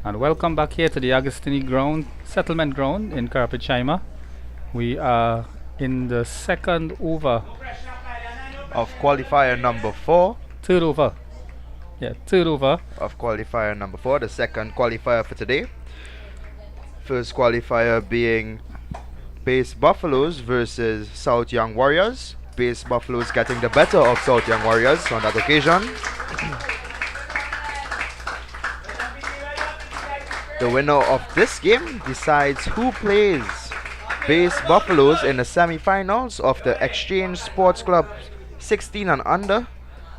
And welcome back here to the Agostini ground, settlement ground in Karapichaima. We are in the second over of qualifier number 4. Third over. Yeah, third over of qualifier number 4, the second qualifier for today. First qualifier being Base Buffaloes versus South Young Warriors. Base Buffaloes getting the better of South Young Warriors on that occasion. The winner of this game decides who plays Base Buffaloes in the semi-finals of the Exchange Sports Club 16 and under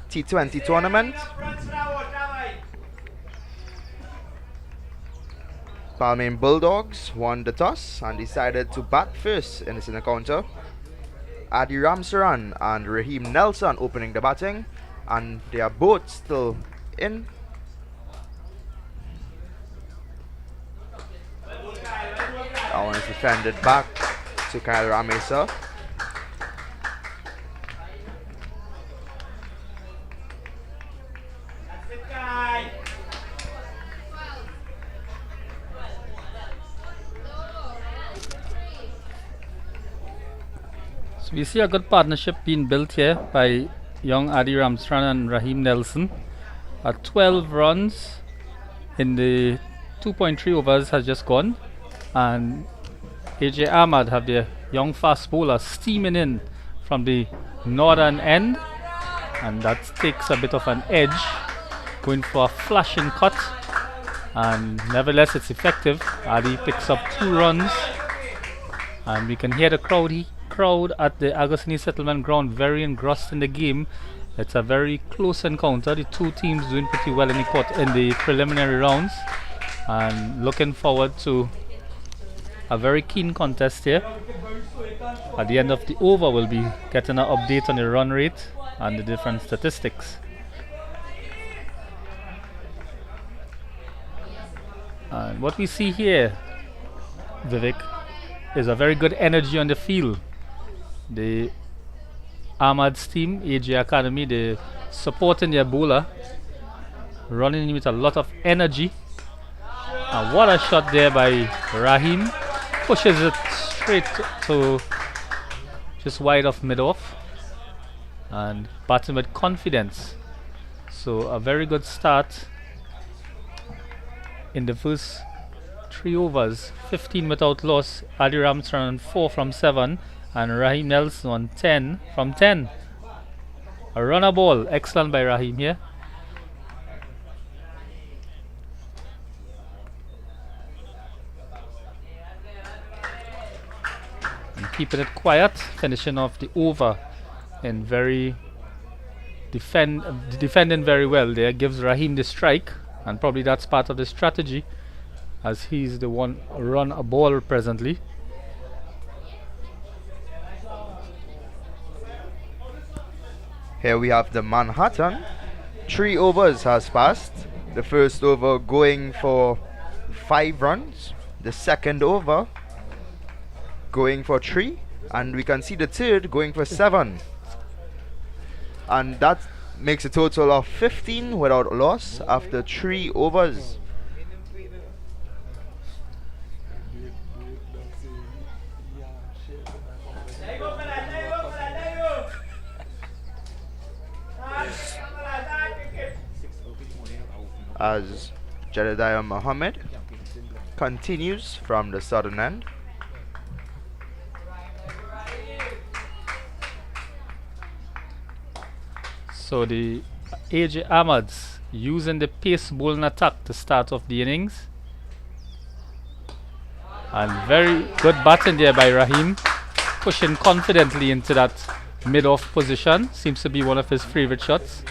T20 tournament. Balmain Bulldogs won the toss and decided to bat first in this encounter. Adi Ramsaran and Raheem Nelson opening the batting, and they are both still in. That one is defended back to Kyle Ramesa. So we see a good partnership being built here by young Adi Ramsaran and Raheem Nelson. 12 runs in the 2.3 overs has just gone, and AJ Ahmad have their young fast bowler steaming in from the northern end, and that takes a bit of an edge, going for a flashing cut, and nevertheless it's effective. Adi picks up 2 runs, and we can hear the crowd at the Agostini settlement ground very engrossed in the game. It's a very close encounter. The two teams doing pretty well in the preliminary rounds, and looking forward to a very keen contest here. At the end of the over, we'll be getting an update on the run rate and the different statistics. And what we see here, Vivek, is a very good energy on the field. The Armads team, AJ Academy, they're supporting their bowler, running with a lot of energy. And what a shot there by Raheem. Pushes it straight to just wide of mid-off and batting with confidence. So a very good start in the first 3 overs. 15 without loss. Adi Ramsaran 4 from 7 and Raheem Nelson on 10 from 10. A runner ball, excellent by Raheem here. And keeping it quiet, finishing off the over in very defending very well there. Gives Raheem the strike, and probably that's part of the strategy, as he's the one run a ball presently. Here we have the Manhattan. 3 overs has passed. The first over going for 5 runs. The second over going for 3. And we can see the third going for 7. And that makes a total of 15 without loss after 3 overs. As Jedediah Muhammad continues from the southern end. So the AJ Ahmads using the pace bowling attack to start off the innings. And very good batting there by Raheem, pushing confidently into that mid-off position. Seems to be one of his favorite shots.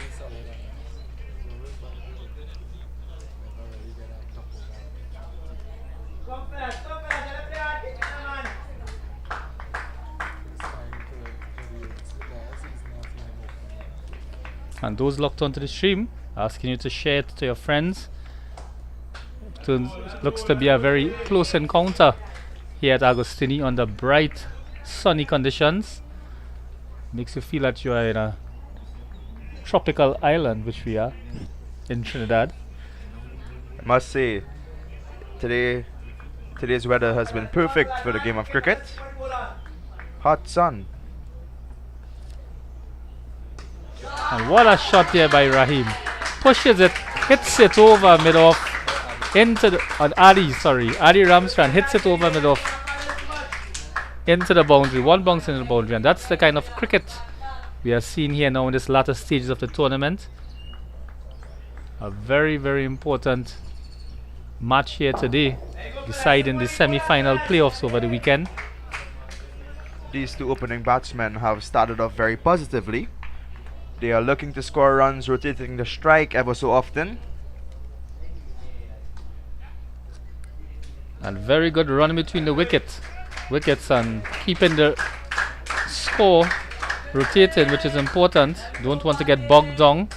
And those locked onto the stream, asking you to share it to your friends. Looks to be a very close encounter here at Agostini under bright, sunny conditions. Makes you feel that you are in a tropical island, which we are in Trinidad. I must say, Today's weather has been perfect for the game of cricket. Hot sun. And what a shot here by Rahim. Pushes it, hits it over mid-off into the Adi Ramstrand hits it over mid-off into the boundary. One bounce into the boundary, and that's the kind of cricket we are seeing here now in this latter stages of the tournament. A very, very important match here today, deciding the semi-final playoffs over the weekend. These two opening batsmen have started off very positively. They are looking to score runs, rotating the strike ever so often. And very good run between the wickets and keeping the score rotated, which is important. Don't want to get bogged down.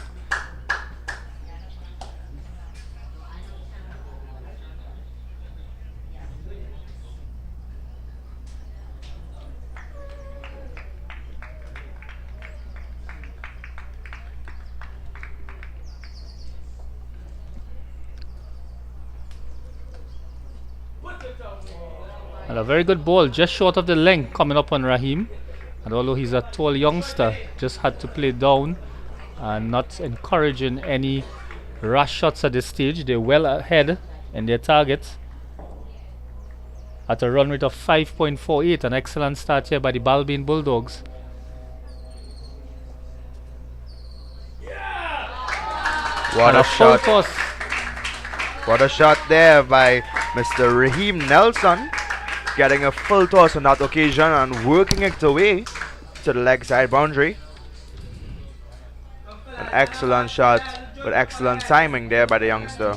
And a very good ball, just short of the length, coming up on Rahim. And although he's a tall youngster, just had to play down and not encouraging any rush shots at this stage. They're well ahead in their targets at a run rate of 5.48. An excellent start here by the Balmain Bulldogs. What a shot! What a shot there by Mr. Raheem Nelson, getting a full toss on that occasion and working it away to the leg side boundary. An excellent shot with excellent timing there by the youngster.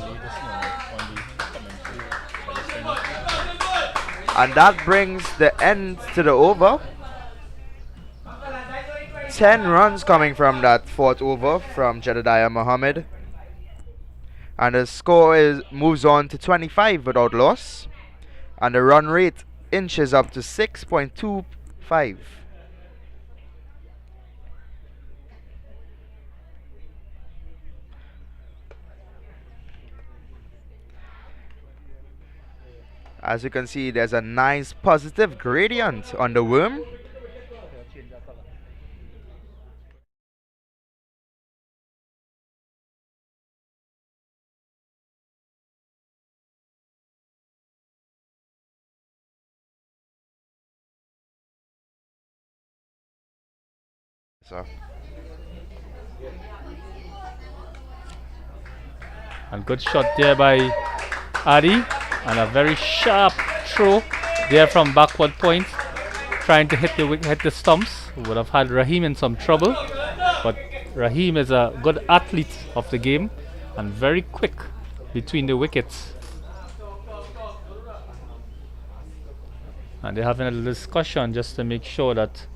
And that brings the end to the over. 10 runs coming from that fourth over from Jedediah Mohammed. And the score moves on to 25 without loss. And the run rate inches up to 6.25. As you can see, there's a nice positive gradient on the worm. And good shot there by Adi, and a very sharp throw there from backward point, trying to hit the stumps. Would have had Rahim in some trouble, but Rahim is a good athlete of the game and very quick between the wickets. And they're having a discussion just to make sure that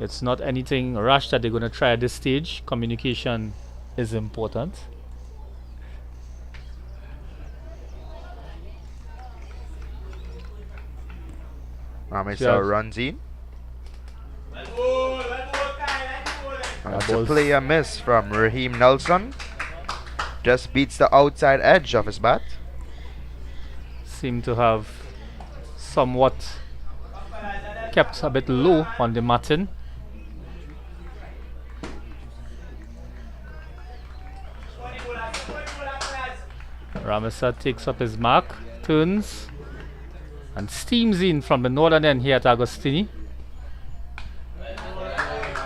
it's not anything rash that they're going to try at this stage. Communication is important. Mr. runs in. That's a player miss from Raheem Nelson. Just beats the outside edge of his bat. Seem to have somewhat kept a bit low on the matting. Ramesa takes up his mark, turns, and steams in from the northern end here at Agostini.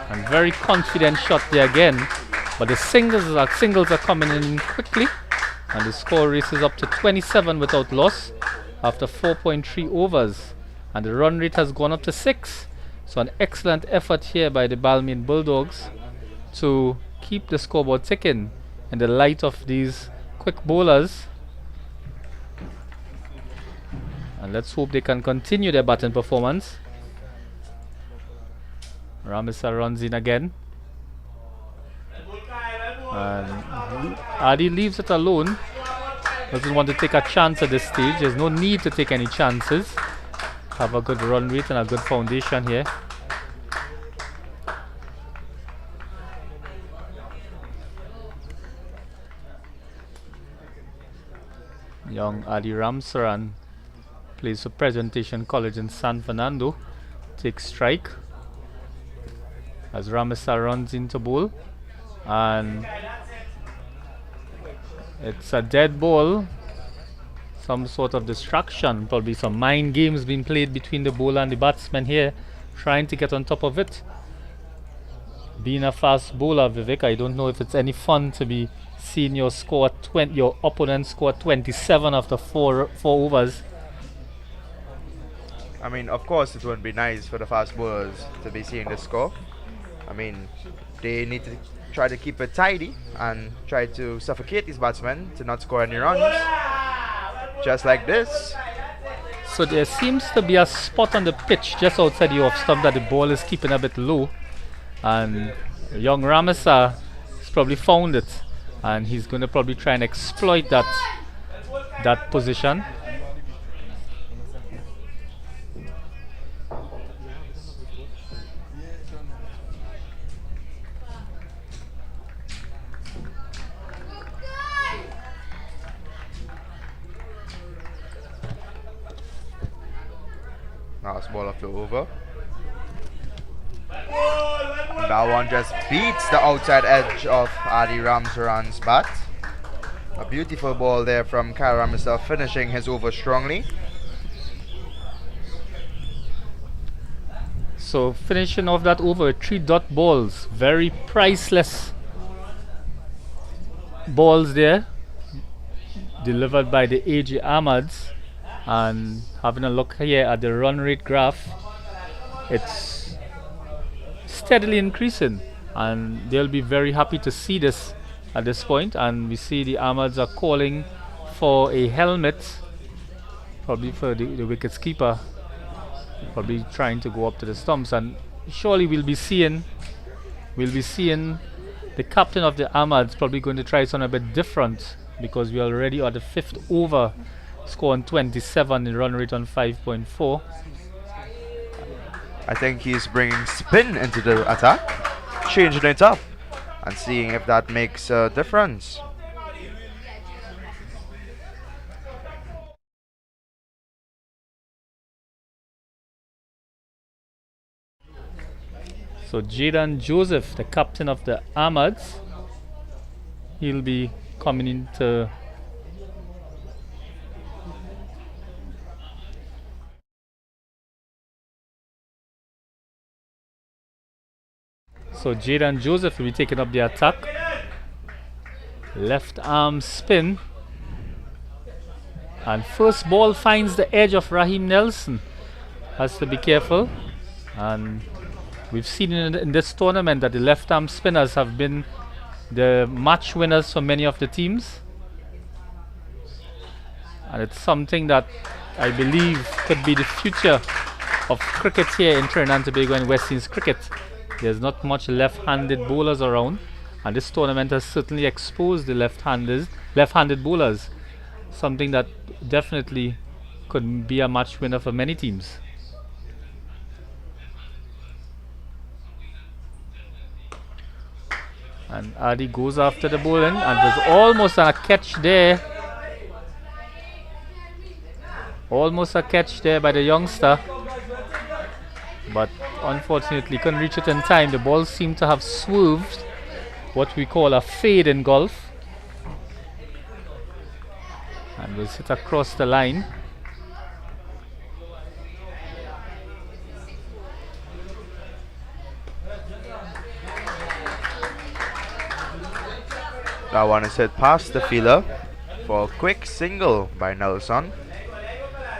And very confident shot there again, but the singles are coming in quickly, and the score races up to 27 without loss after 4.3 overs, and the run rate has gone up to 6. So an excellent effort here by the Balmain Bulldogs to keep the scoreboard ticking in the light of these quick bowlers. And let's hope they can continue their batting performance. Ramesa runs in again, and Adi leaves it alone. Doesn't want to take a chance at this stage. There's no need to take any chances. Have a good run rate and a good foundation here. Young Adi Ramsaran plays for Presentation College in San Fernando. Takes strike as Ramesa runs into bowl, and it's a dead ball. Some sort of distraction, probably some mind games being played between the bowler and the batsman here, trying to get on top of it. Being a fast bowler, Vivek, I don't know if it's any fun to be seeing your opponent score 27 after four overs. I mean, of course, it would be nice for the fast bowlers to be seeing the score. I mean, they need to try to keep it tidy and try to suffocate these batsmen to not score any runs. Just like this. So there seems to be a spot on the pitch just outside the off stump that the ball is keeping a bit low, and young Ramesa has probably found it, and he's going to probably try and exploit that position. Last ball of the over. That one just beats the outside edge of Adi Ramsaran's bat. A beautiful ball there from Kyle Ramesa, finishing his over strongly. So finishing off that over, 3 dot balls, very priceless balls there, delivered by the AJ Armads. And having a look here at the run rate graph, it's steadily increasing, and they'll be very happy to see this at this point. And we see the Armads are calling for a helmet, probably for the wickets keeper, probably trying to go up to the stumps, and surely we'll be seeing the captain of the Armads probably going to try something a bit different, because we are already at the 5th over, scoring 27, the run rate on 5.4. I think he's bringing spin into the attack, changing it up, and seeing if that makes a difference. So Jaden Joseph, the captain of the Armads, he'll be coming into So Jaden Joseph will be taking up the attack. Left arm spin. And first ball finds the edge of Raheem Nelson. Has to be careful. And we've seen in this tournament that the left arm spinners have been the match winners for many of the teams. And it's something that I believe could be the future of cricket here in Trinidad and Tobago and West Indies cricket. There's not much left-handed bowlers around, and this tournament has certainly exposed the left-handed bowlers, something that definitely could be a match winner for many teams. And Adi goes after the bowling, and there's almost a catch there. Almost a catch there by the youngster, but unfortunately couldn't reach it in time. The ball seemed to have swerved, what we call a fade in golf, and was hit across the line. That one is hit past the fielder for a quick single by Nelson,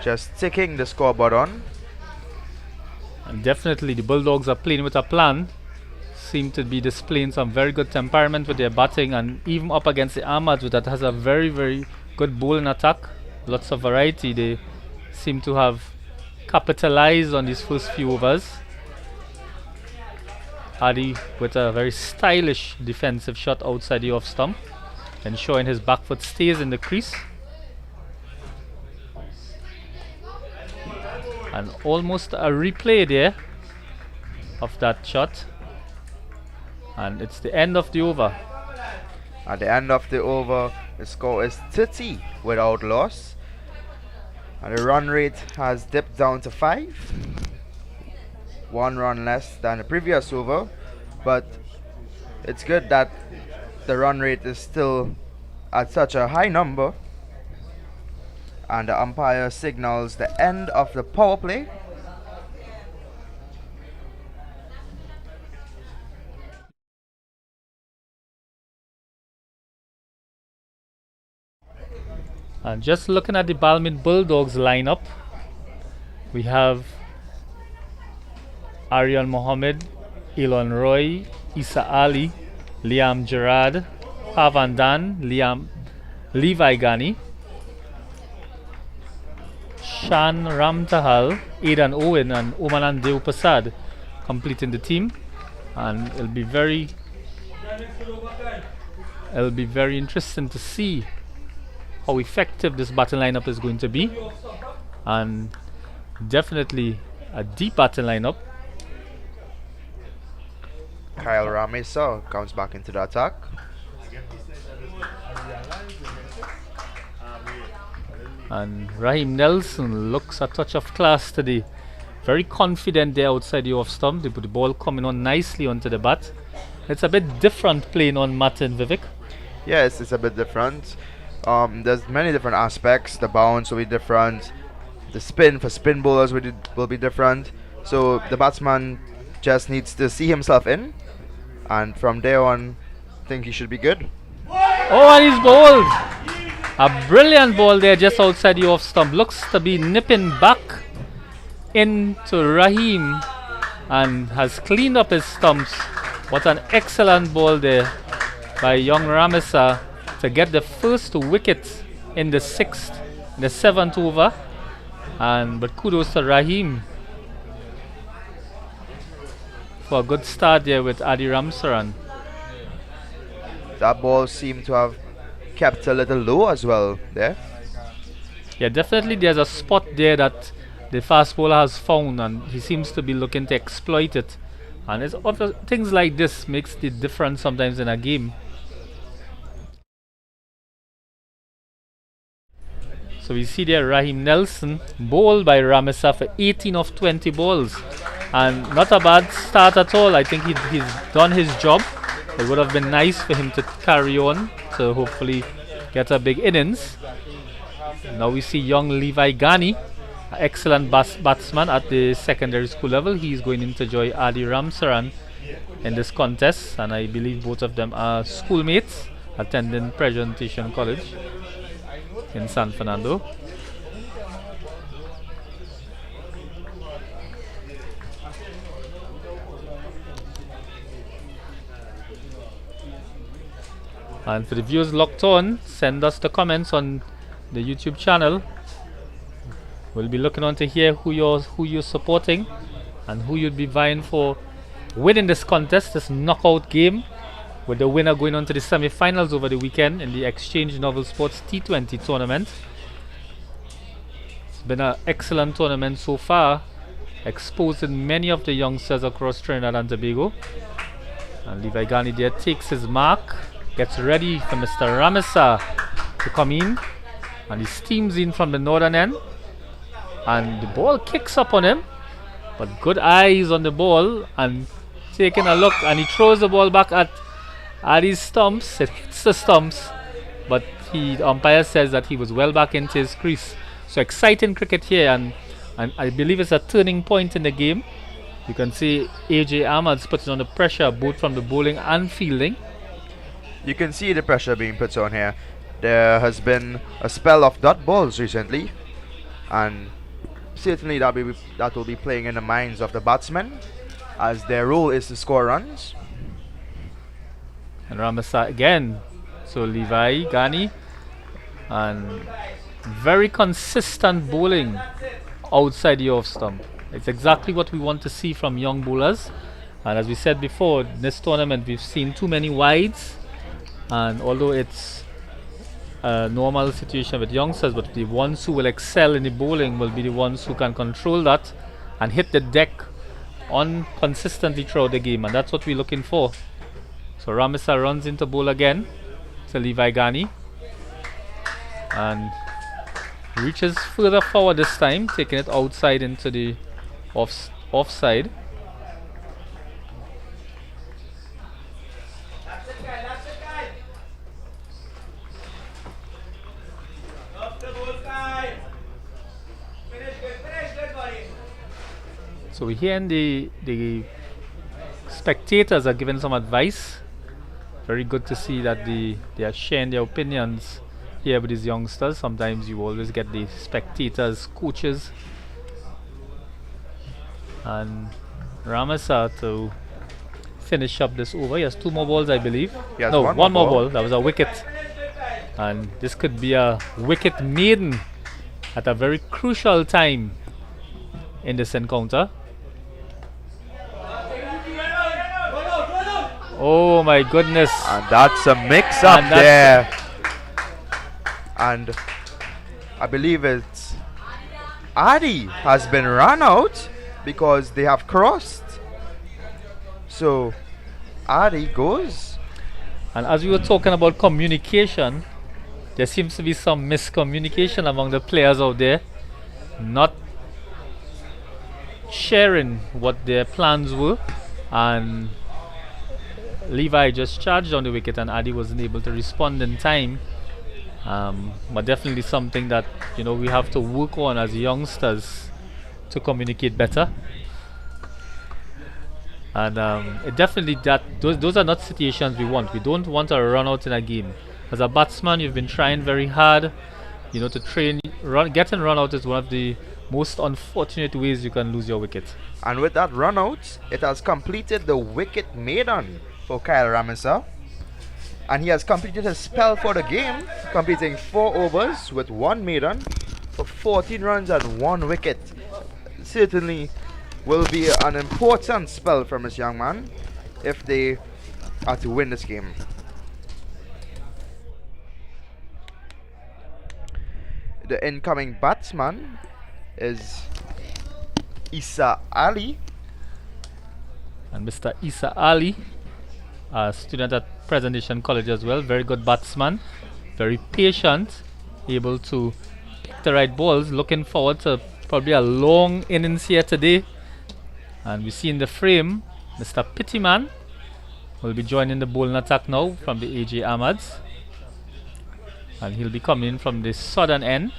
just ticking the scoreboard on. And definitely the Bulldogs are playing with a plan, seem to be displaying some very good temperament with their batting, and even up against the Armads that has a very, very good bowling attack, lots of variety. They seem to have capitalized on these first few overs. Adi with a very stylish defensive shot outside the off stump, ensuring his back foot stays in the crease. And almost a replay there of that shot, and it's the end of the over. At the end of the over, The score is 30 without loss. And the run rate has dipped down to 5. 1 run less than the previous over. But it's good that the run rate is still at such a high number. And the umpire signals the end of the power play. And just looking at the Balmain Bulldogs lineup, we have Aryan Mohammed, Elon Roy, Isa Ali, Liam Gerard, Pavan Dan, Levi Ghani, Shan Ramtahal, Aidan Owen, and Omanan Deo Prasad completing the team. And it'll be very interesting to see how effective this batting lineup is going to be, and definitely a deep batting lineup. Kyle Ramesa comes back into the attack. And Raheem Nelson looks a touch of class today. Very confident there outside the off stump. They put the ball coming on nicely onto the bat. It's a bit different playing on Martin Vivek. Yes, it's a bit different. There's many different aspects. The bounce will be different. The spin for spin bowlers will be different. So the batsman just needs to see himself in, and from there on, I think he should be good. Oh, and he's bowled! A brilliant ball there just outside the off stump. Looks to be nipping back into Raheem and has cleaned up his stumps. What an excellent ball there by young Ramesa to get the first wicket in the 7th over. But kudos to Raheem for a good start there with Adi Ramsaran. That ball seemed to have kept a little low as well there. Yeah, definitely there's a spot there that the fast bowler has found, and he seems to be looking to exploit it. And it's things like this makes the difference sometimes in a game. So we see there Raheem Nelson bowled by Ramesa for 18 of 20 balls, and not a bad start at all. I think he's done his job. It would have been nice for him to carry on to hopefully get a big innings. Now we see young Levi Ghani, an excellent batsman at the secondary school level. He's going in to join Adi Ramsaran in this contest, and I believe both of them are schoolmates attending Presentation College in San Fernando. And for the viewers locked on, send us the comments on the YouTube channel. We'll be looking on to hear who you're supporting and who you'd be vying for winning this contest, this knockout game, with the winner going on to the semi-finals over the weekend in the Exchange Novel Sports T20 tournament. It's been an excellent tournament so far, exposing many of the youngsters across Trinidad and Tobago. And Levi Ghani there takes his mark, gets ready for Mr. Ramesa to come in, and he steams in from the northern end, and the ball kicks up on him, but good eyes on the ball and taking a look, and he throws the ball back at his stumps. It hits the stumps, but the umpire says that he was well back into his crease. So exciting cricket here, and I believe it's a turning point in the game. You can see AJ Armads putting on the pressure both from the bowling and fielding. You can see the pressure being put on here. There has been a spell of dot balls recently, and certainly that will be playing in the minds of the batsmen, as their role is to score runs. And Ramesa again. So Levi Ghani, and very consistent bowling outside the off stump. It's exactly what we want to see from young bowlers. And as we said before, in this tournament we've seen too many wides, and although it's a normal situation with youngsters, but the ones who will excel in the bowling will be the ones who can control that and hit the deck on consistently throughout the game, and that's what we're looking for. So Ramesa runs into bowl again to Levi Ghani, and reaches further forward this time, taking it outside into the offside. So we're hearing the spectators are giving some advice. Very good to see that they are sharing their opinions here with these youngsters. Sometimes you always get the spectators, coaches, and Ramasa to finish up this over. He has 2 more balls, I believe. No, one more ball. That was a wicket, and this could be a wicket maiden at a very crucial time in this encounter. Oh my goodness. And that's a mix up there. And I believe it's Adi has been run out because they have crossed. So Adi goes. And as we were talking about communication, there seems to be some miscommunication among the players out there, not sharing what their plans were, and Levi just charged on the wicket and Adi wasn't able to respond in time. But definitely something that we have to work on as youngsters to communicate better. And it definitely those are not situations we want. We don't want a run out in a game. As a batsman, you've been trying very hard, to train. Getting run out is one of the most unfortunate ways you can lose your wicket. And with that run out, it has completed the wicket maiden for Kyle Ramasa. And he has completed his spell for the game, completing 4 overs with 1 maiden for 14 runs and 1 wicket. Certainly will be an important spell from this young man if they are to win this game. The incoming batsman is Isa Ali. And Mr. Isa Ali, a student at Presentation College as well, very good batsman, very patient, able to pick the right balls. Looking forward to probably a long innings here today. And we see in the frame Mr. Pittyman will be joining the bowling attack now from the AJ Armads, and he'll be coming in from the southern end,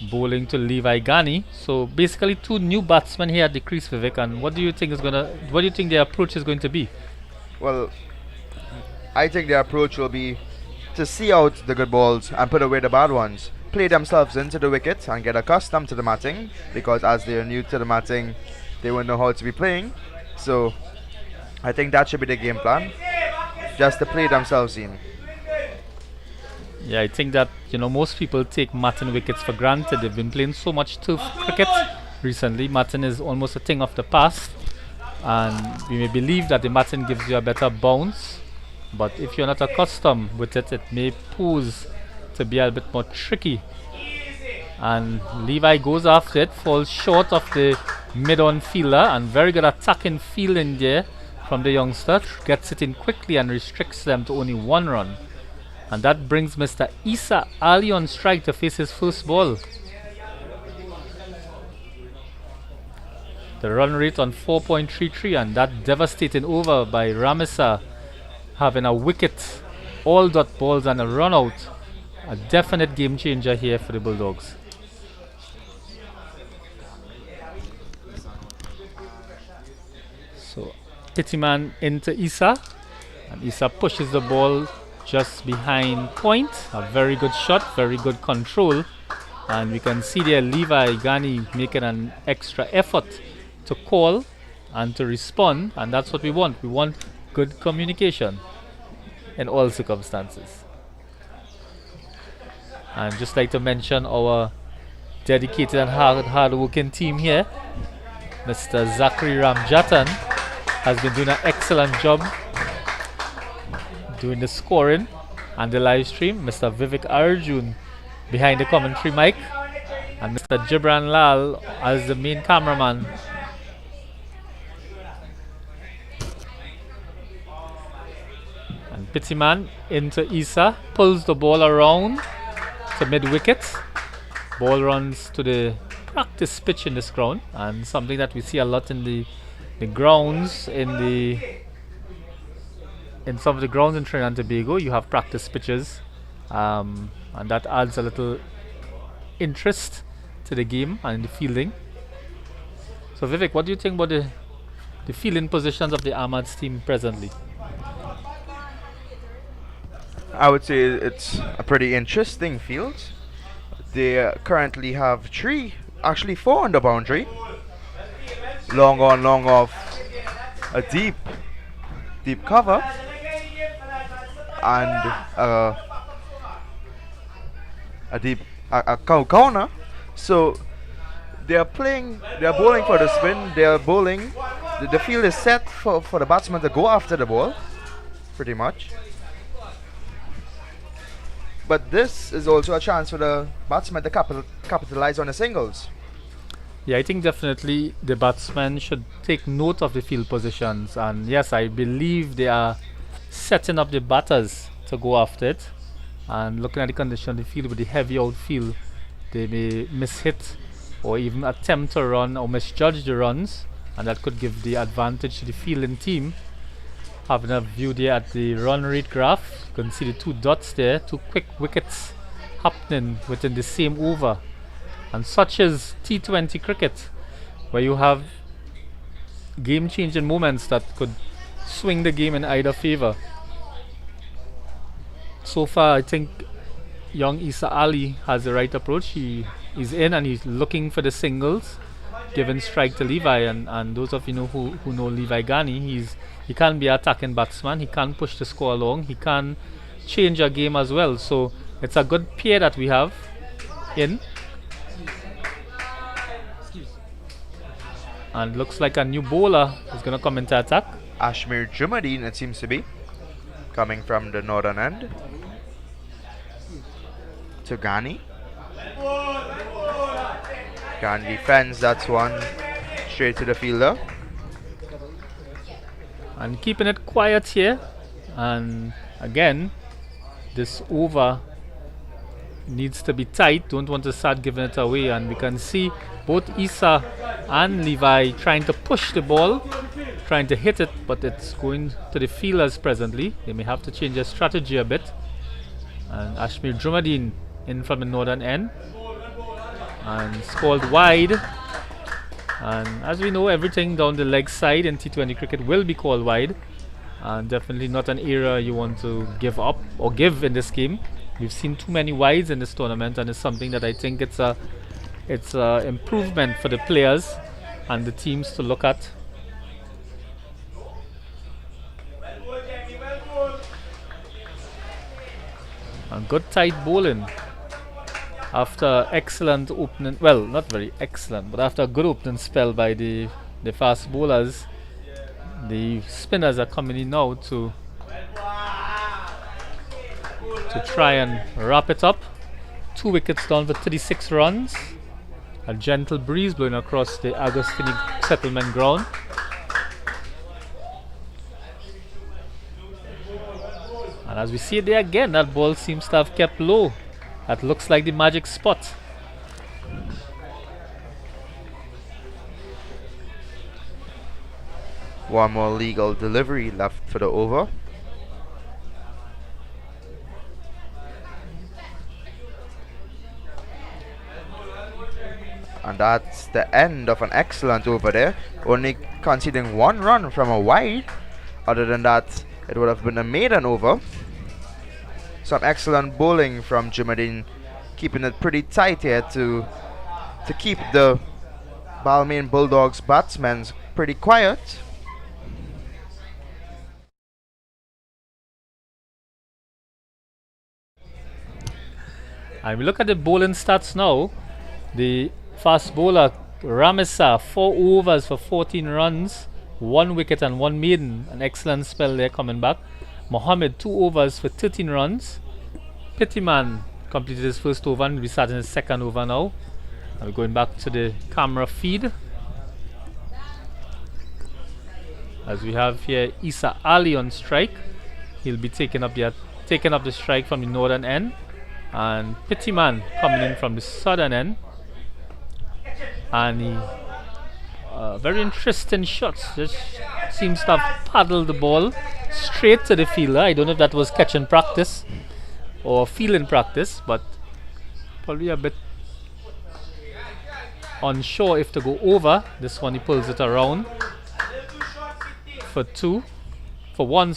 bowling to Levi Ghani. So basically 2 new batsmen here at the crease, Vivek. And what do you think their approach is going to be? Well, I think their approach will be to see out the good balls and put away the bad ones. Play themselves into the wicket and get accustomed to the matting, because as they are new to the matting, they won't know how to be playing. So I think that should be the game plan, just to play themselves in. Yeah, I think that most people take matting wickets for granted. They've been playing so much turf cricket recently. Matting is almost a thing of the past, and we may believe that the matting gives you a better bounce, but if you're not accustomed with it, it may pose to be a bit more tricky. And Levi goes after it, falls short of the mid-on fielder, and very good attacking fielding there from the youngster. Gets it in quickly and restricts them to only 1 run. And that brings Mr. Isa Ali on strike to face his first ball. The run rate on 4.33, and that devastating over by Ramesa, having a wicket, all dot balls and a run out. A definite game changer here for the Bulldogs. So Pittyman into Isa, and Isa pushes the ball just behind point. A very good shot, very good control, and we can see there Levi Ghani making an extra effort to call and to respond, and that's what we want. We want good communication in all circumstances. And just like to mention our dedicated and hard working team here. Mr. Zachary Ramjatan has been doing an excellent job doing the scoring and the live stream. Mr. Vivek Arjun behind the commentary mic, and Mr. Jibran Lal as the main cameraman. And Pittyman into Isa, pulls the ball around, to mid wicket. Ball runs to the practice pitch in this ground, and something that we see a lot in the grounds in some of the grounds in Trinidad and Tobago. You have practice pitches, and that adds a little interest to the game and the fielding. So Vivek, what do you think about the fielding positions of the Armads team presently? I would say it's a pretty interesting field. They currently have actually four on the boundary. Long on, long off, a deep cover, and a corner. So they're bowling for the spin. They're bowling. The field is set for the batsman to go after the ball, pretty much. But this is also a chance for the batsman to capitalize on the singles. Yeah, I think definitely the batsmen should take note of the field positions, and yes, I believe they are setting up the batters to go after it. And looking at the condition of the field with the heavy outfield, they may miss-hit or even attempt to run or misjudge the runs, and that could give the advantage to the fielding team. Having a view there at the run rate graph, you can see the two dots there, two quick wickets happening within the same over. And such as T20 cricket, where you have game-changing moments that could swing the game in either favour. So far, I think young Isa Ali has the right approach. He's in and he's looking for the singles, giving strike to Levi. And those of you know who know Levi Ghani, he can be an attacking batsman. He can push the score along. He can change a game as well. So it's a good pair that we have in. And looks like a new bowler is going to come into attack. Ashmir Jumadeen, it seems to be, coming from the northern end. To Ghani. Ghani defends, that's one. Straight to the fielder. And keeping it quiet here. And again, this over needs to be tight. Don't want to start giving it away. And we can see both Isa and Levi trying to push the ball, trying to hit it, but it's going to the fielders presently. They may have to change their strategy a bit. And Ashmir Jumadeen in from the northern end, and it's called wide. And as we know, everything down the leg side in T20 cricket will be called wide, and definitely not an area you want to give up or give in this game. We've seen too many wides in this tournament, and it's something that I think it's a improvement for the players and the teams to look at. And good tight bowling after excellent opening, well, not very excellent, but after a good opening spell by the fast bowlers. The spinners are coming in now to try and wrap it up. 2 wickets down for 36 runs. A gentle breeze blowing across the Agostini settlement ground. And as we see it there again, that ball seems to have kept low. That looks like the magic spot. One more legal delivery left for the over. And that's the end of an excellent over there. Only conceding 1 run from a wide. Other than that, it would have been a maiden over. Some excellent bowling from Jumadeen, keeping it pretty tight here to keep the Balmain Bulldogs batsmen pretty quiet. And we look at the bowling stats now. The fast bowler Ramesa, 4 overs for 14 runs, 1 wicket and 1 maiden. An excellent spell there coming back. Mohammed, 2 overs for 13 runs. Pittyman completed his first over and will be starting his second over now. And we're going back to the camera feed. As we have here Isa Ali on strike. He'll be taking up the strike from the northern end. And Pittyman coming in from the southern end. And he very interesting shots. Just seems to have paddled the ball straight to the fielder. I don't know if that was catch in practice or field in practice, but probably a bit unsure if to go over. This one he pulls it around for one,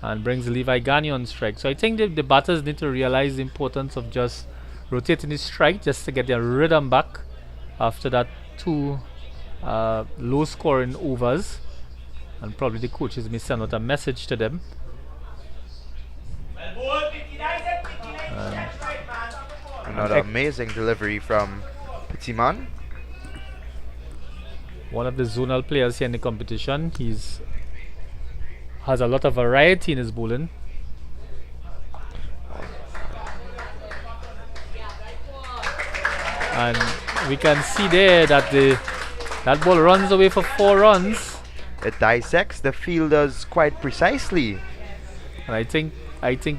and brings Levi Gani on strike. So I think the batters need to realize the importance of just rotating the strike just to get their rhythm back after that two low scoring overs, and probably the coaches may send out a message to them. Another amazing delivery from Pittyman. One of the zonal players here in the competition. Has a lot of variety in his bowling. And we can see there that that ball runs away for 4 runs. It dissects the fielders quite precisely. And I think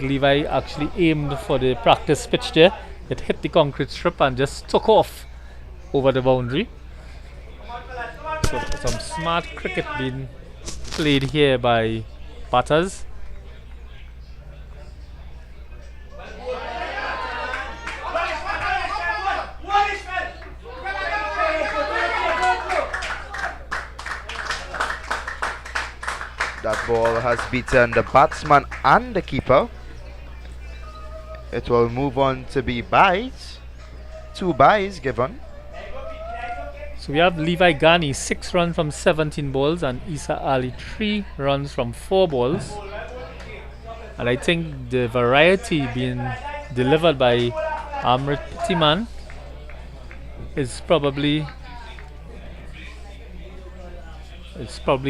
Levi actually aimed for the practice pitch there. It hit the concrete strip and just took off over the boundary. So some smart cricket being played here by batters. That ball has beaten the batsman and the keeper. It will move on to be byes. 2 byes given. So we have Levi Gani 6 runs from 17 balls and Isa Ali 3 runs from 4 balls. And I think the variety being delivered by Amrit Pittyman is probably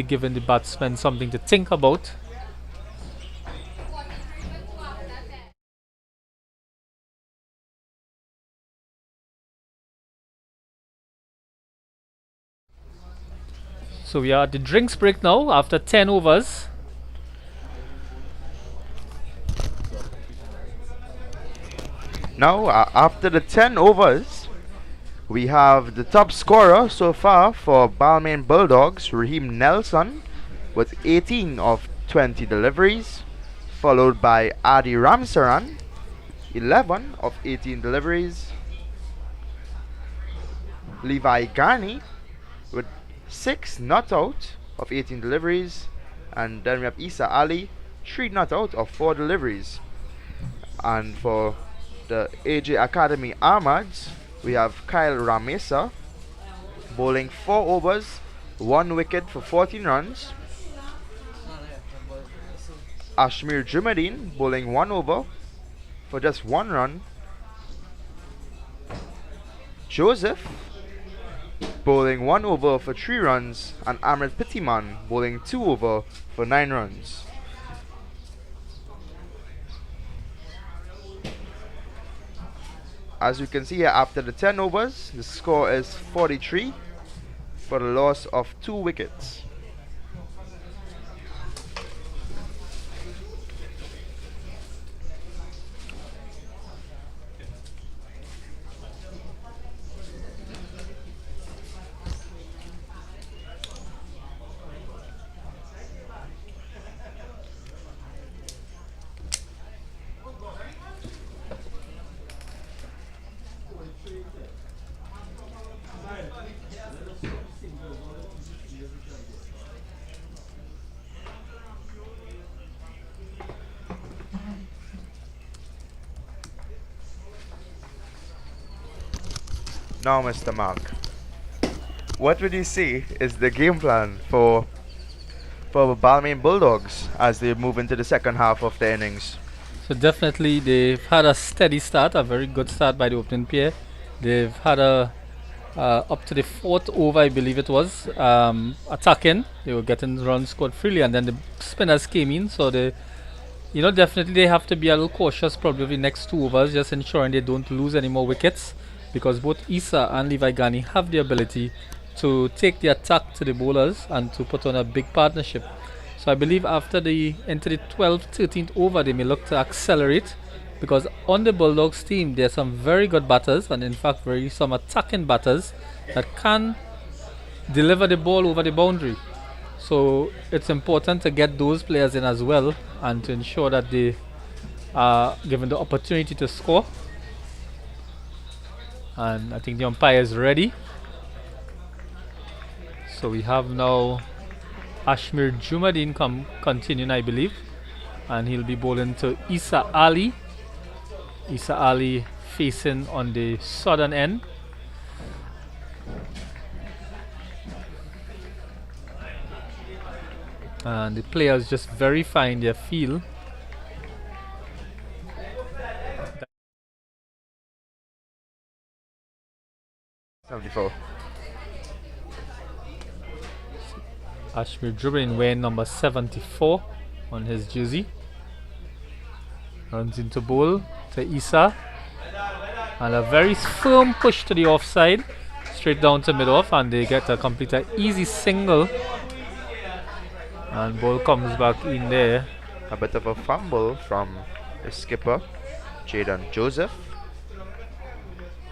giving the batsmen something to think about. So we are at the drinks break now after 10 overs. Now, after the 10 overs, we have the top scorer so far for Balmain Bulldogs, Raheem Nelson, with 18 of 20 deliveries, followed by Adi Ramsaran, 11 of 18 deliveries, Levi Gani with 6 not out of 18 deliveries, and then we have Isa Ali, 3 not out of 4 deliveries. And for the AJ Academy Armads, we have Kyle Ramesa bowling 4 overs, 1 wicket for 14 runs. Ashmir Jumadeen bowling 1 over for just 1 run. Joseph bowling 1 over for 3 runs, and Amrit Pittyman bowling 2 over for 9 runs. As you can see here, after the 10 overs, the score is 43 for the loss of 2 wickets. Now, Mr. Mark, what would you say is the game plan for the Balmain Bulldogs as they move into the second half of the innings? So definitely they've had a steady start, a very good start by the opening pair. They've had a up to the 4th over, I believe it was, attacking. They were getting runs scored freely, and then the spinners came in. So definitely they have to be a little cautious probably the next 2 overs, just ensuring they don't lose any more wickets, because both Isa and Levi Gani have the ability to take the attack to the bowlers and to put on a big partnership. So I believe after into the 12th, 13th over, they may look to accelerate because on the Bulldogs team there are some very good batters, and in fact some attacking batters that can deliver the ball over the boundary. So it's important to get those players in as well, and to ensure that they are given the opportunity to score. And I think the umpire is ready. So we have now Ashmir Jumadin continuing, I believe, and he'll be bowling to Isa Ali. Isa Ali facing on the southern end. And the players just verifying their feel. '74. Ashmir Jumadin wearing number 74 on his jersey. Runs into bowl to Isa. And a very firm push to the offside. Straight down to mid-off, and they get a complete easy single. And ball comes back in there. A bit of a fumble from the skipper, Jaden Joseph,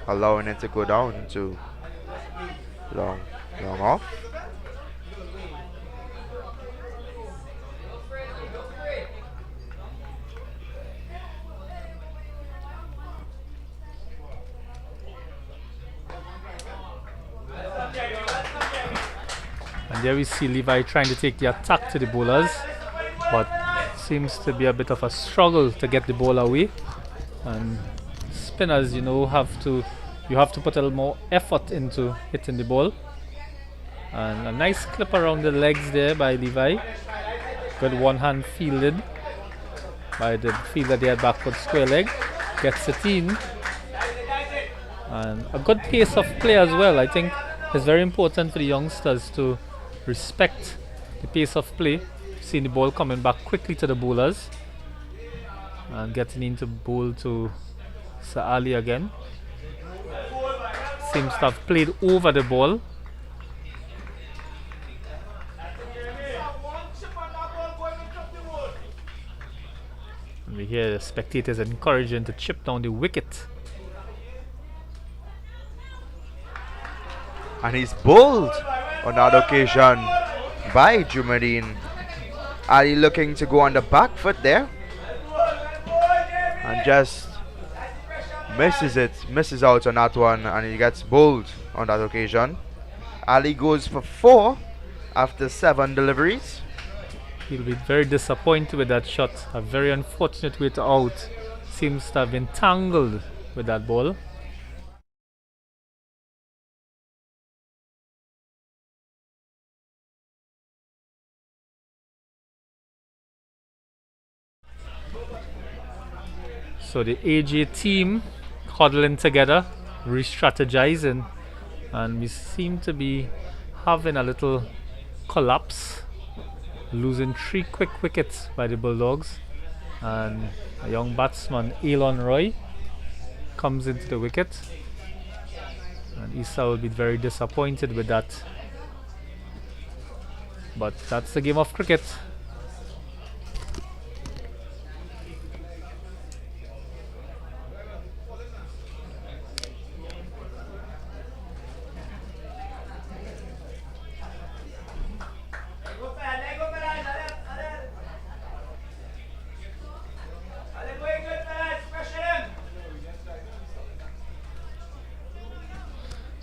allowing it to go down to long off. And there we see Levi trying to take the attack to the bowlers, but seems to be a bit of a struggle to get the ball away. And spinners, you have to put a little more effort into hitting the ball. And a nice clip around the legs there by Levi. Good one-hand fielded by the fielder there, backward square leg. Gets it in. And a good pace of play as well. I think it's very important for the youngsters to respect the pace of play. Seeing the ball coming back quickly to the bowlers. And getting into bowl to Sir Ali again. Seems to have played over the ball. And we hear the spectators encouraging to chip down the wicket. And he's bowled on that occasion by Jumadin. Ali looking to go on the back foot there, and just misses out on that one, and he gets bowled on that occasion. Ali goes for 4 after 7 deliveries. He'll be very disappointed with that shot. A very unfortunate way to out. Seems to have been tangled with that ball. So the AJ team huddling together, re-strategizing, and we seem to be having a little collapse, losing 3 quick wickets by the Bulldogs, and a young batsman, Elon Roy, comes into the wicket, and Isa will be very disappointed with that. But that's the game of cricket.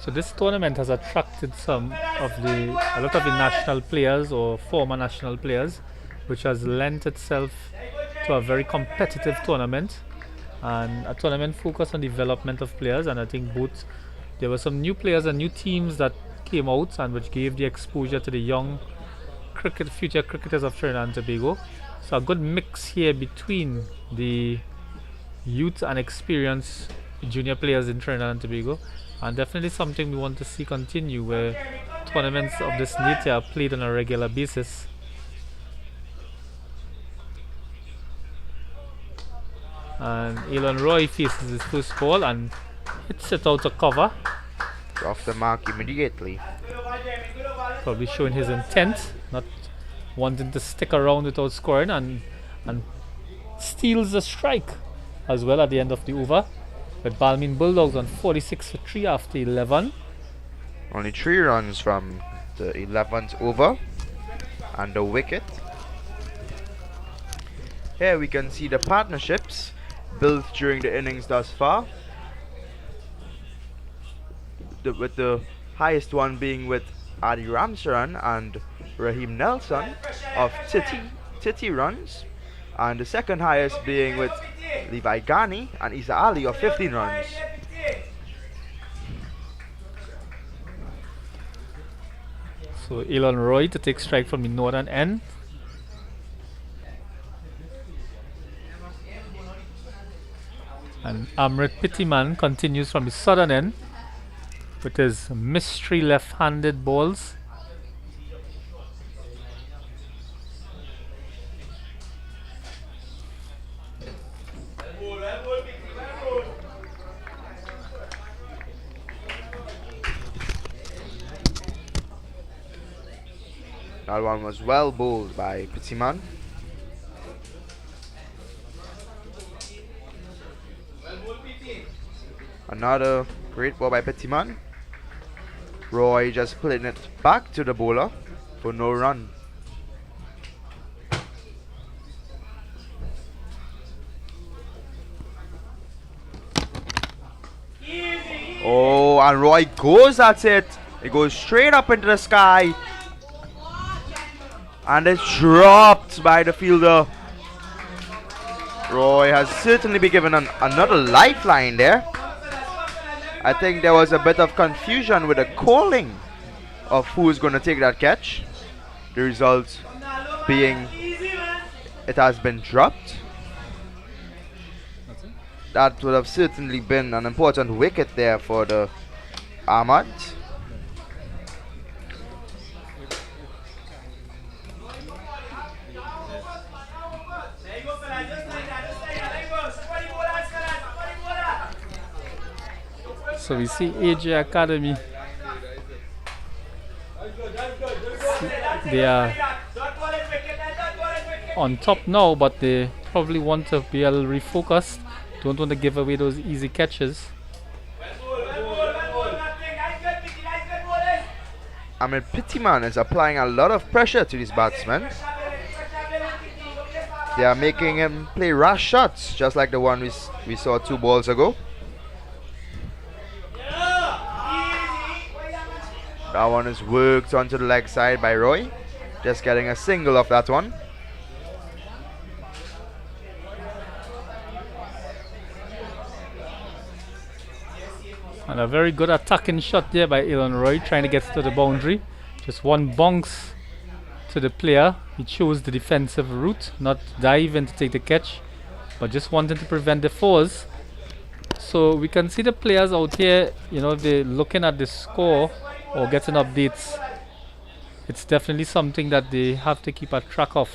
So this tournament has attracted a lot of the national players or former national players, which has lent itself to a very competitive tournament, and a tournament focused on development of players. And I think there were some new players and new teams that came out, and which gave the exposure to the young future cricketers of Trinidad and Tobago. So a good mix here between the youth and experienced junior players in Trinidad and Tobago. And definitely something we want to see continue, where tournaments of this nature are played on a regular basis. And Elon Roy faces his first ball and hits it out of cover. Off the mark immediately. Probably showing his intent, not wanting to stick around without scoring, and steals the strike. as well at the end of the over, with Balmain Bulldogs on 46 for 3 after 11. Only 3 runs from the 11th over and the wicket. Here we can see the partnerships built during the innings thus far, with the highest one being with Adi Ramcharan and Raheem Nelson of 30 runs, and the second highest being with Levi Ghani and Isa Ali of 15 runs. So Elon Roy to take strike from the northern end. And Amrit Pittiman continues from the southern end with his mystery left-handed balls. That one was well bowled by Pittiman. Another great ball by Pittiman. Roy just putting it back to the bowler for no run. Oh, and Roy goes at it. It goes straight up into the sky. And it's dropped by the fielder. Roy has certainly been given another lifeline there. I think there was a bit of confusion with the calling of who's going to take that catch. The result being it has been dropped. That would have certainly been an important wicket there for the Armads. So we see AJ Academy. They are on top now, but they probably want to be a little refocused. Don't want to give away those easy catches. I mean, Pittiman is applying a lot of pressure to these batsmen. They are making him play rash shots, just like the one we saw 2 balls ago. That one is worked onto the leg side by Roy. Just getting a single off that one. And a very good attacking shot there by Elon Roy, trying to get to the boundary. Just one bounce to the player. He chose the defensive route, not dive in to take the catch, but just wanting to prevent the fours. So we can see the players out here, if they're looking at the score or getting updates, it's definitely something that they have to keep a track of,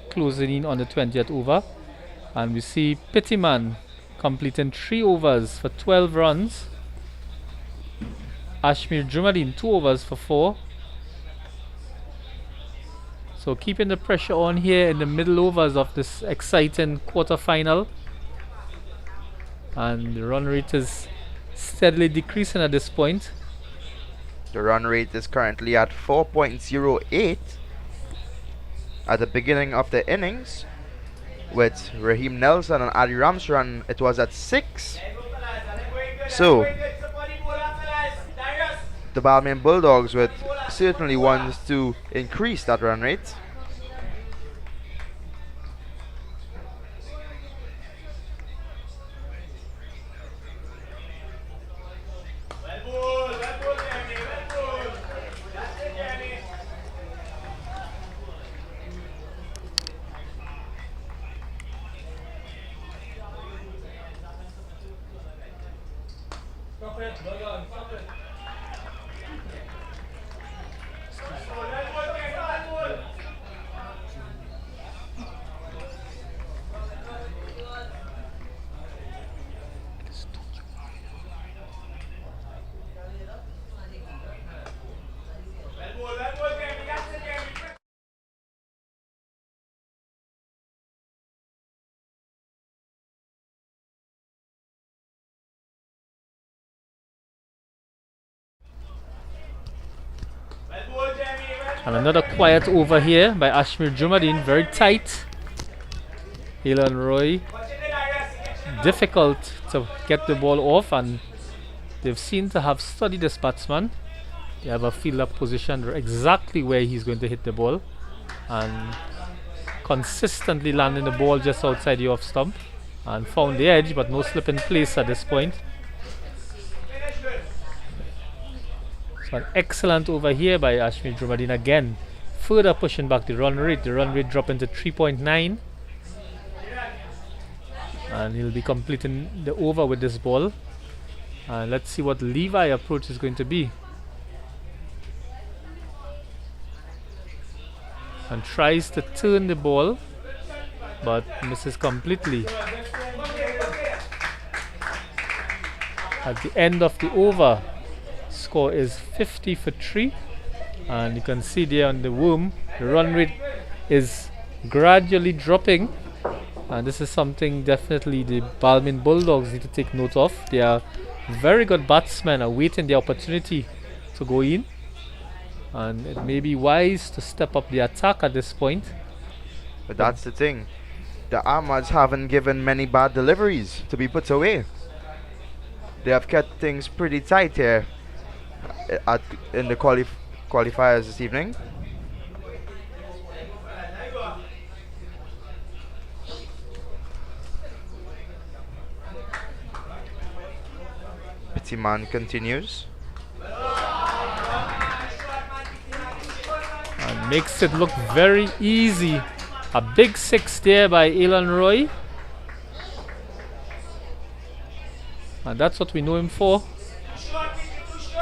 closing in on the 20th over. And we see Pittiman completing 3 overs for 12 runs. Ashmir Jumadin 2 overs for 4. So keeping the pressure on here in the middle overs of this exciting quarter final. And the run rate is steadily decreasing at this point. The run rate is currently at 4.08. At the beginning of the innings, with Raheem Nelson and Adi Ramcharan, it was at 6. So the Balmain Bulldogs would certainly want to increase that run rate. And another quiet over here by Ashmir Jumadin, very tight. Alan Roy, difficult to get the ball off, and they've seemed to have studied this batsman. They have a fielder positioned exactly where he's going to hit the ball, and consistently landing the ball just outside the off stump, and found the edge, but no slip in place at this point. So an excellent over here by Ashmir Jumadin again, further pushing back the run rate. The run rate dropping to 3.9, and he'll be completing the over with this ball. And let's see what Levi approach is going to be. And tries to turn the ball, but misses completely. At the end of the over, score is 50 for 3, and you can see there on the worm, the run rate is gradually dropping, and this is something definitely the Balmain Bulldogs need to take note of. They are very good batsmen, awaiting the opportunity to go in, and it may be wise to step up the attack at this point. But that's the thing. The Armads haven't given many bad deliveries to be put away. They have kept things pretty tight here in the qualifiers this evening. Petiman continues. And makes it look very easy. A big 6 there by Alan Roy. And that's what we know him for.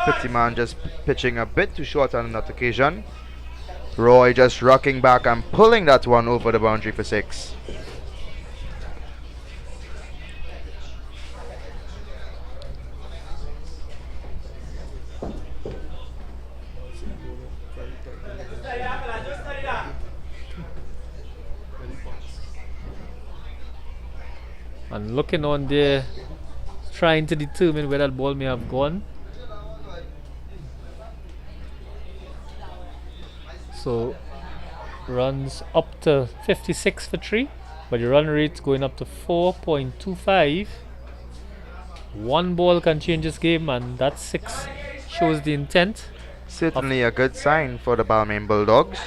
Petiman just pitching a bit too short on that occasion. Roy just rocking back and pulling that one over the boundary for 6. And looking on there, trying to determine where that ball may have gone. So runs up to 56 for 3, but the run rate going up to 4.25. One ball can change this game, and that 6 shows the intent. Certainly a good sign for the Balmain Bulldogs.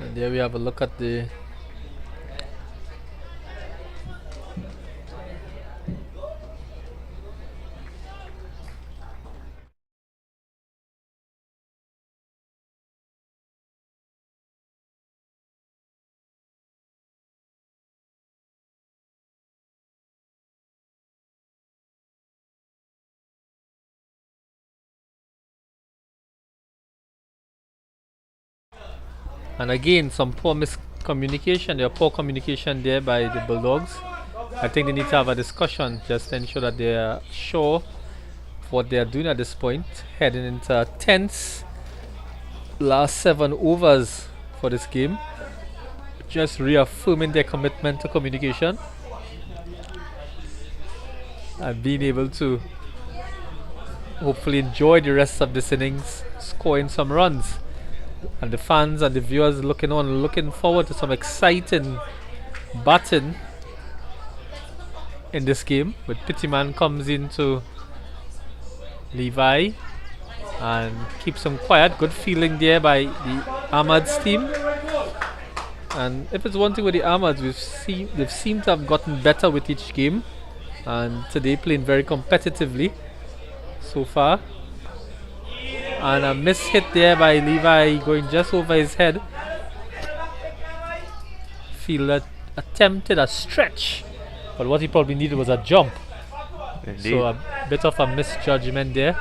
And there we have a look at the and again some poor miscommunication. There are poor communication there by the Bulldogs. I think they need to have a discussion just to ensure that they are sure of what they are doing at this point, heading into a tense last 7 overs for this game, just reaffirming their commitment to communication and being able to hopefully enjoy the rest of this innings, scoring some runs. And the fans and the viewers looking on, looking forward to some exciting batting in this game. With Petiman comes into Levi and keeps them quiet. Good feeling there by the Armads team. And if it's one thing with the Armads, they've seemed to have gotten better with each game, and today playing very competitively so far. And a miss hit there by Levi, going just over his head. Fielder attempted a stretch, but what he probably needed was a jump. Indeed. So a bit of a misjudgment there.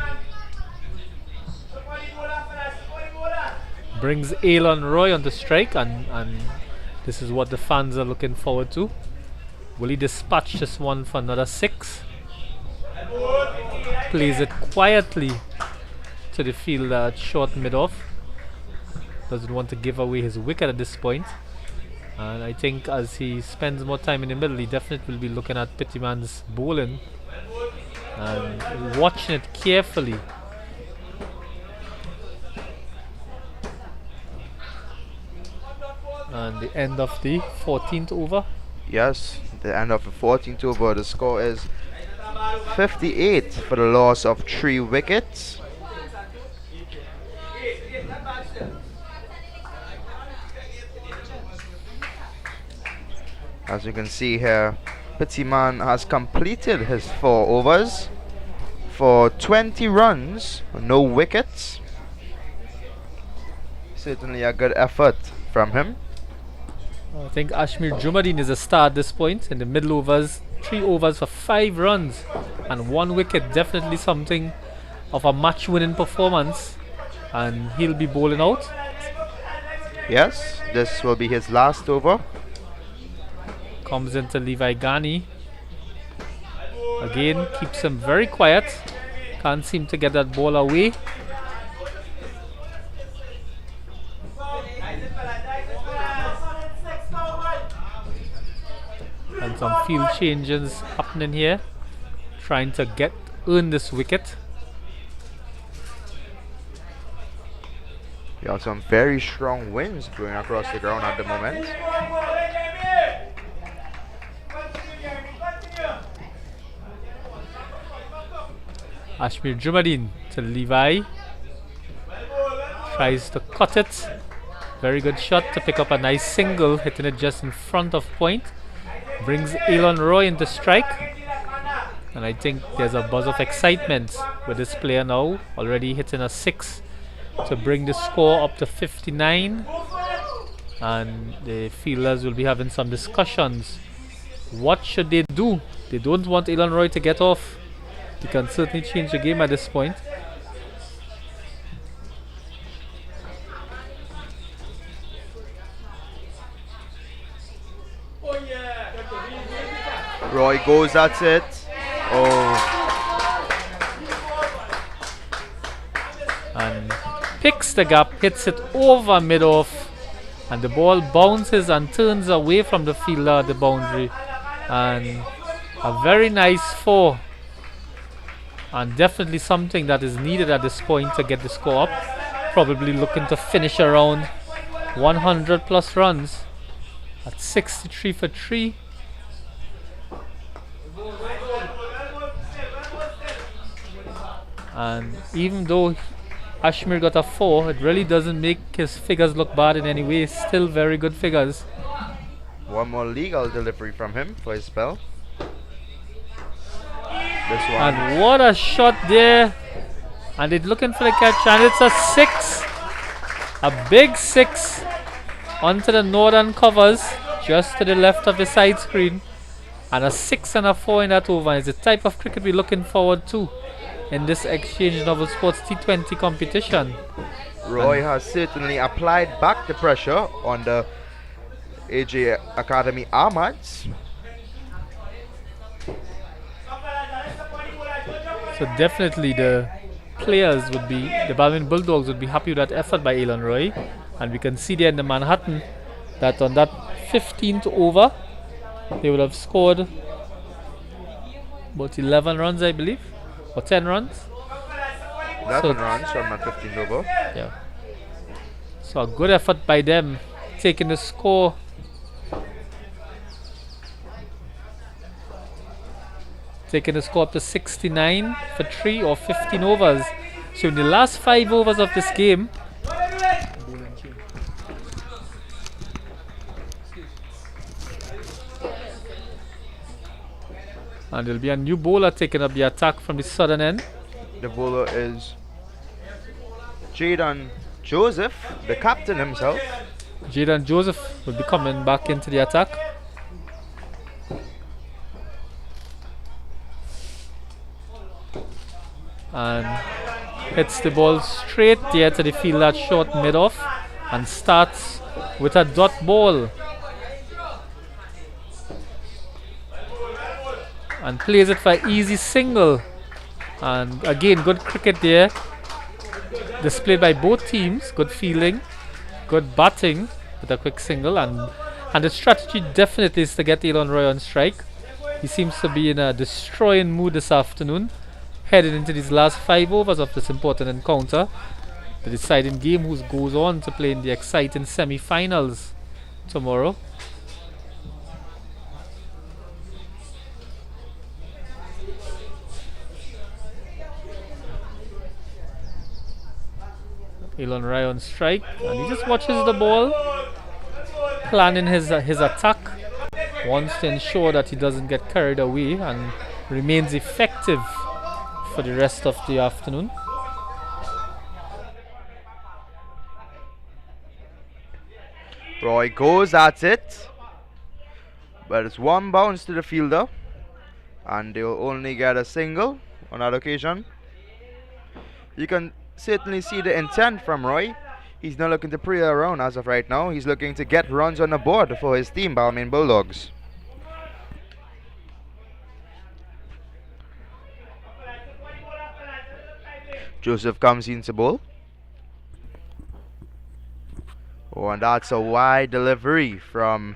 Brings Alan Roy on the strike, and this is what the fans are looking forward to. Will he dispatch this one for another 6? Plays it quietly to the fielder at short mid-off. doesn't want to give away his wicket at this point. And I think as he spends more time in the middle, he definitely will be looking at Pittyman's bowling and watching it carefully. And the end of the 14th over. Yes, the end of the 14th over. The score is 58 for the loss of 3 wickets. As you can see here, Pittyman has completed his 4 overs for 20 runs, no wickets. Certainly a good effort from him. I think Ashmir Jumadeen is a star at this point in the middle overs. 3 overs for 5 runs and 1 wicket. Definitely something of a match winning performance, and he'll be bowling out. Yes, this will be his last over. Comes into Levi Ghani. Again, keeps him very quiet. Can't seem to get that ball away. And some field changes happening here, trying to earn this wicket. We have some very strong winds blowing across the ground at the moment. Ashmir Jumadeen to Levi. Tries to cut it. Very good shot to pick up a nice single, hitting it just in front of point. Brings Elon Roy into strike. And I think there's a buzz of excitement with this player now, already hitting a 6 to bring the score up to 59. And the fielders will be having some discussions. What should they do? They don't want Elon Roy to get off. He can certainly change the game at this point. Roy goes at it. Oh. And picks the gap, hits it over mid-off, and the ball bounces and turns away from the fielder at the boundary. And a very nice 4. And definitely something that is needed at this point to get the score up. Probably looking to finish around 100 plus runs at 63 for 3. And even though Ashmir got a 4, it really doesn't make his figures look bad in any way. Still very good figures. One more legal delivery from him for his spell. This one. And what a shot there. And it's looking for the catch, and it's a 6. A big 6 onto the northern covers, just to the left of the side screen. And a 6 and a 4 in that over. It's the type of cricket we're looking forward to in this Exchange Novel Sports T20 competition. Roy has certainly applied back the pressure on the AJ Academy Armads. So definitely the players would be, the Balmain Bulldogs would be happy with that effort by Elon Roy. And we can see there in the Manhattan that on that 15th over, they would have scored about 11 runs, I believe, or 10 runs. 11 runs from that 15th over. Yeah. So a good effort by them, taking the score. Taking the score up to 69 for 3 or 15 overs. So in the last 5 overs of this game, and there'll be a new bowler taking up the attack from the southern end. The bowler is Jaden Joseph, the captain himself. Jaden Joseph will be coming back into the attack. And hits the ball straight there to the fielder short mid-off and starts with a dot ball. And plays it for easy single. And again, good cricket there, displayed by both teams. Good fielding, good batting with a quick single, and the strategy definitely is to get Elon Roy on strike. He seems to be in a destroying mood this afternoon, heading into these last 5 overs of this important encounter, the deciding game, who goes on to play in the exciting semi-finals tomorrow. Elon Roy on strike, and he just watches the ball, planning his attack, wants to ensure that he doesn't get carried away and remains effective for the rest of the afternoon. Roy goes at it, but it's one bounce to the fielder, and they'll only get a single on that occasion. You can certainly see the intent from Roy. He's not looking to play around as of right now. He's looking to get runs on the board for his team, Balmain Bulldogs. Joseph comes into bowl. Oh, and that's a wide delivery from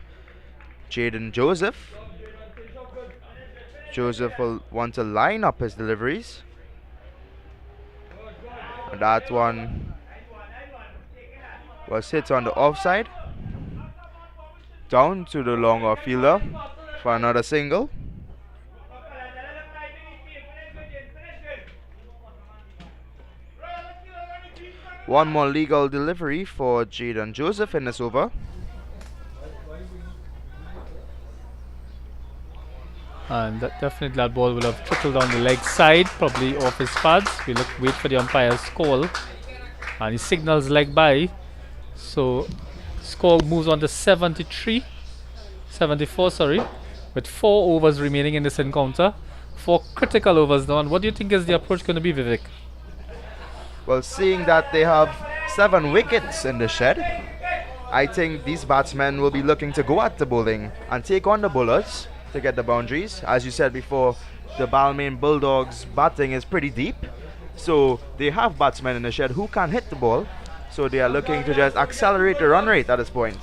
Jaden Joseph. Joseph will want to line up his deliveries. And that one was hit on the offside. Down to the longer fielder for another single. One more legal delivery for Jaden Joseph in this over. And definitely that ball will have trickled down the leg side, probably off his pads. We wait for the umpire's call, and he signals leg by. So score moves on to 74, with 4 overs remaining in this encounter. 4 critical overs now. And what do you think is the approach going to be, Vivek? Well, seeing that they have 7 wickets in the shed, I think these batsmen will be looking to go at the bowling and take on the bowlers to get the boundaries. As you said before, the Balmain Bulldogs batting is pretty deep, so they have batsmen in the shed who can hit the ball, so they are looking to just accelerate the run rate at this point.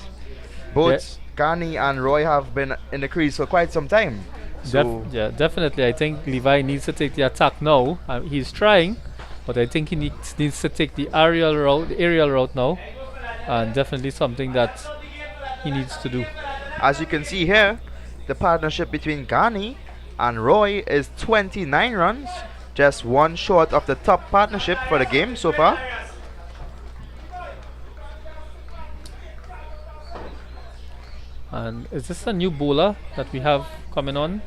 Both Ghani and Roy have been in the crease for quite some time. So Definitely. I think Levi needs to take the attack now. He's trying, but I think he needs to take the aerial route now, and definitely something that he needs to do. As you can see here, the partnership between Ghani and Roy is 29 runs, just 1 short of the top partnership for the game so far. And is this a new bowler that we have coming on?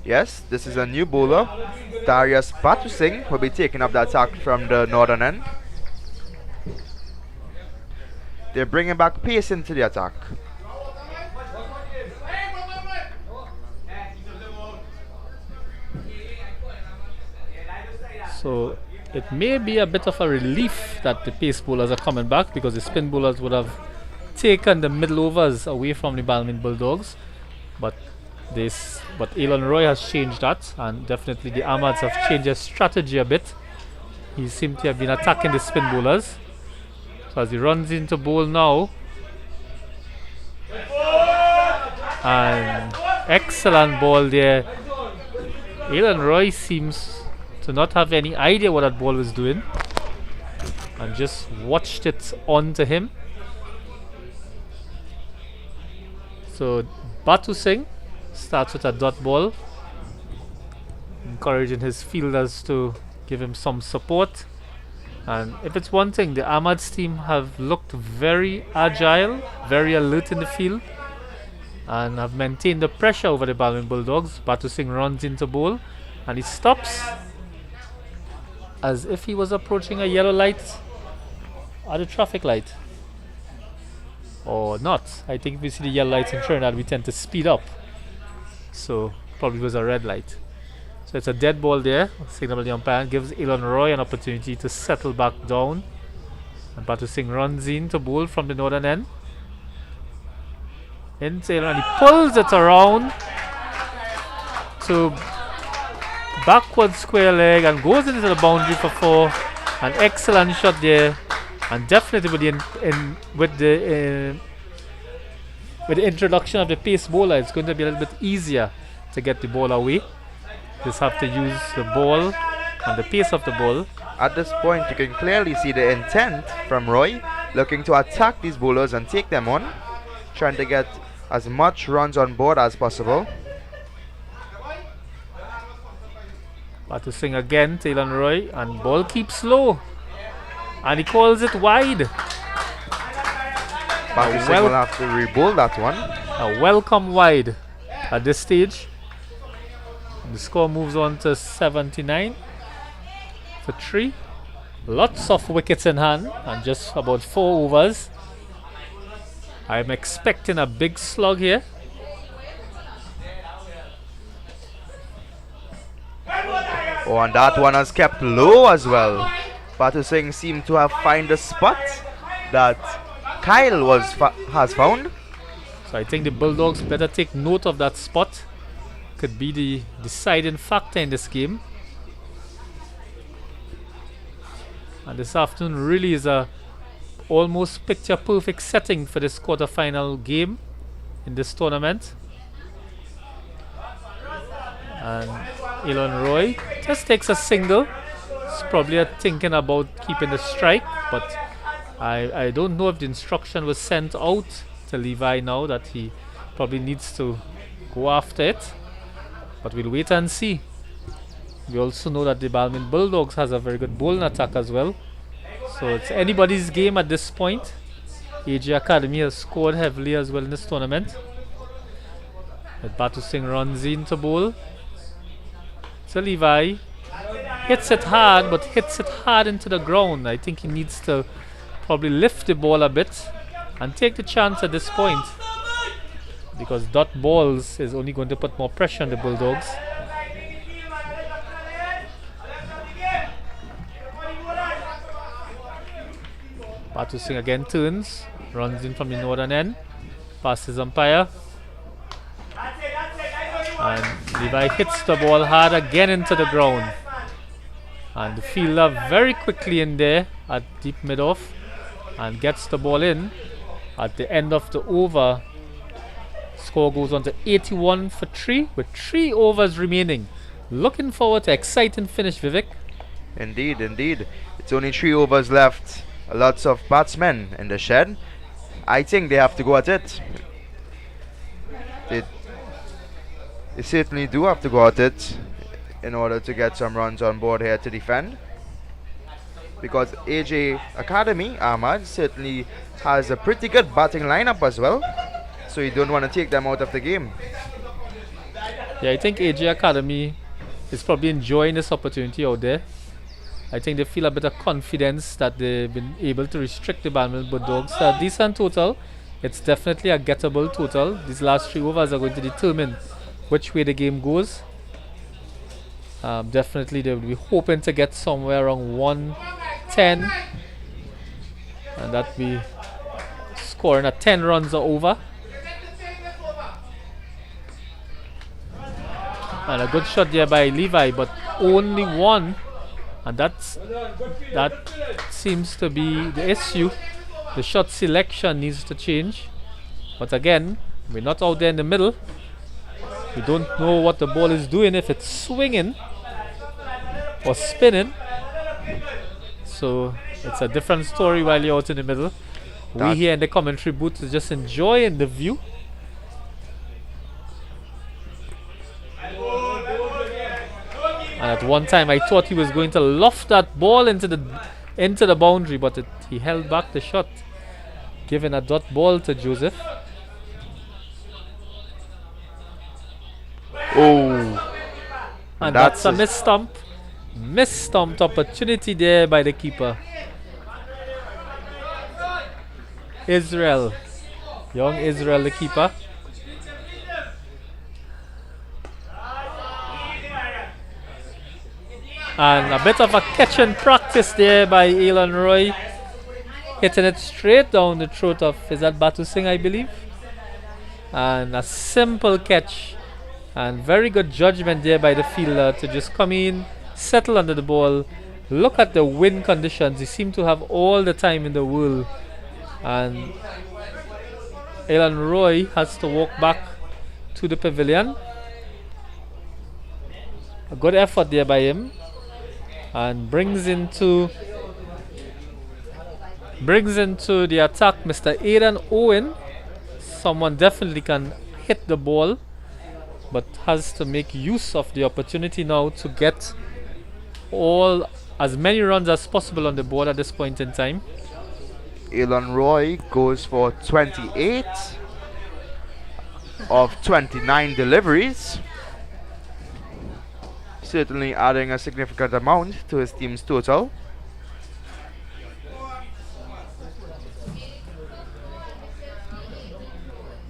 Yes, this is a new bowler. Darius Batusing will be taking up the attack from the northern end. They're bringing back pace into the attack. So it may be a bit of a relief that the pace bowlers are coming back, because the spin bowlers would have taken the middle overs away from the Balmain Bulldogs. But Elon Roy has changed that, and definitely the Armads have changed their strategy a bit. He seems to have been attacking the spin bowlers. So as he runs into bowl now, and excellent ball there. Elon Roy seems to not have any idea what that ball was doing, and just watched it onto him. So Batu Singh starts with a dot ball, encouraging his fielders to give him some support. And if it's one thing, the Armads team have looked very agile, very alert in the field, and have maintained the pressure over the Balmain Bulldogs. Batu Singh runs into bowl, and he stops as if he was approaching a yellow light at a traffic light. Or not. I think if we see the yellow lights in Trinidad, we tend to speed up. So probably was a red light. So it's a dead ball there. Signal by the umpire gives Elon Roy an opportunity to settle back down. And Batu Singh runs in to bowl from the northern end. Into Elon, and he pulls it around to backward square leg and goes into the boundary for 4. An excellent shot there And definitely with the introduction of the pace bowler, it's going to be a little bit easier to get the ball away. Just have to use the ball and the pace of the ball. At this point, you can clearly see the intent from Roy, looking to attack these bowlers and take them on, trying to get as much runs on board as possible. But to swing again, Taylor Roy, and ball keeps low, and he calls it wide. Pakistan will have to re-bowl that one. A welcome wide at this stage. The score moves on to 79 for 3. Lots of wickets in hand and just about 4 overs. I'm expecting a big slug here. Oh, and that one has kept low as well. Batu Singh seemed to have found a spot that Kyle has found. So I think the Bulldogs better take note of that spot. Could be the deciding factor in this game. And this afternoon really is a almost picture perfect setting for this quarter-final game in this tournament. And Elon Roy just takes a single. He's probably thinking about keeping the strike, but I don't know if the instruction was sent out to Levi now that he probably needs to go after it. But we'll wait and see. We also know that the Balmain Bulldogs has a very good bowling attack as well. So it's anybody's game at this point. AJ Academy has scored heavily as well in this tournament. But Batu Singh runs in to bowl. So Levi hits it hard, but hits it hard into the ground. I think he needs to probably lift the ball a bit and take the chance at this point, because dot balls is only going to put more pressure on the Bulldogs. Batu Singh again turns, runs in from the northern end, passes umpire, and Levi hits the ball hard again into the ground. And the fielder very quickly in there at deep mid-off and gets the ball in. At the end of the over, score goes on to 81 for 3 with 3 overs remaining. Looking forward to exciting finish, Vivek. Indeed, indeed. It's only 3 overs left. Lots of batsmen in the shed. I think they have to go at it. They certainly do have to go at it in order to get some runs on board here to defend. Because AJ Academy, Armads, certainly has a pretty good batting lineup as well. So you don't want to take them out of the game. Yeah, I think AJ Academy is probably enjoying this opportunity out there. I think they feel a bit of confidence that they've been able to restrict the Balmain Bulldogs. A decent total. It's definitely a gettable total. These last 3 overs are going to determine which way the game goes. Definitely they will be hoping to get somewhere around 110, and that be scoring at 10 runs or over. And a good shot there by Levi, but only one, and that seems to be the issue. The shot selection needs to change. But again, we're not out there in the middle. We don't know what the ball is doing, if it's swinging or spinning. So it's a different story while you're out in the middle. We here in the commentary booth is just enjoying the view. And at one time I thought he was going to loft that ball into the boundary, but he held back the shot, giving a dot ball to Joseph. Oh, and that's a misstumped opportunity there by the keeper. Israel, young Israel, the keeper. And a bit of a catch and practice there by Elon Roy, hitting it straight down the throat of, is that Batu Singh, I believe? And a simple catch, and very good judgment there by the fielder to just come in, settle under the ball, Look at the wind conditions. They seem to have all the time in the world. And Alan Roy has to walk back to the pavilion. A good effort there by him. And brings into the attack Mr. Aidan Owen. Someone definitely can hit the ball, but has to make use of the opportunity now to get as many runs as possible on the board at this point in time. Elon Roy goes for 28 of 29 deliveries. Certainly adding a significant amount to his team's total.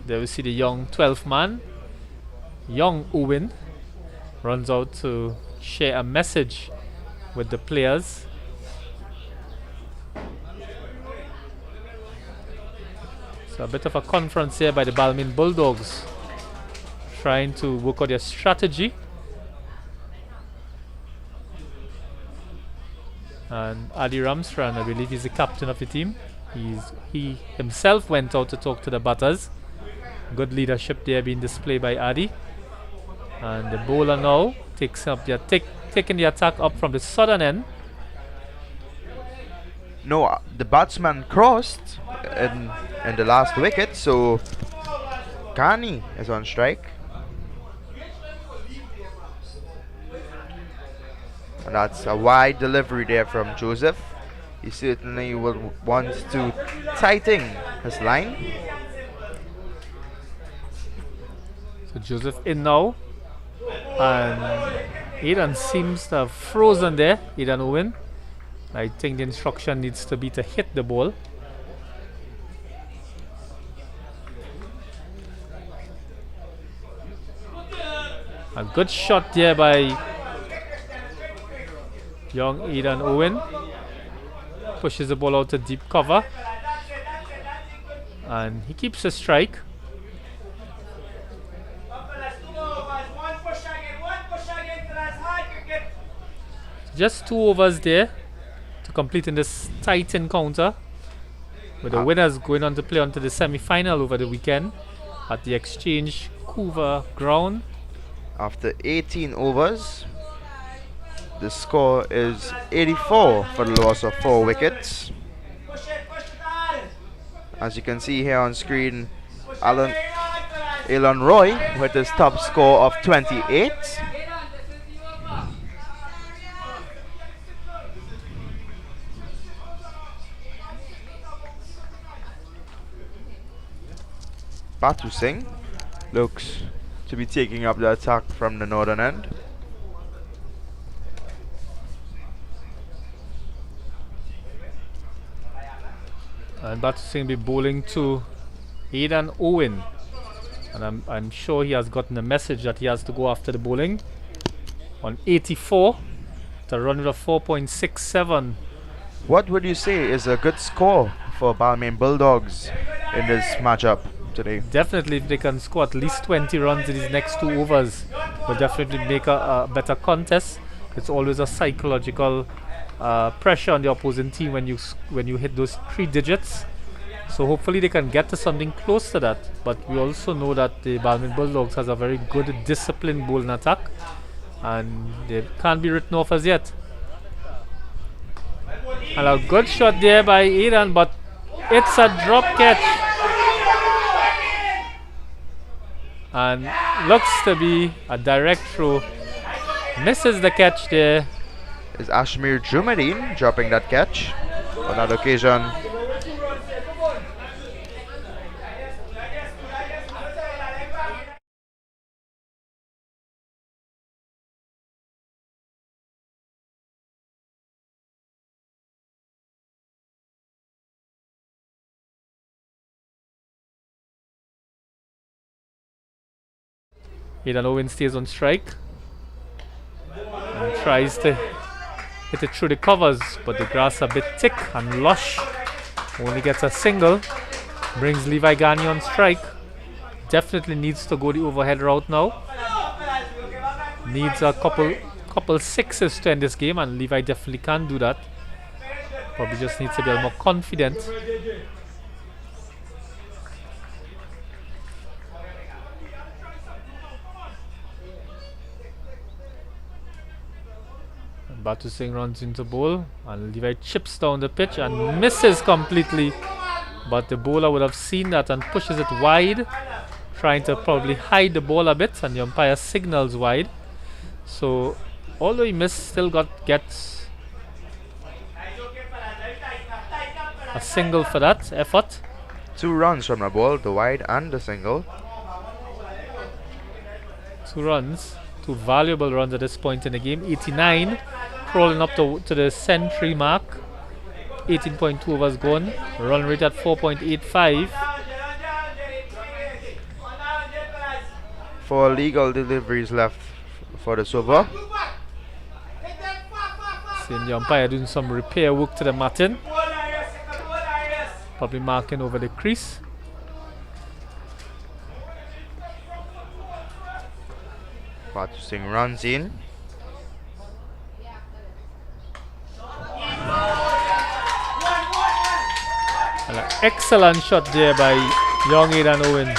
There we see the young 12th man, young Owen, runs out to share a message with the players. So a bit of a conference here by the Balmain Bulldogs, trying to work out their strategy. And Adi Ramstrand, I believe he's the captain of the team. He himself went out to talk to the batters. Good leadership there being displayed by Adi. And the bowler now taking the attack up from the southern end. No, the batsman crossed in the last wicket, so Kani is on strike. And that's a wide delivery there from Joseph. He certainly will want to tighten his line. So Joseph in now. And Aidan seems to have frozen there, Aidan Owen. I think the instruction needs to be to hit the ball. A good shot there by young Aidan Owen. Pushes the ball out to deep cover. And he keeps a strike. Just 2 overs there to complete in this tight encounter, with the winners going on to play onto the semi-final over the weekend at the Exchange Couva ground. After 18 overs, the score is 84 for the loss of 4 wickets. As you can see here on screen, Elon Roy with his top score of 28. Batu Singh looks to be taking up the attack from the northern end. And Batu Singh will be bowling to Aidan Owen. And I'm sure he has gotten a message that he has to go after the bowling. On 84, to run with a 4.67. What would you say is a good score for Balmain Bulldogs in this matchup today? Definitely, if they can score at least 20 runs in these next 2 overs, will definitely make a better contest. It's always a psychological pressure on the opposing team when you hit those 3 digits. So hopefully they can get to something close to that. But we also know that the Balmain Bulldogs has a very good disciplined bowling attack, and they can't be written off as yet. And a good shot there by Aidan, but it's a drop catch. And looks to be a direct throw. Misses the catch there. Is Ashmir Jumadeen dropping that catch on that occasion? Aidan Owen stays on strike and tries to hit it through the covers, but the grass a bit thick and lush. Only gets a single. Brings Levi Gani on strike. Definitely needs to go the overhead route now. Needs a couple couple sixes to end this game, and Levi definitely can do that. Probably just needs to be a little more confident. Batu Singh runs into bowl, and Levi chips down the pitch and misses completely. But the bowler would have seen that and pushes it wide, trying to probably hide the ball a bit, and the umpire signals wide. So although he missed, still gets a single for that effort. 2 runs from the ball, the wide and the single. 2 runs, 2 valuable runs at this point in the game. 89, crawling up to the century mark. 18.2 overs gone. Run rate at 4.85. 4 legal deliveries left for the over. Seeing the umpire doing some repair work to the matting. Probably marking over the crease. Batu Singh runs in. And an excellent shot there by young Aidan Owen.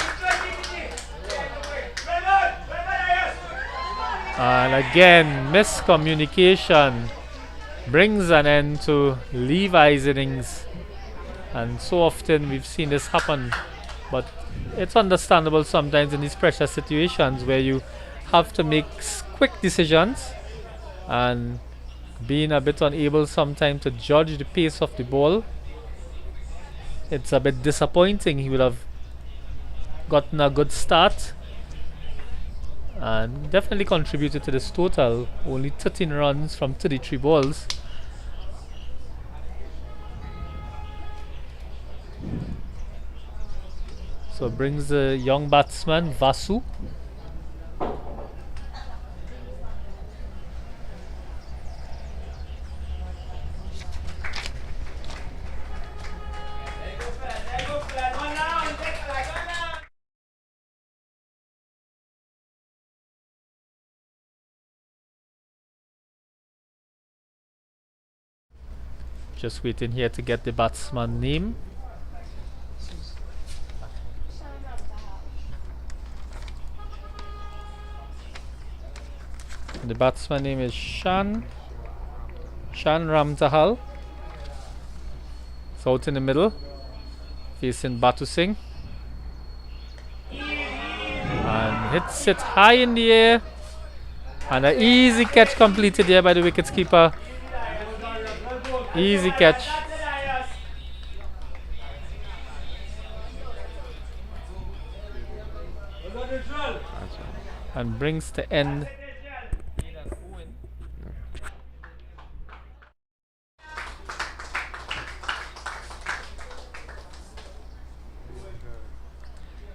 And again, miscommunication brings an end to Levi's innings. And so often we've seen this happen, but it's understandable sometimes in these pressure situations where you have to make quick decisions, and being a bit unable sometimes to judge the pace of the ball, it's a bit disappointing. He would have gotten a good start and definitely contributed to this total. Only 13 runs from 33 balls. So brings the young batsman Vasu. Just waiting here to get the batsman name. The batsman name is Shan Ramtahal. So out in the middle, facing Batu Singh. And hits it high in the air. And an easy catch completed there by the wicketkeeper. Easy catch. And brings to end.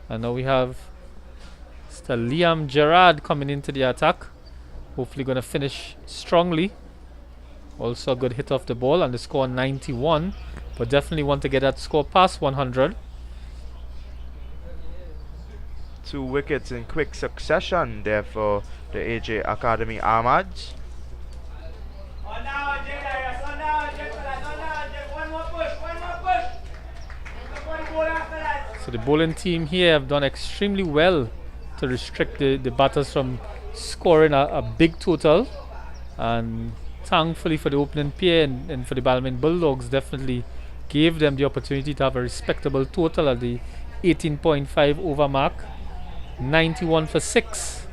And now we have Mr. Liam Gerard coming into the attack. Hopefully going to finish strongly. Also a good hit off the ball, and the score 91. But definitely want to get that score past 100. 2 wickets in quick succession there for the AJ Academy Armads. So the bowling team here have done extremely well to restrict the batters from scoring a big total, and thankfully for the opening pair and for the Balmain Bulldogs, definitely gave them the opportunity to have a respectable total at the 18.5 over mark. 91 for 6,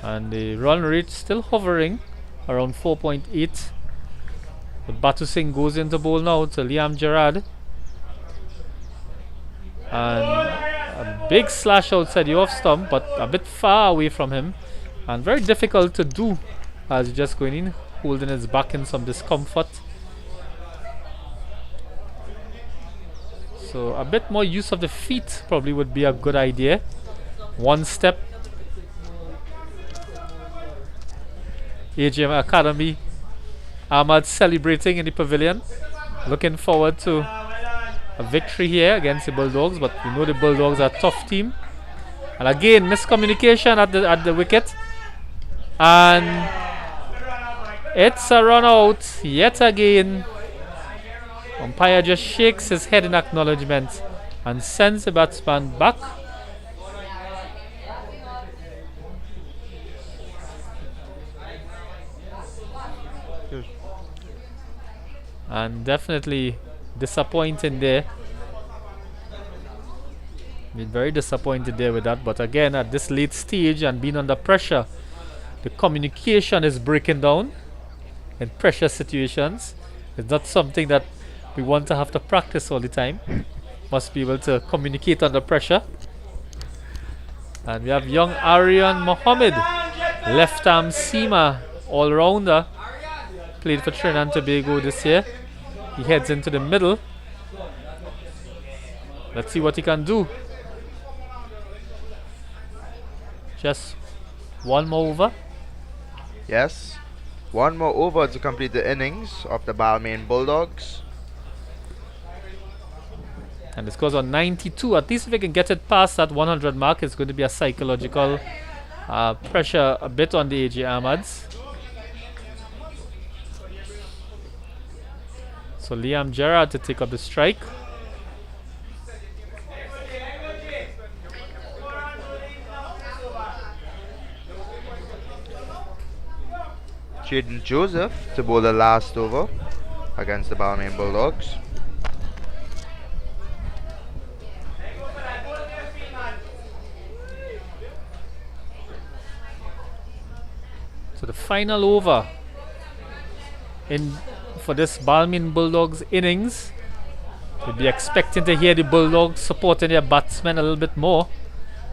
and the run rate still hovering around 4.8. But Batu Singh goes into bowl now to Liam Gerard, and a big slash outside the off stump, but a bit far away from him, and very difficult to do as he's just going in, holding his back in some discomfort. So a bit more use of the feet probably would be a good idea. One step. AGM Academy Armads celebrating in the pavilion. Looking forward to a victory here against the Bulldogs, but we know the Bulldogs are a tough team. And again, miscommunication at the wicket, and It's a run out yet again. Umpire just shakes his head in acknowledgement and sends the batsman back. And definitely disappointing there. Been very disappointed there with that, but again at this late stage and being under pressure, the communication is breaking down in pressure situations. It's not something that we want to have to practice all the time. Must be able to communicate under pressure. And we have young Aryan Mohammed, left arm seamer, all rounder. Played for Trinidad and Tobago this year. He heads into the middle. Let's see what he can do. Just one more over. Yes. One more over to complete the innings of the Balmain Bulldogs. And the score's on 92. At least if we can get it past that 100 mark, it's going to be a psychological pressure a bit on the AJ Armads. So Liam Gerrard to take up the strike. Jaden Joseph to bowl the last over against the Balmain Bulldogs. So the final over for this Balmain Bulldogs innings. We'll be expecting to hear the Bulldogs supporting their batsmen a little bit more.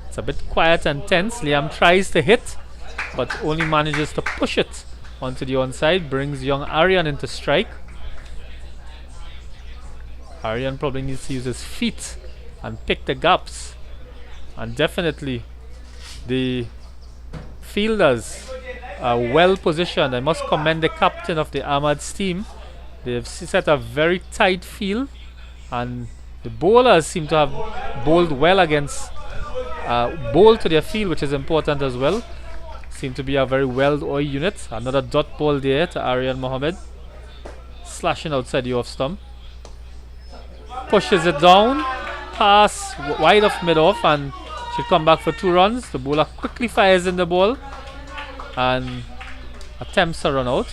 It's a bit quiet and tense. Liam tries to hit, but only manages to push it onto the onside. Brings young Aryan into strike. Aryan probably needs to use his feet and pick the gaps. And definitely the fielders are well positioned. I must commend the captain of the Armads team. They've set a very tight field, and the bowlers seem to have bowled well against bowled to their field, which is important as well. Seem to be a very well-oiled unit. Another dot ball there to Aryan Mohammed, slashing outside the off stump. Pushes it down, pass wide off mid-off, and should come back for 2 runs. The bowler quickly fires in the ball and attempts to run out,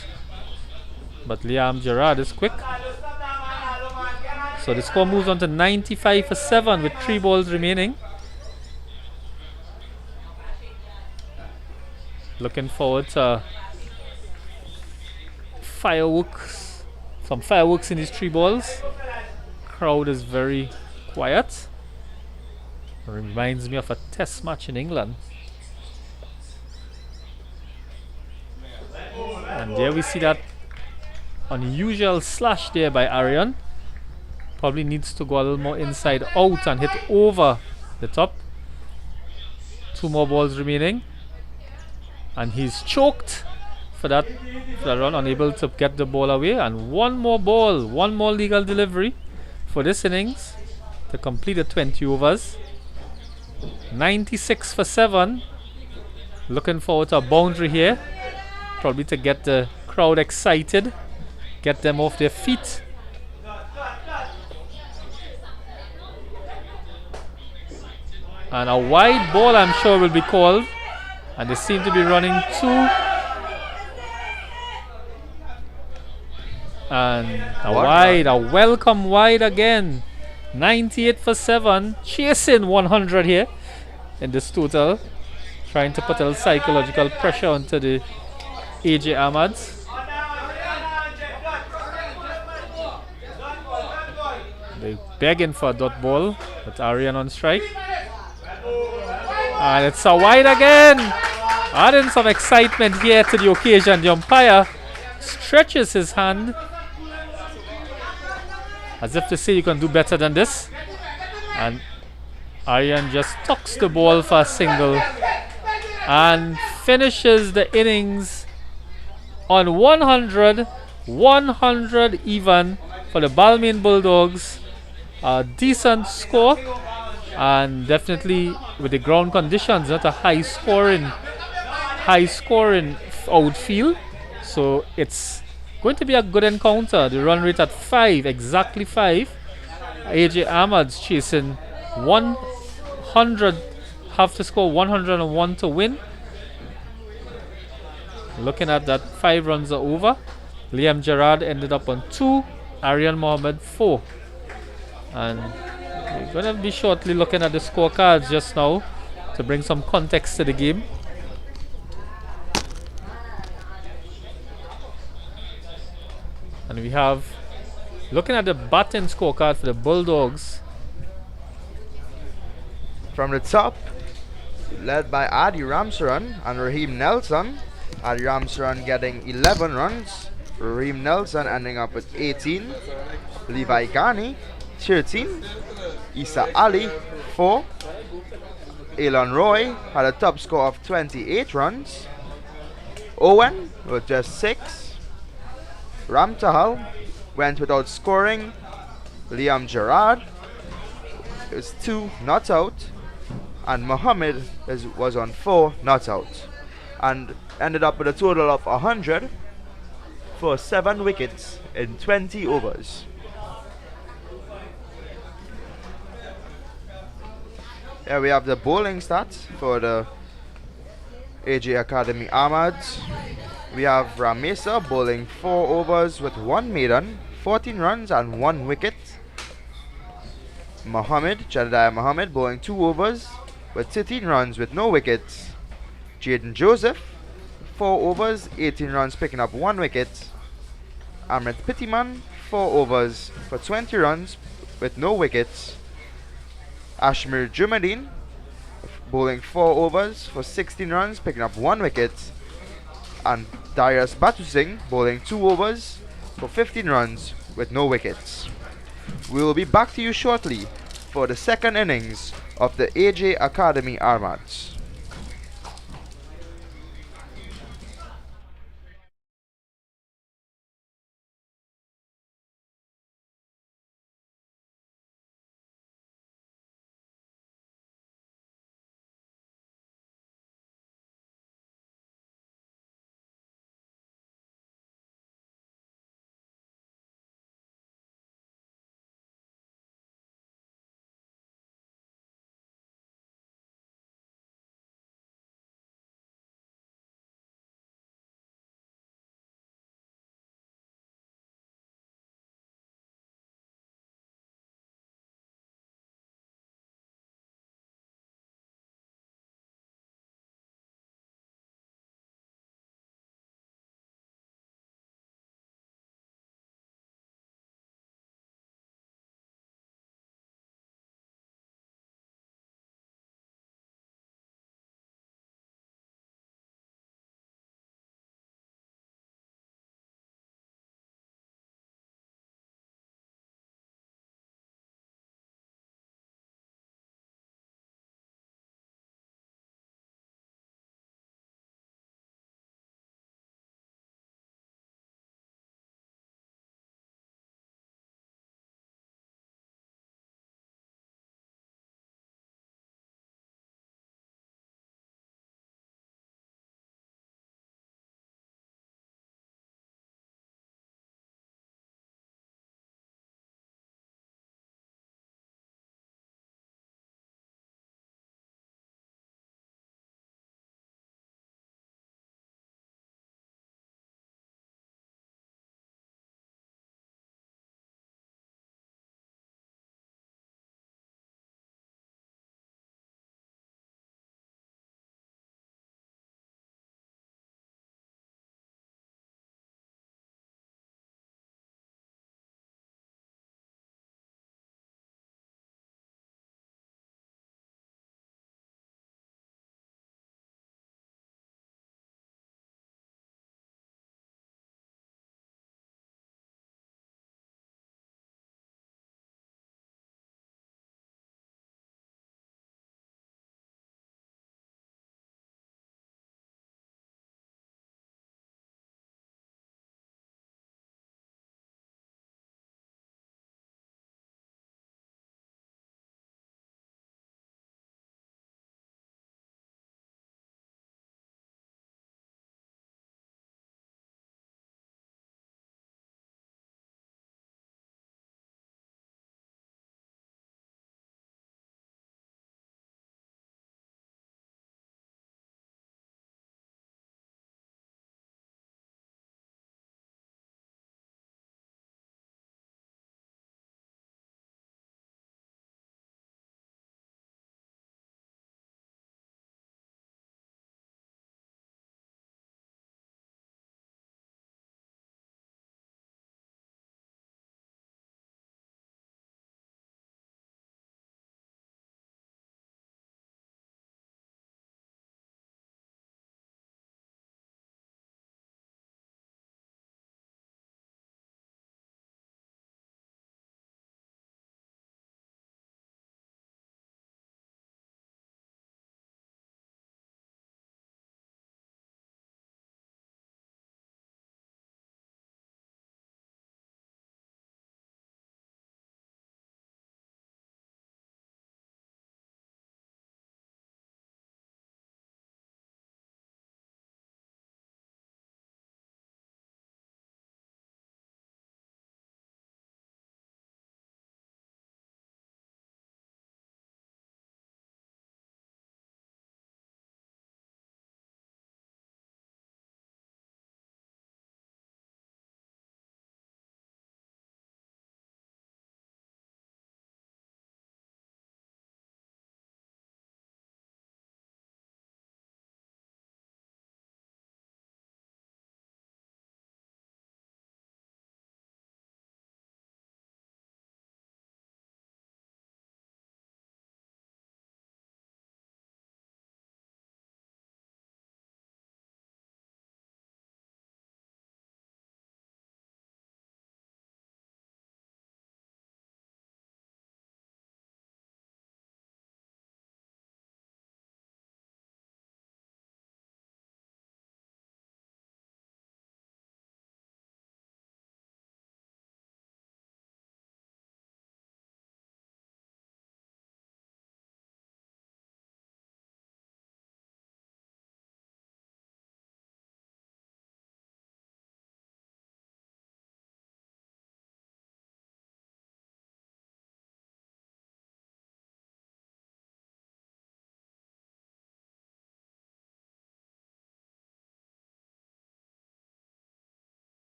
but Liam Gerrard is quick. So the score moves on to 95 for 7 with 3 balls remaining. Looking forward to fireworks, some fireworks in these 3 balls. Crowd is very quiet. Reminds me of a test match in England. And there we see that unusual slash there by Aryan. Probably needs to go a little more inside out and hit over the top. 2 more balls remaining. And he's choked for that run, unable to get the ball away. And 1 more ball, 1 more legal delivery for this innings to complete the 20 overs. 96 for 7. Looking forward to a boundary here. Probably to get the crowd excited, get them off their feet. And a wide ball, I'm sure, will be called. And they seem to be running 2. And a welcome wide again. 98 for 7, chasing 100 here in this total. Trying to put a little psychological pressure onto the AJ Armads. They're begging for a dot ball with Aryan on strike. And it's a wide again. Adding some excitement here to the occasion. The umpire stretches his hand as if to say you can do better than this. And Aryan just tucks the ball for a single and finishes the innings on 100 even for the Balmain Bulldogs. A decent score, and definitely with the ground conditions, not a high scoring outfield. So it's going to be a good encounter. The run rate at 5, exactly 5. AJ Armads chasing 100, have to score 101 to win. Looking at that, 5 runs are over. Liam Gerard ended up on 2, Aryan Mohammed 4. And we're going to be shortly looking at the scorecards just now to bring some context to the game. And we have, looking at the batting scorecard for the Bulldogs. From the top, led by Adi Ramsaran and Raheem Nelson. Adi Ramsaran getting 11 runs. Raheem Nelson ending up with 18. Levi Ghani, 13. Isa Ali, 4. Elon Roy had a top score of 28 runs. Owen with just 6. Ram Tahal went without scoring. Liam Gerard is 2 not out. And Mohammed was on 4 not out. And ended up with a total of 100 for 7 wickets in 20 overs. Here we have the bowling stats for the AJ Academy Armads. We have Ramesa bowling 4 overs with 1 maiden, 14 runs and 1 wicket. Jedediah Mohammed bowling 2 overs with 13 runs with no wickets. Jaden Joseph 4 overs, 18 runs picking up 1 wicket. Ahmed Pittiman 4 overs for 20 runs with no wickets. Ashmir Jumadeen bowling 4 overs for 16 runs picking up 1 wicket. And Darius Batusing bowling 2 overs for 15 runs with no wickets. We will be back to you shortly for the second innings of the AJ Academy Armads.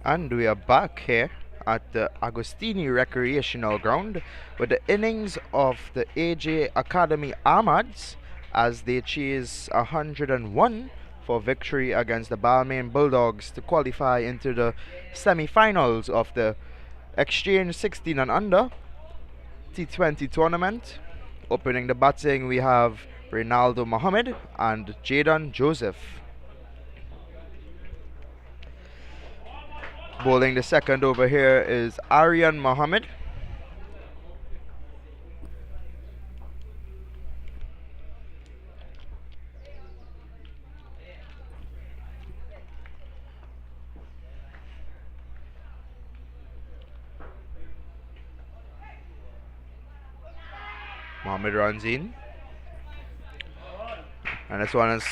And we are back here at the Agostini Recreational Ground with the innings of the AJ Academy Armads as they chase 101 for victory against the Balmain Bulldogs to qualify into the semi-finals of the Exchange 16 and under T20 tournament. Opening the batting, we have Ronaldo Mohammed and Jayden Joseph. Bowling the second over here is Aryan Mohammed. Mohammed runs in. And this one is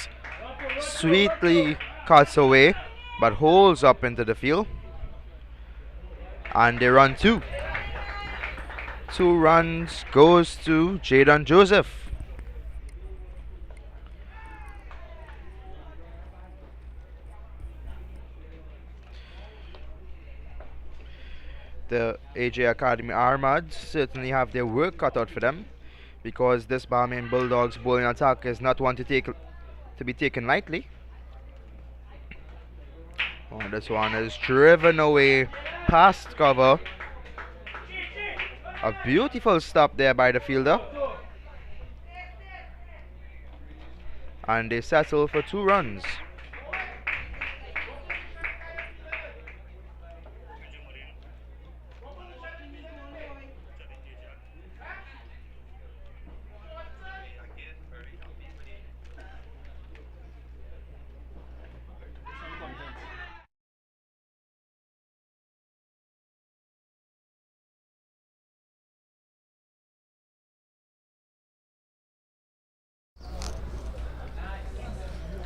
sweetly cuts away but holds up into the field. And they run 2. 2 runs goes to Jayden Joseph. The AJ Academy Armads certainly have their work cut out for them, because this Balmain Bulldogs bowling attack is not one to be taken lightly. Oh, this one is driven away past cover. A beautiful stop there by the fielder. And they settle for 2 runs.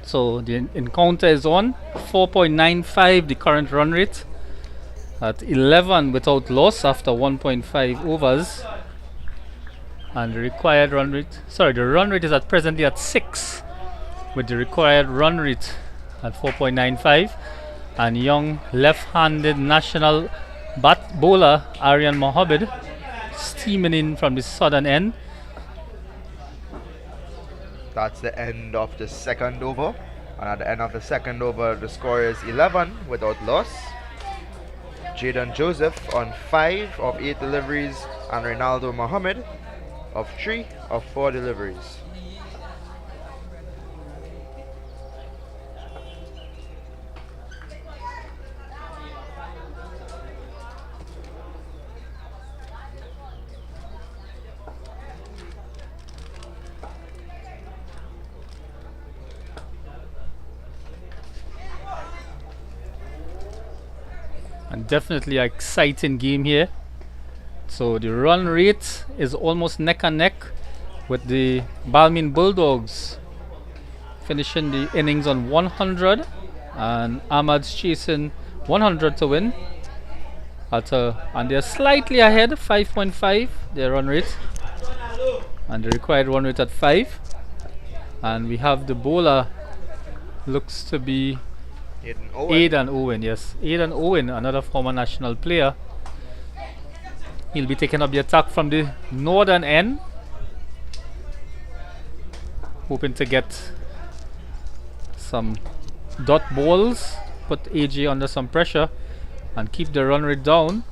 So the encounter is on 4.95 the current run rate at 11 without loss after 1.5 overs, and the required run rate, the run rate is at presently at 6 with the required run rate at 4.95. and young left-handed national bowler Aryan Mohammed steaming in from the southern end. That's the end of the second over, and at the end of the second over the score is 11 without loss. Jayden Joseph on 5 of 8 deliveries and Ronaldo Mohammed of 3 of 4 deliveries. And definitely an exciting game here. So the run rate is almost neck and neck with the Balmain Bulldogs finishing the innings on 100 and Armads chasing 100 to win. And they're slightly ahead, 5.5 their run rate, and the required run rate at 5. And we have the bowler, looks to be Aidan Owen, yes. Aidan Owen, another former national player. He'll be taking up the attack from the northern end, hoping to get some dot balls, put AJ under some pressure and keep the run rate down.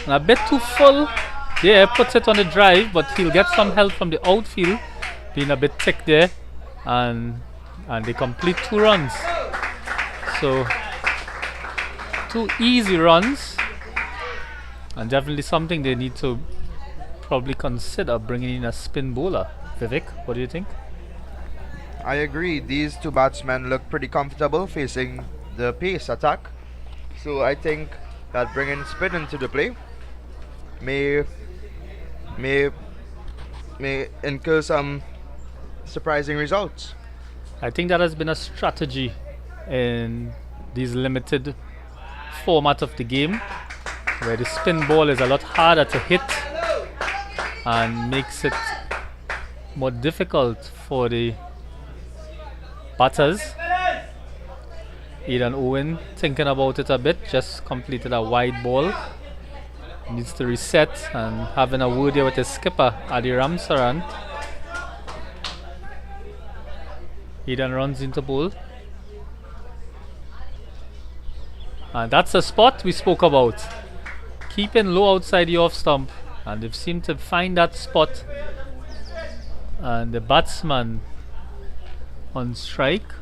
And a bit too full. Yeah, puts it on the drive, but he'll get some help from the outfield, being a bit thick there, and they complete 2 runs. So 2 easy runs, and definitely something they need to probably consider bringing in a spin bowler. Vivek, what do you think? I agree. These 2 batsmen look pretty comfortable facing the pace attack. So I think that bringing spin into the play may incur some surprising results. I think that has been a strategy in these limited format of the game, where the spin ball is a lot harder to hit and makes it more difficult for the batters. Aidan Owen thinking about it a bit, just completed a wide ball. Needs to reset and having a word here with his skipper, Adi Ramsaran. Aidan runs into bowl. And that's the spot we spoke about. Keeping low outside the off stump. And they've seemed to find that spot. And the batsman on strike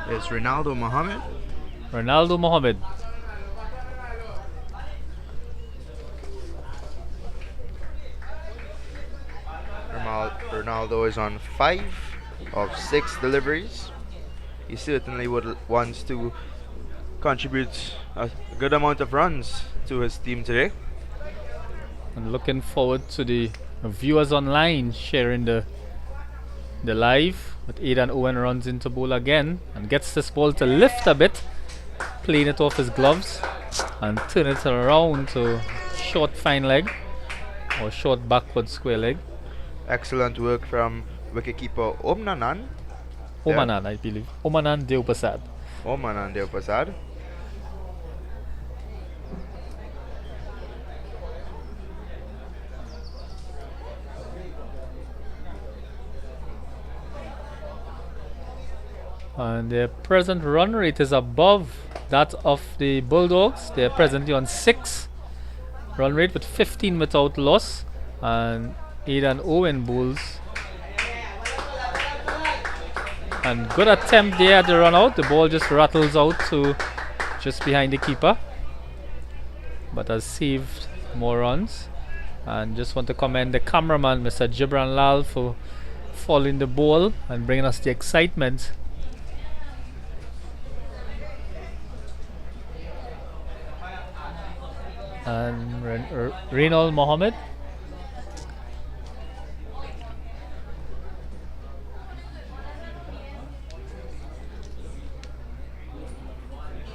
is Ronaldo Mohammed. Ronaldo Mohammed. Ronaldo is on 5 of 6 deliveries. He certainly wants to contribute a good amount of runs to his team today. And looking forward to the viewers online sharing the live. But Aidan Owen runs into bowl again and gets this ball to lift a bit, playing it off his gloves and turn it around to short fine leg or short backward square leg. Excellent work from wicketkeeper Omanan, I believe. Omanan Deopasad. Omanan Deopasad. And their present run rate is above that of the Bulldogs. They are presently on 6 run rate with 15 without loss. And Aidan Owen bowls. And good attempt there at the run out. The ball just rattles out to just behind the keeper, but has saved more runs. And just want to commend the cameraman, Mr. Gibran Lal, for following the ball and bringing us the excitement. And Reinal Mohammed.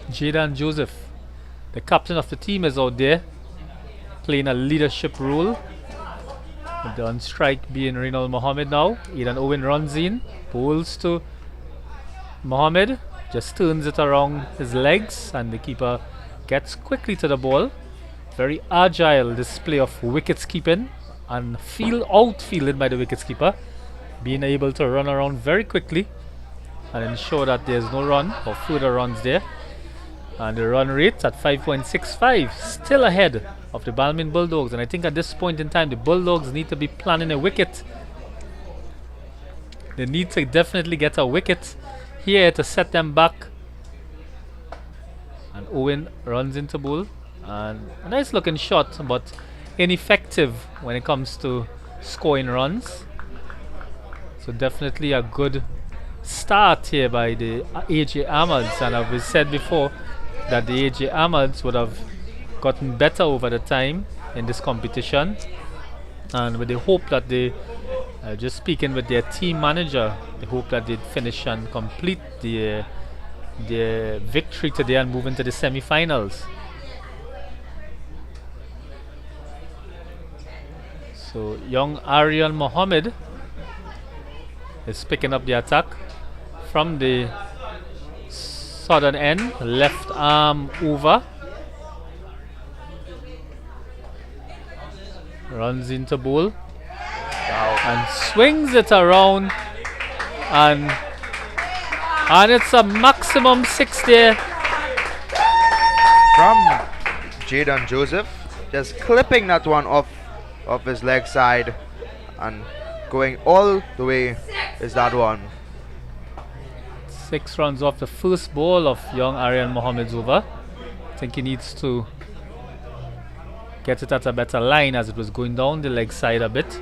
Jaydan Joseph, the captain of the team, is out there playing a leadership role. With the on strike being Reinal Mohammed now. Aidan Owen runs in, bowls to Mohammed, just turns it around his legs, and the keeper gets quickly to the ball. Very agile display of wickets keeping and outfielded by the wickets keeper, being able to run around very quickly and ensure that there's no run or further runs there. And the run rate at 5.65, still ahead of the Balmain Bulldogs. And I think at this point in time, the Bulldogs need to be planning a wicket. They need to definitely get a wicket here to set them back. And Owen runs into bowl. And a nice looking shot, but ineffective when it comes to scoring runs. So definitely a good start here by the AJ Armads. And as we said before, that the AJ Armads would have gotten better over the time in this competition, and with the hope that they, just speaking with their team manager, the hope that they'd finish and complete the victory today and move into the semi-finals. So young Aryan Mohammed is picking up the attack from the southern end, left arm over, runs into bowl and swings it around, and it's a maximum 6 there from Jaydan Joseph, just clipping that one off his leg side and going all the way is that one. 6 runs off the first ball of young Aryan Mohammed's over. I think he needs to get it at a better line as it was going down the leg side a bit.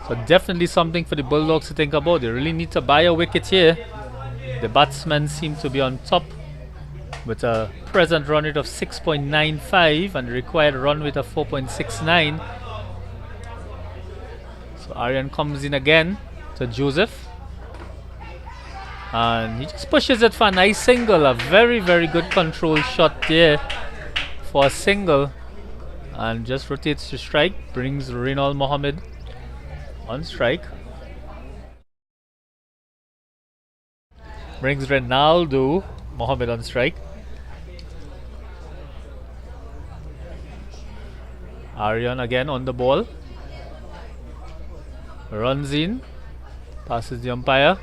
So definitely something for the Bulldogs to think about. They really need to buy a wicket here. The batsmen seem to be on top with a present run rate of 6.95 and the required run rate of 4.69. So Aryan comes in again to Joseph, and he just pushes it for a nice single. A very, very good control shot there for a single, and just rotates to strike, brings Reinal Mohammed on strike. Brings Ronaldo Mohammed on strike. Aryan again on the ball. Runs in. Passes the umpire.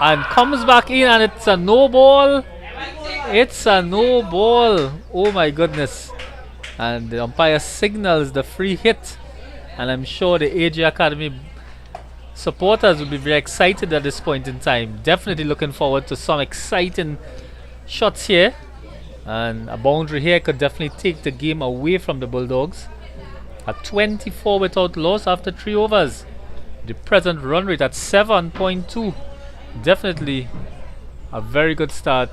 And comes back in, and it's a no ball. It's a no ball. Oh my goodness. And the umpire signals the free hit. And I'm sure the AJ Academy supporters will be very excited at this point in time. Definitely looking forward to some exciting shots here. And a boundary here could definitely take the game away from the Bulldogs. At 24 without loss after 3 overs. The present run rate at 7.2. Definitely a very good start.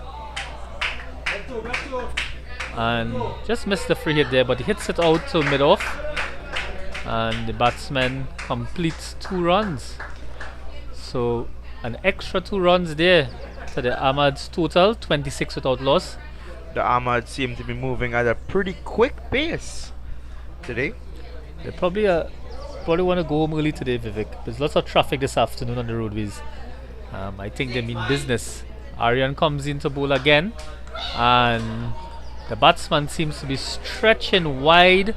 And just missed the free hit there, but he hits it out to mid-off. And the batsman completes 2 runs. So an extra 2 runs there to the Armads total, 26 without loss. The Armads seem to be moving at a pretty quick pace today. They probably want to go home early today, Vivek. There's lots of traffic this afternoon on the roadways. I think they mean business. Aryan comes into bowl again, and the batsman seems to be stretching wide,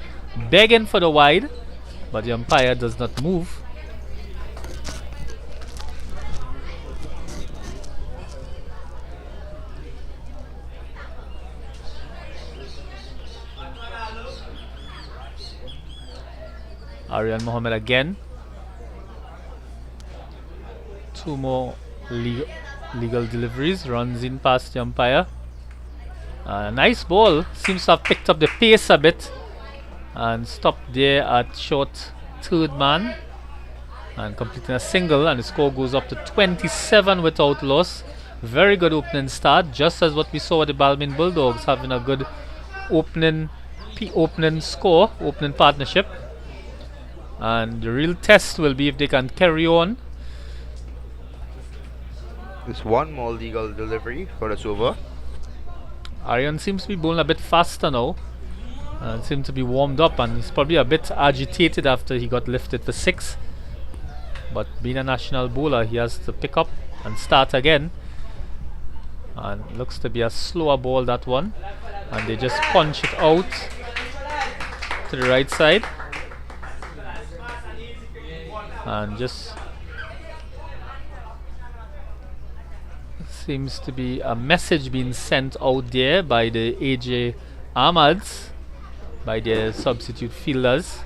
begging for the wide, but the umpire does not move. Aryan Mohammed again. 2 more legal deliveries. Runs in past the umpire. Nice ball. Seems to have picked up the pace a bit and stopped there at short third man and completing a single, and the score goes up to 27 without loss. Very good opening start, just as what we saw with the Balmain Bulldogs, having a good opening score, opening partnership. And the real test will be if they can carry on. There's 1 more legal delivery for this over. Aryan seems to be bowling a bit faster now. And seems to be warmed up, and he's probably a bit agitated after he got lifted for 6. But being a national bowler, he has to pick up and start again. And looks to be a slower ball, that one. And they just punch it out to the right side. And just seems to be a message being sent out there by the AJ Armads, by their substitute fielders.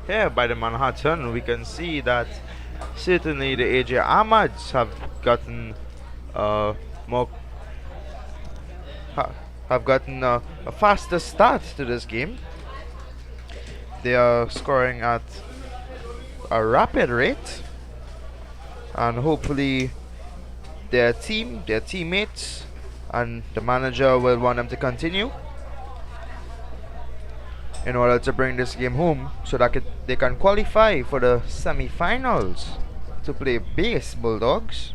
Here by the Manhattan, we can see that certainly the AJ Armads have gotten a faster start to this game. They are scoring at a rapid rate, and hopefully their teammates and the manager will want them to continue in order to bring this game home so that they can qualify for the semi-finals to play base Bulldogs.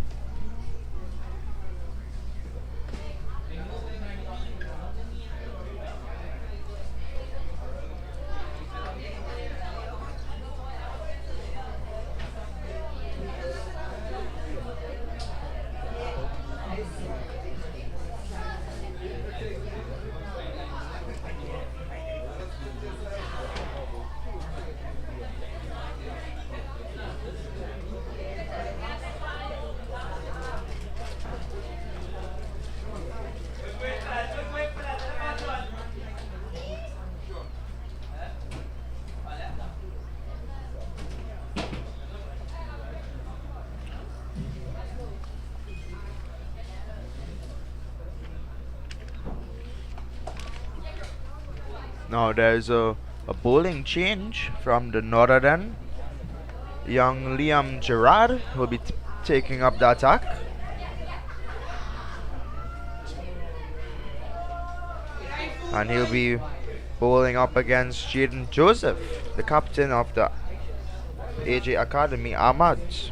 Now there's a bowling change from the Northern. Young Liam Gerard will be taking up the attack. And he'll be bowling up against Jaden Joseph, the captain of the AJ Academy Armads.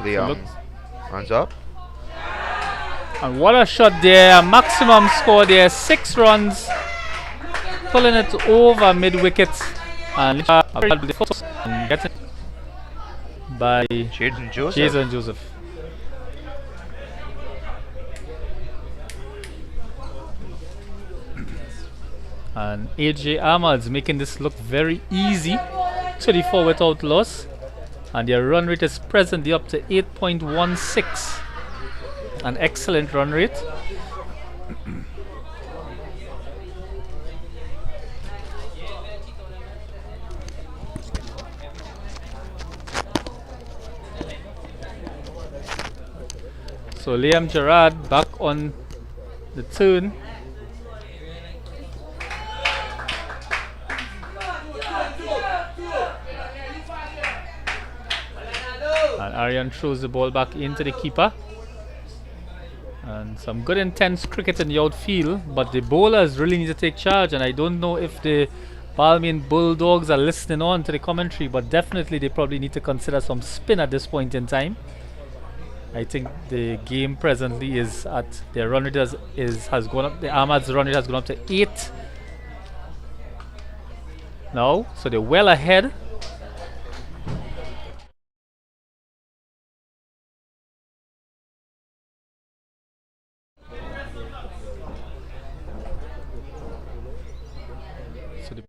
Liam runs up. And what a shot there, a maximum score there, 6 runs, pulling it over mid-wicket and getting by Jaden Joseph. Jason Joseph. And AJ Armads making this look very easy, 34 without loss, and their run rate is presently up to 8.16. An excellent run rate. So Liam Gerard back on the turn. And Aryan throws the ball back into the keeper. And some good intense cricket in the outfield, but the bowlers really need to take charge, and I don't know if the Balmain Bulldogs are listening on to the commentary, but definitely they probably need to consider some spin at this point in time. I think the game presently is at their run rate has gone up. The Armads run rate has gone up to 8 now, so they're well ahead. So the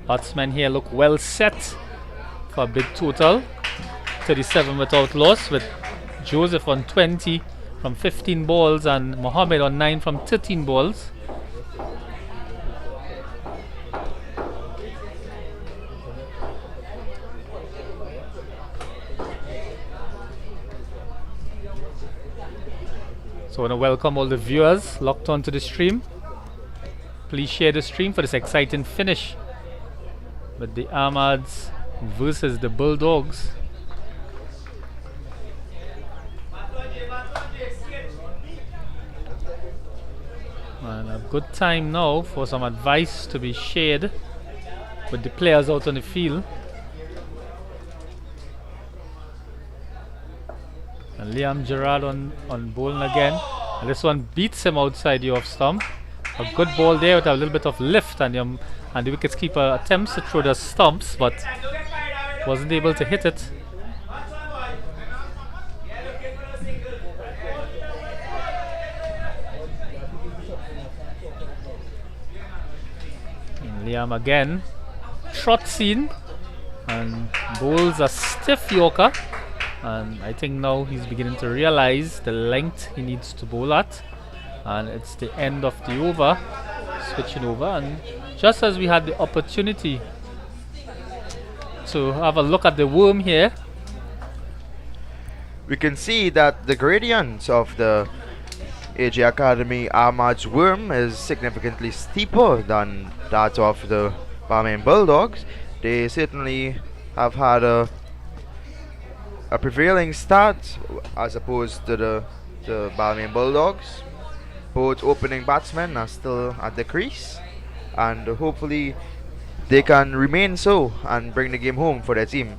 batsmen here look well set for a big total, 37 without loss, with Joseph on 20 from 15 balls and Mohammed on 9 from 13 balls. So I want to welcome all the viewers locked onto the stream. Please share the stream for this exciting finish with the Armads versus the Bulldogs. And a good time now for some advice to be shared with the players out on the field. And Liam Gerard on bowling again. And this one beats him outside the off stump. A good ball there with a little bit of lift, and the wicketkeeper attempts to throw the stumps but wasn't able to hit it. And Liam again trots in and bowls a stiff yorker, and I think now he's beginning to realize the length he needs to bowl at, and it's the end of the over, switching over. And just as we had the opportunity to have a look at the worm here, we can see that the gradients of the AJ Academy Armads worm is significantly steeper than that of the Balmain Bulldogs. They certainly have had a prevailing start as opposed to the Balmain Bulldogs. Both opening batsmen are still at the crease, and hopefully they can remain so and bring the game home for their team.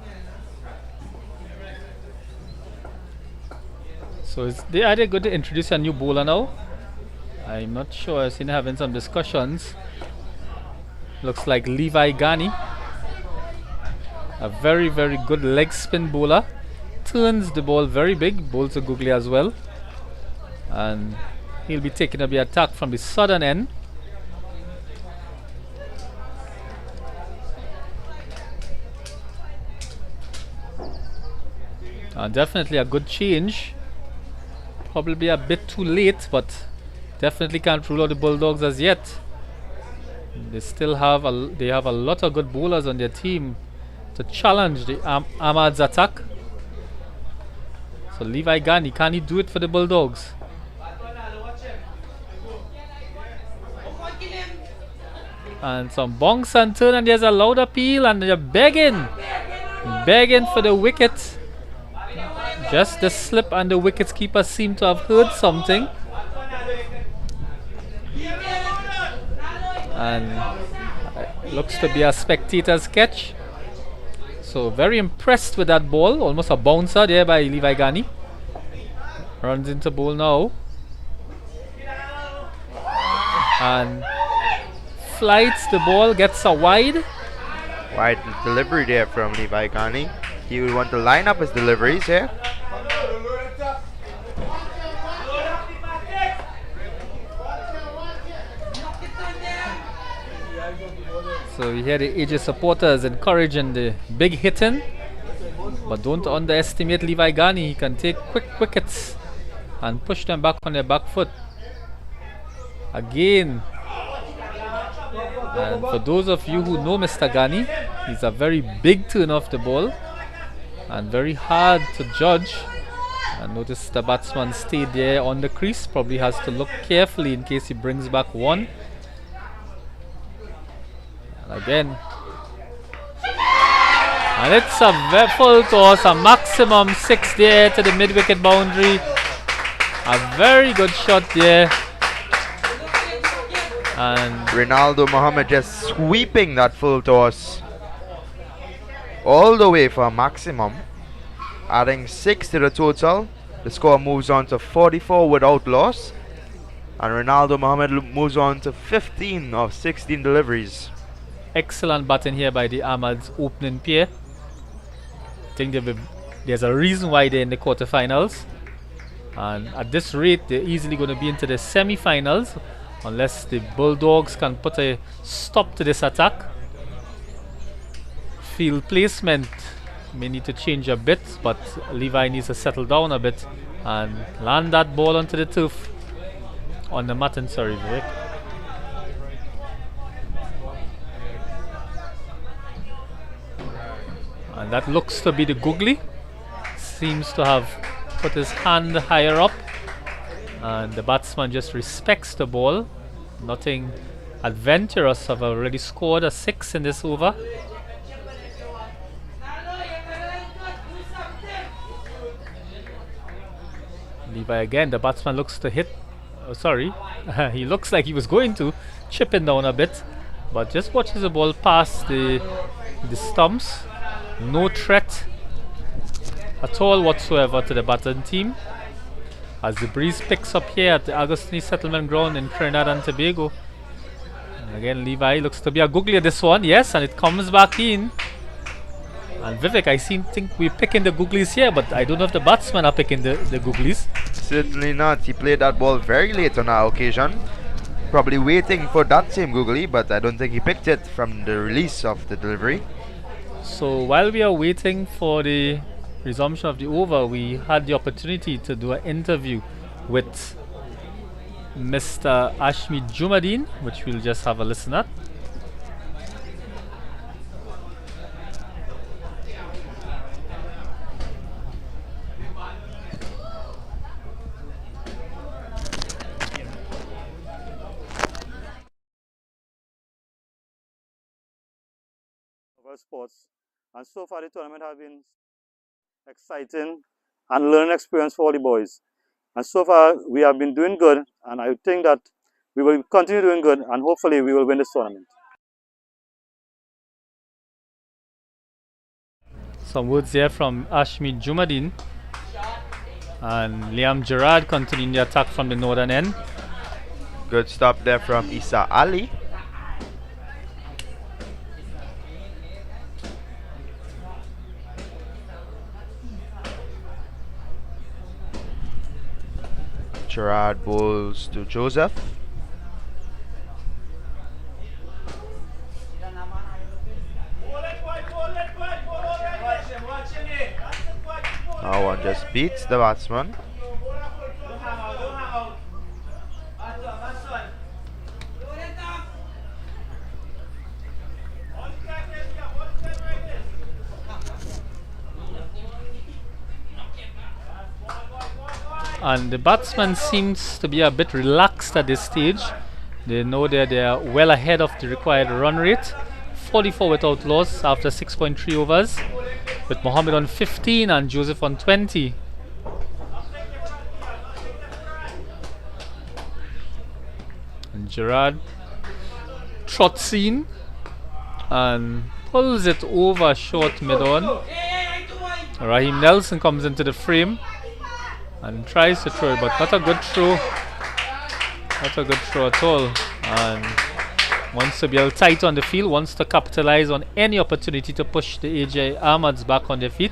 so are they going to introduce a new bowler now? I'm not sure. I've seen having some discussions. Looks like Levi Ghani, a very good leg spin bowler, turns the ball very big, bowls a googly as well, and he'll be taking up the attack from the southern end. Definitely a good change. Probably a bit too late, but definitely can't rule out the Bulldogs as yet. They still have a lot of good bowlers on their team to challenge the Armads attack. So Levi Ghani, can he do it for the Bulldogs? And some bonks and turn, and there's a loud appeal, and they're begging for the wicket. Just the slip, and the wicketkeeper seemed to have heard something, and it looks to be a spectator's catch. So very impressed with that ball. Almost a bouncer there by Levi Ghani. Runs into bowl now. And flights the ball, gets a wide. Wide delivery there from Levi Ghani. He will want to line up his deliveries here. So we hear the AJ supporters encouraging the big hitting, but don't underestimate Levi Ghani. He can take quick wickets and push them back on their back foot. Again, and for those of you who know Mr. Ghani, he's a very big turn off the ball and very hard to judge. And notice the batsman stayed there on the crease, probably has to look carefully in case he brings back one. And again, and it's a full toss, a maximum 6 there to the mid-wicket boundary. A very good shot there. And Ronaldo Mohammed just sweeping that full toss all the way for a maximum, adding 6 to the total. The score moves on to 44 without loss, and Ronaldo Mohammed moves on to 15 of 16 deliveries. excellent batting here by the Armads opening pair. I think there's a reason why they're in the quarterfinals, and at this rate they're easily going to be into the semi-finals unless the Bulldogs can put a stop to this attack. Field placement may need to change a bit, but Levi needs to settle down a bit and land that ball onto the turf on the mat. Sorry, Vivek. And that looks to be the googly. Seems to have put his hand higher up, and the batsman just respects the ball. Nothing adventurous. Have already scored a 6 in this over. Levi again, the batsman looks to hit. Oh, sorry, he looks like he was going to chip in down a bit, but just watches the ball past the stumps. No threat at all whatsoever to the batting team as the breeze picks up here at the Agostini Settlement Ground in Trinidad and Tobago. And again, Levi looks to be a googly at this one. Yes, and it comes back in. And Vivek, I think we're picking the googlies here, but I don't know if the batsmen are picking the googlies. Certainly not. He played that ball very late on that occasion, probably waiting for that same googly, but I don't think he picked it from the release of the delivery. So while we are waiting for the resumption of the over, we had the opportunity to do an interview with Mr. Ashmi Jumadeen, which we'll just have a listen at. Sports, and so far the tournament has been exciting and learning experience for all the boys, and so far we have been doing good, and I think that we will continue doing good, and hopefully we will win this tournament. Some words there from Ashmi Jumadeen, and Liam Gerard continuing the attack from the northern end. Good stop there from Isa Ali. Gerard bowls to Joseph. That one just beats the batsman. And the batsman seems to be a bit relaxed at this stage. They know that they are well ahead of the required run rate. 44 without loss after 6.3 overs, with Mohammed on 15 and Joseph on 20. And Gerard trots in and pulls it over short mid-on. Raheem Nelson comes into the frame and tries to throw it, but not a good throw. Not a good throw at all. And wants to be all tight on the field, wants to capitalize on any opportunity to push the AJ Armads back on their feet.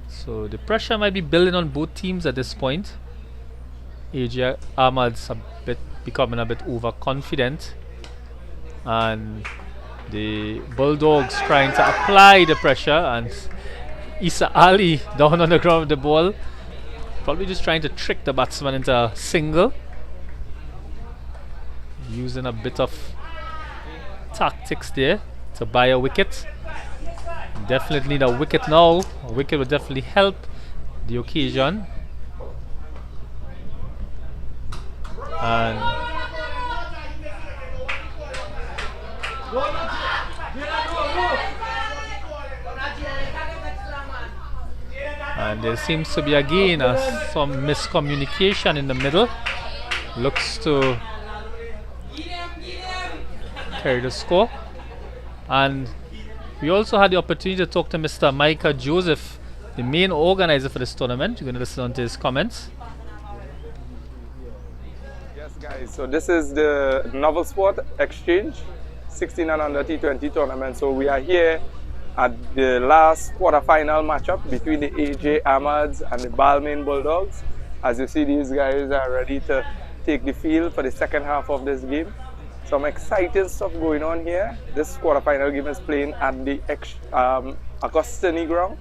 So the pressure might be building on both teams at this point. AJ Armads becoming a bit overconfident, and the Bulldogs trying to apply the pressure, and Issa Ali down on the ground with the ball, probably just trying to trick the batsman into a single, using a bit of tactics there to buy a wicket. Definitely need a wicket now. A wicket would definitely help the occasion. And there seems to be again some miscommunication in the middle. Looks to carry the score. And we also had the opportunity to talk to Mr. Micah Joseph, the main organizer for this tournament. You're going to listen to his comments. Yes, guys. So this is the Novel Sport Exchange 16 and under T20 tournament. So we are here at the last quarter-final matchup between the AJ Armads and the Balmain Bulldogs. As you see, these guys are ready to take the field for the second half of this game. Some exciting stuff going on here. This quarter-final game is playing at the Augustini ground.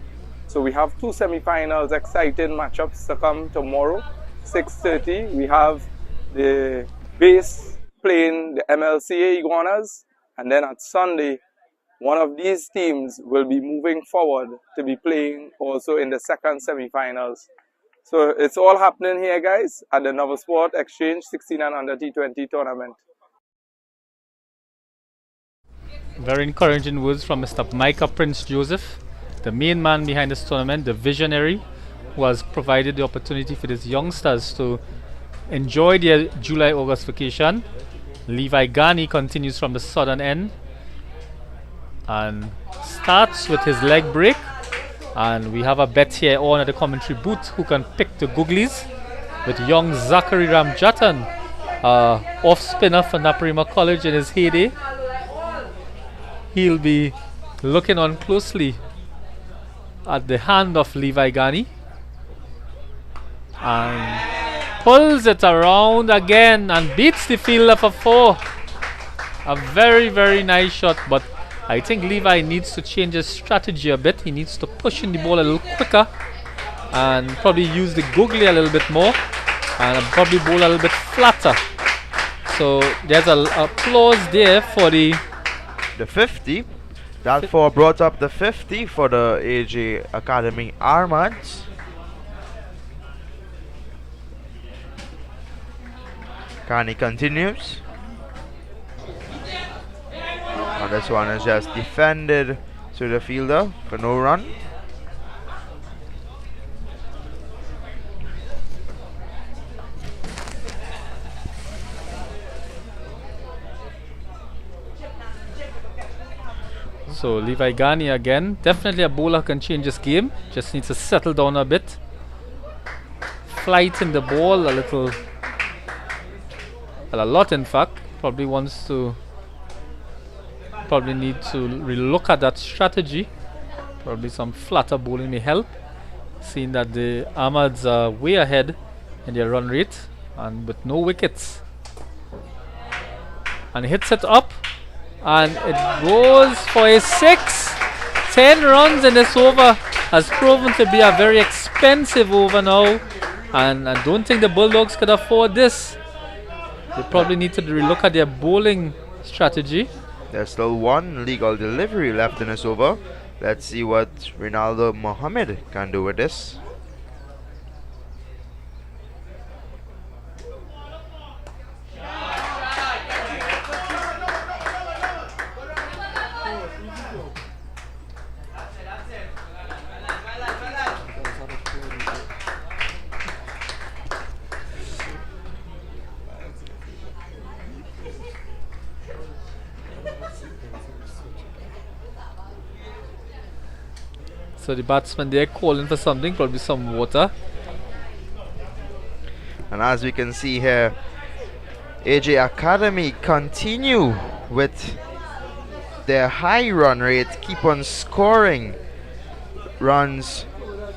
So we have two semi-finals, exciting matchups to come tomorrow. 6:30, we have the base playing the MLCA Iguanas, and then at Sunday, one of these teams will be moving forward to be playing also in the second semi-finals. So it's all happening here, guys, at the Novel Sport Exchange 16 and under T20 tournament. Very encouraging words from Mr. Micah Prince Joseph, the main man behind this tournament, the visionary, who has provided the opportunity for these youngsters to enjoy their July-August vacation. Levi Ghani continues from the southern end and starts with his leg break. And we have a bet here on at the commentary booth who can pick the googlies with young Zachary Ramjatan, off spinner for Naparima College in his heyday. He'll be looking on closely at the hand of Levi Ghani and pulls it around again and beats the fielder for 4. A very, very nice shot, but I think Levi needs to change his strategy a bit. He needs to push in the ball a little quicker and probably use the googly a little bit more and probably bowl a little bit flatter. So there's an applause there for the 50. That 4 brought up the 50 for the AJ Academy Armads. Kani continues. And this one is just defended to the fielder for no run. So Levi Ghani again, definitely a bowler can change his game, just needs to settle down a bit. Flight in the ball a little, well, a lot in fact, probably need to relook at that strategy. Probably some flatter bowling may help, seeing that the Armads are way ahead in their run rate and with no wickets. And hits it up. And it goes for a 6. 10 runs in this over has proven to be a very expensive over now, and I don't think the Bulldogs could afford this. They probably need to relook at their bowling strategy. There's still one legal delivery left in this over. Let's see what Ronaldo Mohammed can do with this. So the batsman there calling for something, probably some water. And as we can see here, AJ Academy continue with their high run rate, keep on scoring runs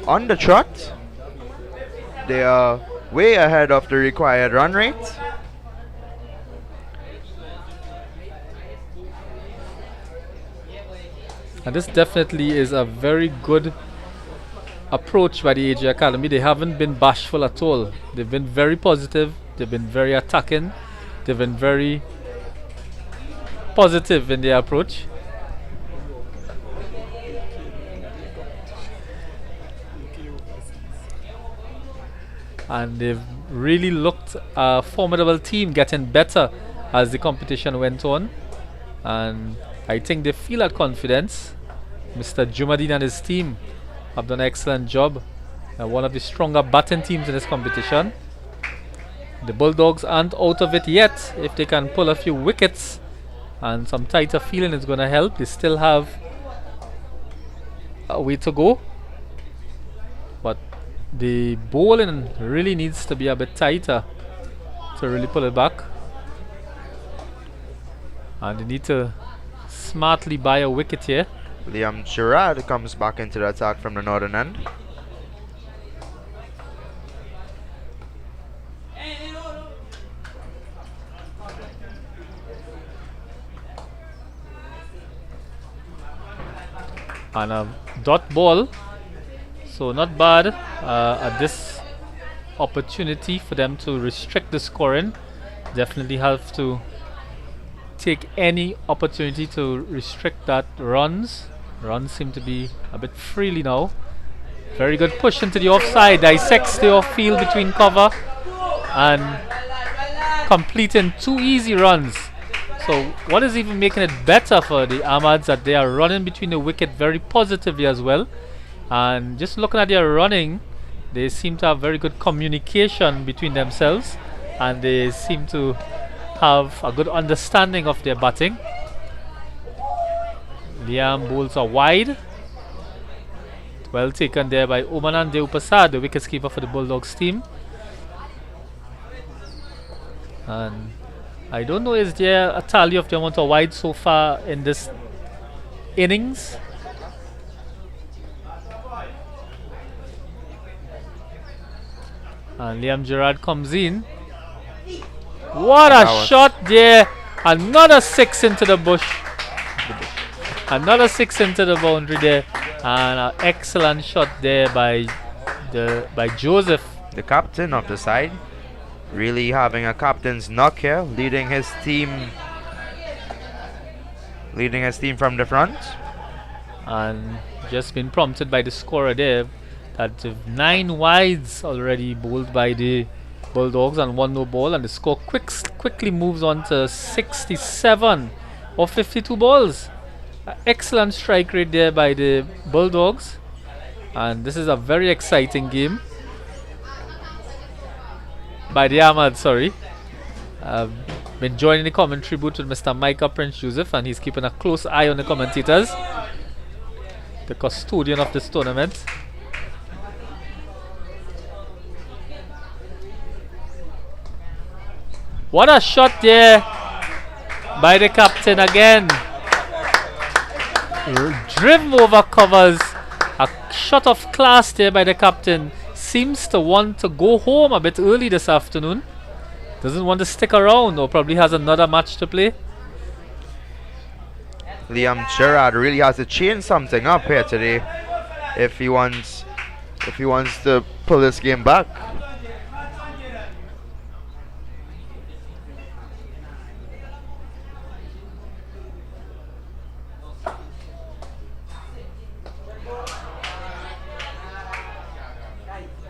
on the trot. They are way ahead of the required run rate. And this definitely is a very good approach by the AJ Academy. They haven't been bashful at all. They've been very positive. They've been very attacking. They've been very positive in their approach. And they've really looked a formidable team, getting better as the competition went on. And I think they feel that confidence. Mr. Jumadin and his team have done an excellent job. One of the stronger batting teams in this competition. The Bulldogs aren't out of it yet. If they can pull a few wickets and some tighter feeling is going to help. They still have a way to go. But the bowling really needs to be a bit tighter to really pull it back. And they need to smartly buy a wicket here. Liam Gerard comes back into the attack from the northern end. And a dot ball, so not bad at this opportunity for them to restrict the scoring. Definitely have to take any opportunity to restrict that runs. Runs seem to be a bit freely now. Very good push into the offside, dissects the off field between cover and completing 2 easy runs. So what is even making it better for the Armads that they are running between the wicket very positively as well. And just looking at their running, they seem to have very good communication between themselves, and they seem to have a good understanding of their batting. Liam bowls are wide. Well taken there by Omanan De Upasad, the wicketkeeper for the Bulldogs team. And I don't know, is there a tally of the amount of wide so far in this innings? And Liam Gerard comes in. What a shot there! Another 6 into the bush. Another 6 into the boundary there, and an excellent shot there by Joseph, the captain of the side, really having a captain's knock here, leading his team from the front, and just been prompted by the scorer there that 9 wides already bowled by the Bulldogs and 1 no ball, and the score quickly moves on to 67 or 52 balls. Excellent strike rate there by the Bulldogs, and this is a very exciting game by the Armads. Sorry, I've been joining the commentary booth with Mr. Micah Prince Joseph, and he's keeping a close eye on the commentators, the custodian of this tournament. What a shot there by the captain again. Driven over covers. A shot of class there by the captain. Seems to want to go home a bit early this afternoon. Doesn't want to stick around, or probably has another match to play. Liam Gerard really has to change something up here today if he wants to pull this game back.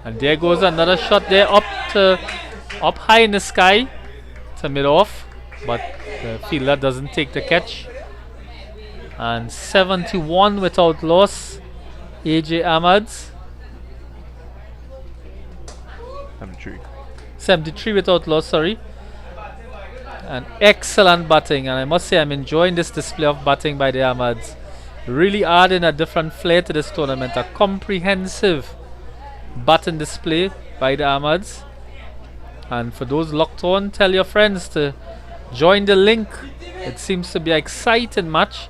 And there goes another shot there up high in the sky to mid off, but the fielder doesn't take the catch. And 71 without loss, AJ Armads. 73 without loss, sorry. An excellent batting, and I must say I'm enjoying this display of batting by the Armads. really adding a different flair to this tournament. A comprehensive batting display by the Armads. And for those locked on, tell your friends to join the link. It seems to be an exciting match.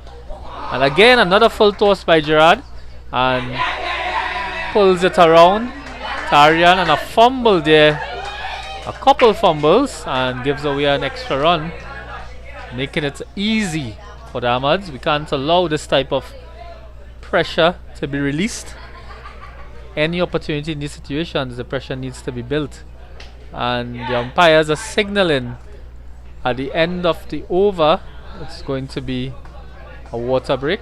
And again, another full toss by Gerard. And pulls it around. Tarian, and a fumble there. A couple fumbles and gives away an extra run, making it easy for the Armads. We can't allow this type of pressure to be released. Any opportunity in these situations, the pressure needs to be built. And the umpires are signaling at the end of the over it's going to be a water break.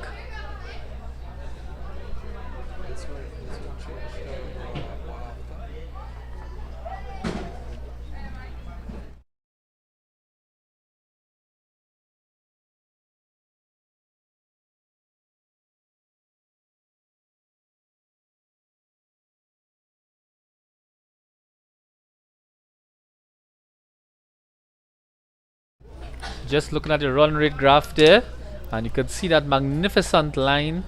Just looking at the run rate graph there, and you can see that magnificent line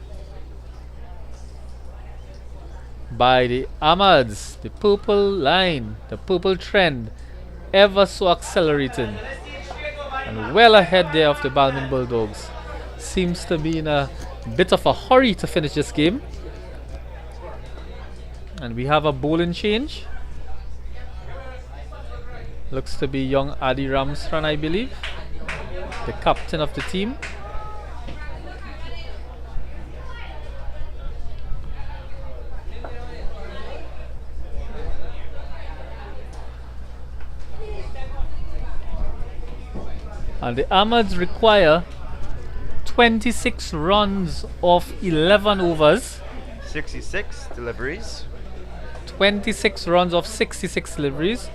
by the Armads, the purple line, the purple trend, ever so accelerating, and well ahead there of the Balmain Bulldogs. Seems to be in a bit of a hurry to finish this game. And we have a bowling change. Looks to be young Adi Ramsran, I believe, the captain of the team. And the Armads require 26 runs off 11 overs. 66 deliveries. 26 runs off 66 deliveries.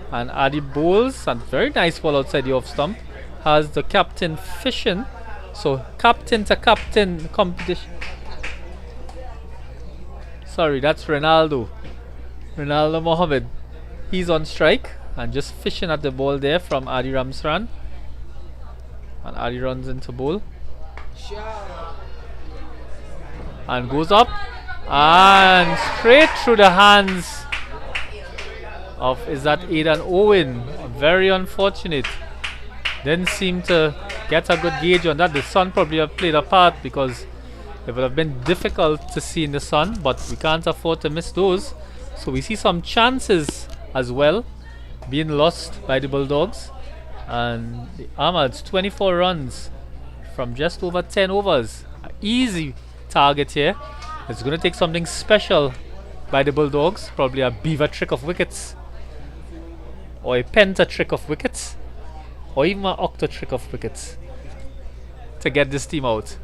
And Adi bowls, and very nice ball outside the off stump. Has the captain fishing. So captain to captain competition. Sorry, that's Ronaldo Mohammed. He's on strike and just fishing at the ball there from Adi Ramsran. And Adi runs into bowl and goes up and straight through the hands of, is that Aidan Owen? Very unfortunate. Didn't seem to get a good gauge on that. The sun probably have played a part, because it would have been difficult to see in the sun, but we can't afford to miss those. So we see some chances as well being lost by the Bulldogs. And the Armads, 24 runs from just over 10 overs. An easy target here. It's going to take something special by the Bulldogs, probably a beaver trick of wickets, or a penta trick of wickets, or even an octo trick of wickets to get this team out.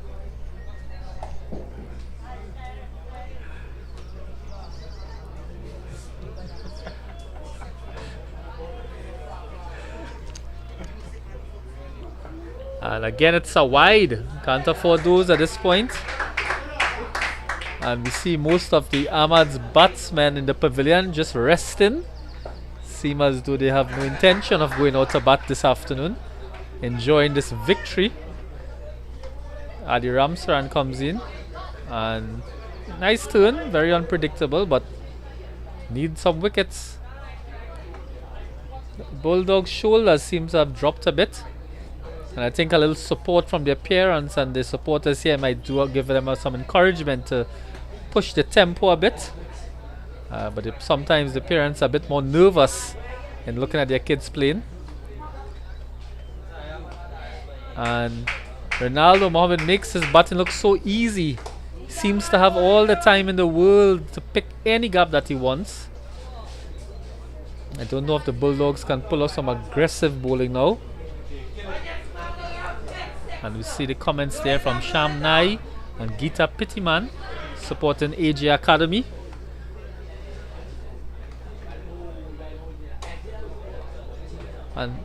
And again, it's a wide. Can't afford those at this point. And we see most of the Armads batsmen in the pavilion just resting. Seem as though they have no intention of going out to bat this afternoon, enjoying this victory. Adi Ramsran comes in, and nice turn, very unpredictable, but need some wickets. Bulldogs' shoulders seems to have dropped a bit, and I think a little support from the appearance and the supporters here might give them some encouragement to push the tempo a bit. But sometimes the parents are a bit more nervous in looking at their kids playing. And Ronaldo Mohammed makes his batting look so easy. Seems to have all the time in the world to pick any gap that he wants. I don't know if the Bulldogs can pull off some aggressive bowling now. And we see the comments there from Sham Nai and Geeta Pittiman supporting AJ Academy. And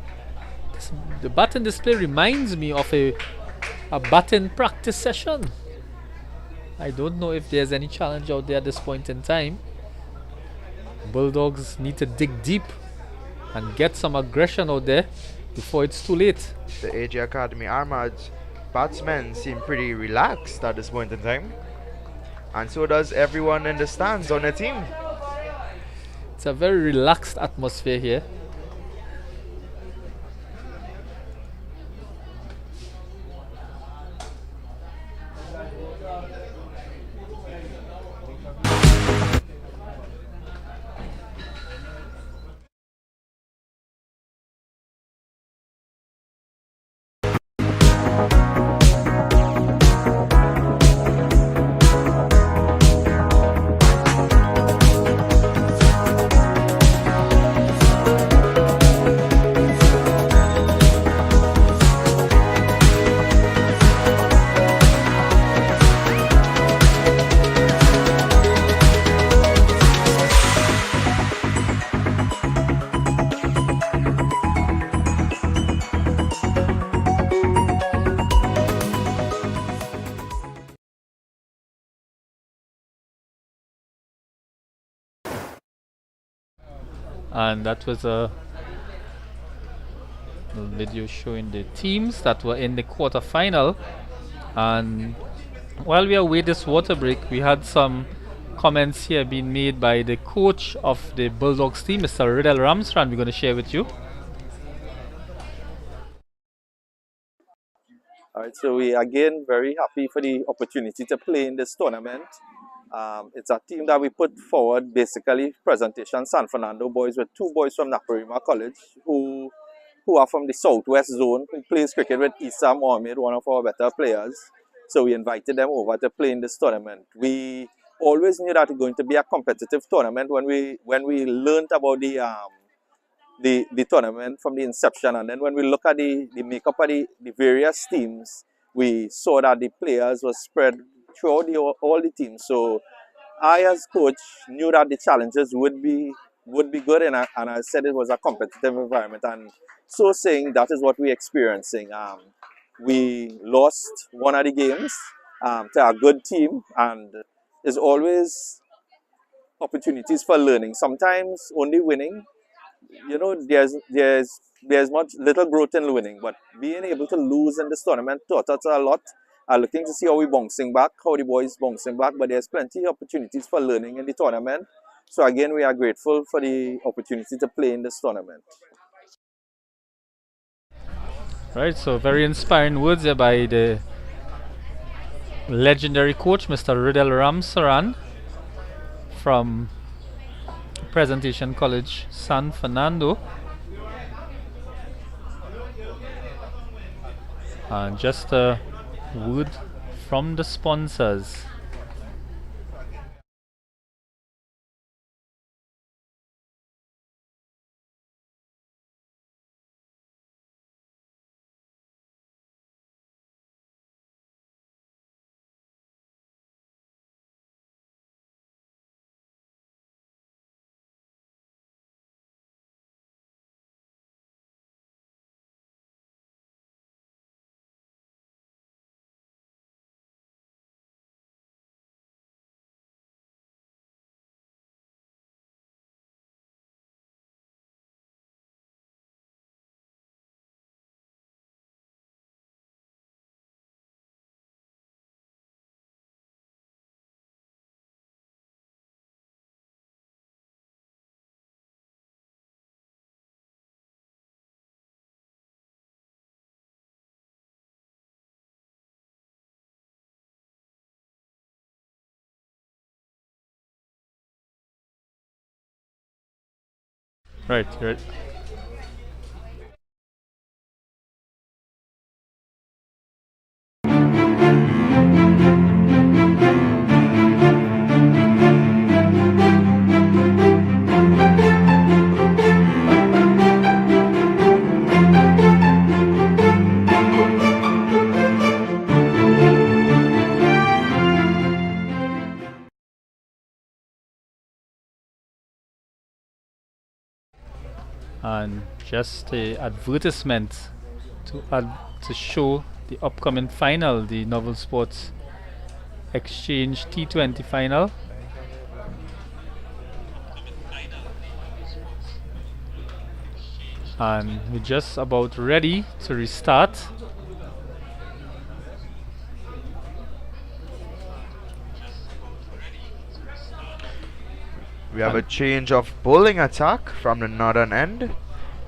the batting display reminds me of a batting practice session. I don't know if there's any challenge out there at this point in time. Bulldogs need to dig deep and get some aggression out there before it's too late. The AJ Academy Armads batsmen seem pretty relaxed at this point in time. And so does everyone in the stands on the team. It's a very relaxed atmosphere here. And that was a video showing the teams that were in the quarter-final. And while we await this water break, we had some comments here being made by the coach of the Bulldogs team, Mr. Riddell Ramsran. We're going to share with you. All right, so we again very happy for the opportunity to play in this tournament. It's a team that we put forward, basically presentation San Fernando boys, with two boys from Naparima College who are from the southwest zone, who plays cricket with Isa Mohammed, one of our better players. So we invited them over to play in this tournament. We always knew that it was going to be a competitive tournament when we learned about the tournament from the inception. And then when we look at the makeup of the various teams, we saw that the players were spread throughout all the teams. So I, as coach, knew that the challenges would be good, and I said it was a competitive environment. And so saying, that is what we're experiencing. We lost one of the games to a good team, and there's always opportunities for learning. Sometimes only winning, there's much little growth in winning, but being able to lose in this tournament taught us a lot. Looking to see how we bouncing back, how the boys bouncing back, but there's plenty of opportunities for learning in the tournament. So again, we are grateful for the opportunity to play in this tournament. Right, so very inspiring words here by the legendary coach, Mr. Riddell Ramsaran from Presentation College, San Fernando. And just a word from the sponsors. Right, right. And just a advertisement to show the upcoming final, the Novel Sports Exchange T20 final. And we're just about ready to restart. We have a change of bowling attack from the northern end.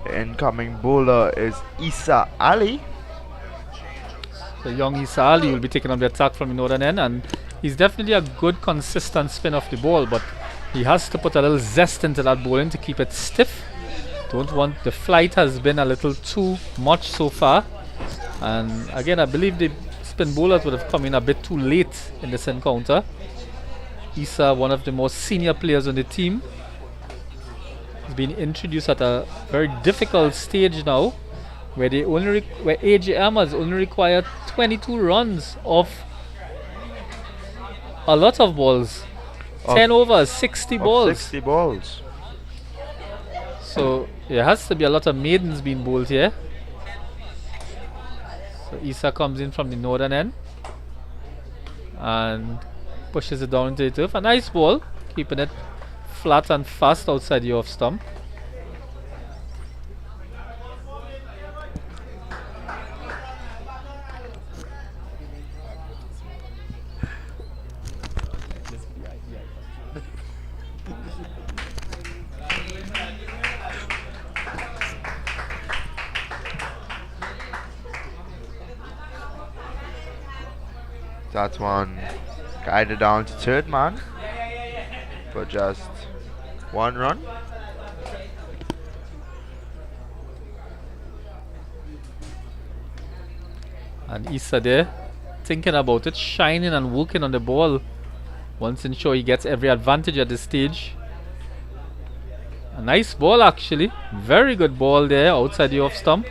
The incoming bowler is Isa Ali. The young Isa Ali will be taking up the attack from the northern end, and he's definitely a good consistent spin off the ball, but he has to put a little zest into that bowling to keep it stiff. Don't want the flight has been a little too much so far, and again I believe the spin bowlers would have come in a bit too late in this encounter. Isa, one of the most senior players on the team, has been introduced at a very difficult stage now, where they only where AJ Armads only require 22 runs off a lot of balls, 10 overs, 60 balls. 60 balls. So there has to be a lot of maidens being bowled here. So Isa comes in from the northern end and pushes it down into the turf. A nice ball, keeping it flat and fast outside the off stump. That one guided down to third man for just 1 run. And Isa there, thinking about it, shining and working on the ball. Wants to ensure he gets every advantage at this stage. A nice ball actually, very good ball there outside the off stump.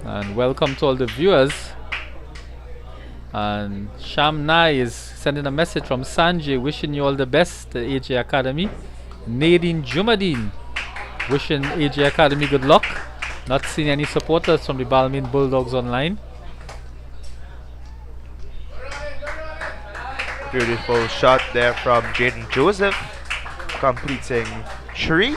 And welcome to all the viewers. And Sham Nai is sending a message from Sanjay, wishing you all the best, the AJ Academy. Nadine Jumadeen wishing AJ Academy good luck. Not seeing any supporters from the Balmain Bulldogs online. Beautiful shot there from Jaden Joseph, completing 3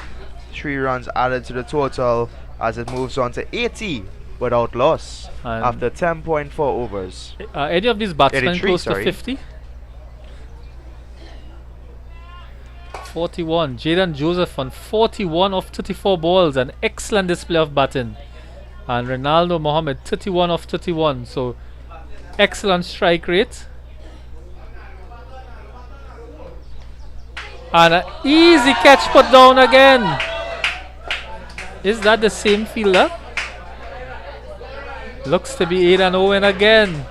runs added to the total as it moves on to 80 without loss after 10.4 overs. Any of these batsmen 83, close sorry. to 50? 41. Jaden Joseph on 41 of 34 balls. An excellent display of batting. And Ronaldo Mohammed 31 of 31. So excellent strike rate. And an easy catch put down again. Is that the same fielder? Looks to be Aidan Owen again.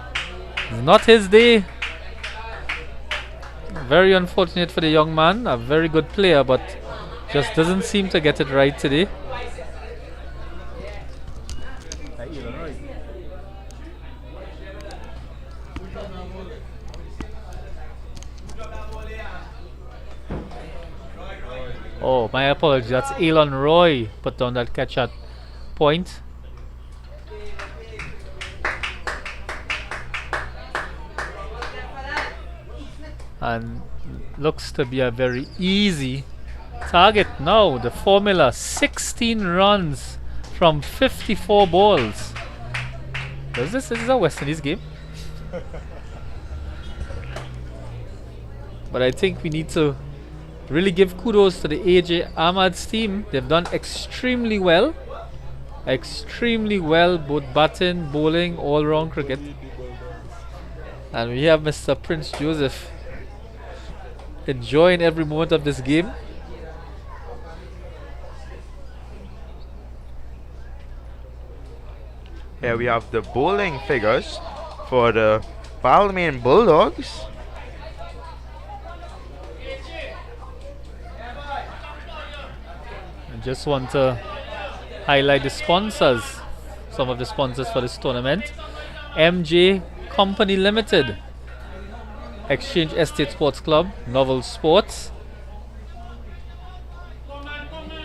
It's not his day. Very unfortunate for the young man. A very good player, but just doesn't seem to get it right today. Oh, my apologies. That's Elon Roy put down that catch at point. And looks to be a very easy target now. The formula 16 runs from 54 balls. This is a West Indies game. But I think we need to really give kudos to the AJ Armads team. They've done extremely well. Extremely well, both batting, bowling, all round cricket. And we have Mr. Prince Joseph enjoying every moment of this game. Here we have the bowling figures for the Balmain Bulldogs. I just want to highlight the sponsors, some of the sponsors for this tournament. MJ Company Limited, Exchange Estate Sports Club, Novel Sports,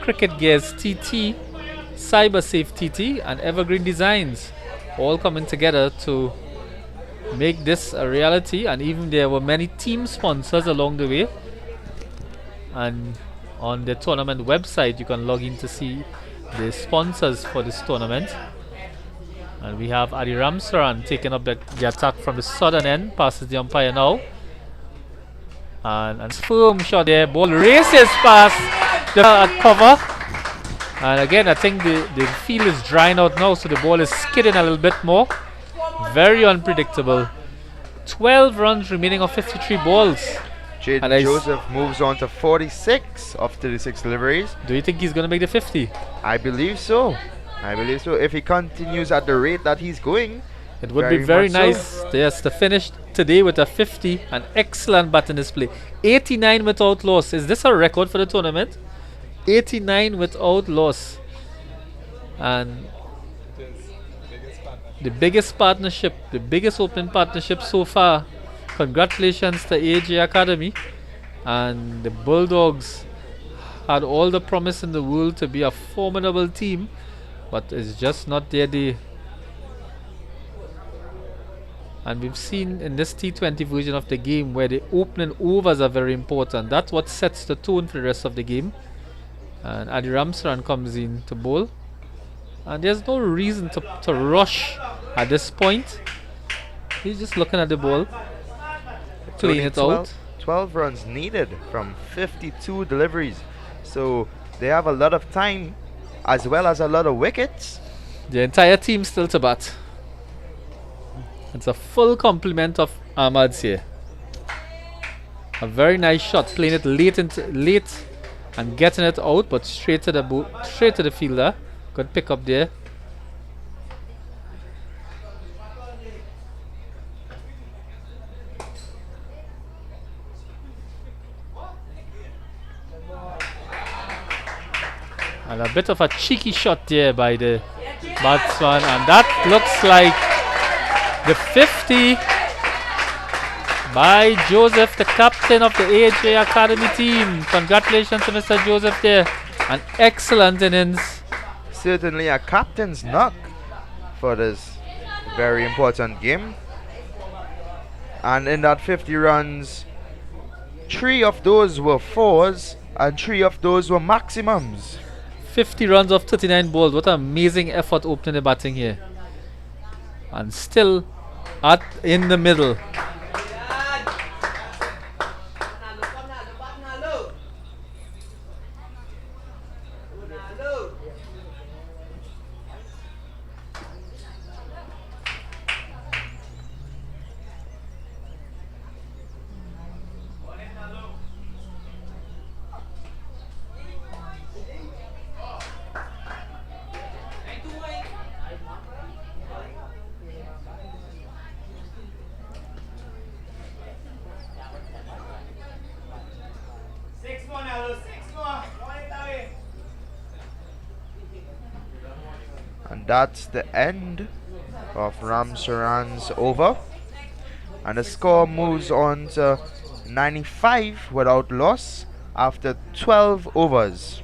Cricket Gears TT, CyberSafe TT, and Evergreen Designs, all coming together to make this a reality. And even there were many team sponsors along the way. And on the tournament website, you can log in to see the sponsors for this tournament. And we have Adi Ramsaran taking up the attack from the southern end. Passes the umpire now. And firm shot there. Ball races past the cover. And again, I think the field is drying out now, so the ball is skidding a little bit more. Very unpredictable. 12 runs remaining of 53 balls. Jaden Joseph moves on to 46 of 36 deliveries. Do you think he's going to make the 50? I believe so. I believe so. If he continues at the rate that he's going, it would be very nice. Yes, to finish today with a 50. An excellent batting display. 89 without loss. Is this a record for the tournament? 89 without loss. And the biggest partnership, the biggest open partnership so far. Congratulations to AJ Academy. And the Bulldogs had all the promise in the world to be a formidable team, but it's just not their day. And we've seen in this T20 version of the game where the opening overs are very important. That's what sets the tone for the rest of the game. And Adi Ramsaran comes in to bowl. And there's no reason to rush at this point. He's just looking at the ball, playing it out. 12 runs needed from 52 deliveries. So they have a lot of time as well as a lot of wickets. The entire team still to bat. It's a full complement of Armads here. A very nice shot, playing it late and getting it out, but straight to the fielder. Good pick up there. And a bit of a cheeky shot there by the batsman, and that looks like the 50 by Joseph, the captain of the AJ Academy team. Congratulations to Mr. Joseph there. An excellent innings. Certainly a captain's knock for this very important game. And in that 50 runs, 3 of those were fours and 3 of those were maximums. 50 runs of 39 balls. What an amazing effort opening the batting here. And still in the middle. And that's the end of Ramsaran's over. And the score moves on to 95 without loss after 12 overs.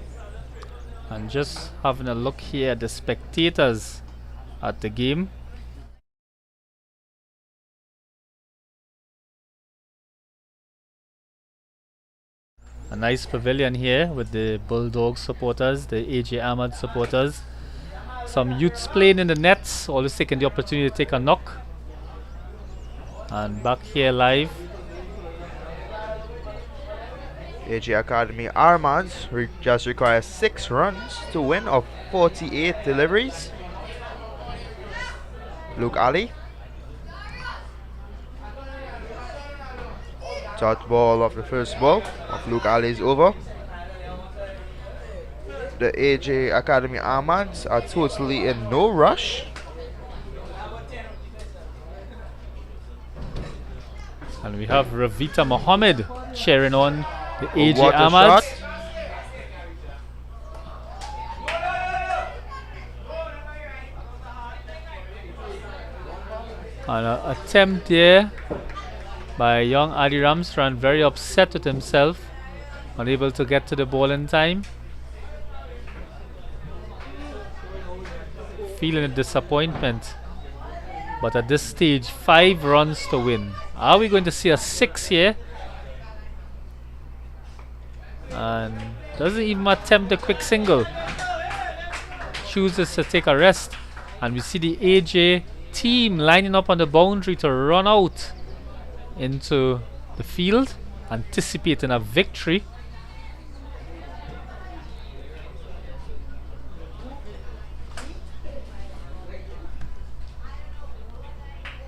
And just having a look here at the spectators at the game. A nice pavilion here with the Bulldogs supporters, the AJ Armads supporters. Some youths playing in the nets, always taking the opportunity to take a knock. And back here live. AJ Academy Armads just requires 6 runs to win of 48 deliveries. Luke Ali. Dot ball of the first ball of Luke Ali's over. The AJ Academy Armads are totally in no rush. And we have Ravita Mohammed cheering on the AJ What a Armads. shot. And an attempt there by young Adi Ramsaran, very upset with himself, unable to get to the ball in time. Feeling a disappointment. But at this stage, 5 runs to win. Are we going to see a 6 here? And doesn't even attempt a quick single. Chooses to take a rest. And we see the AJ team lining up on the boundary to run out into the field, anticipating a victory.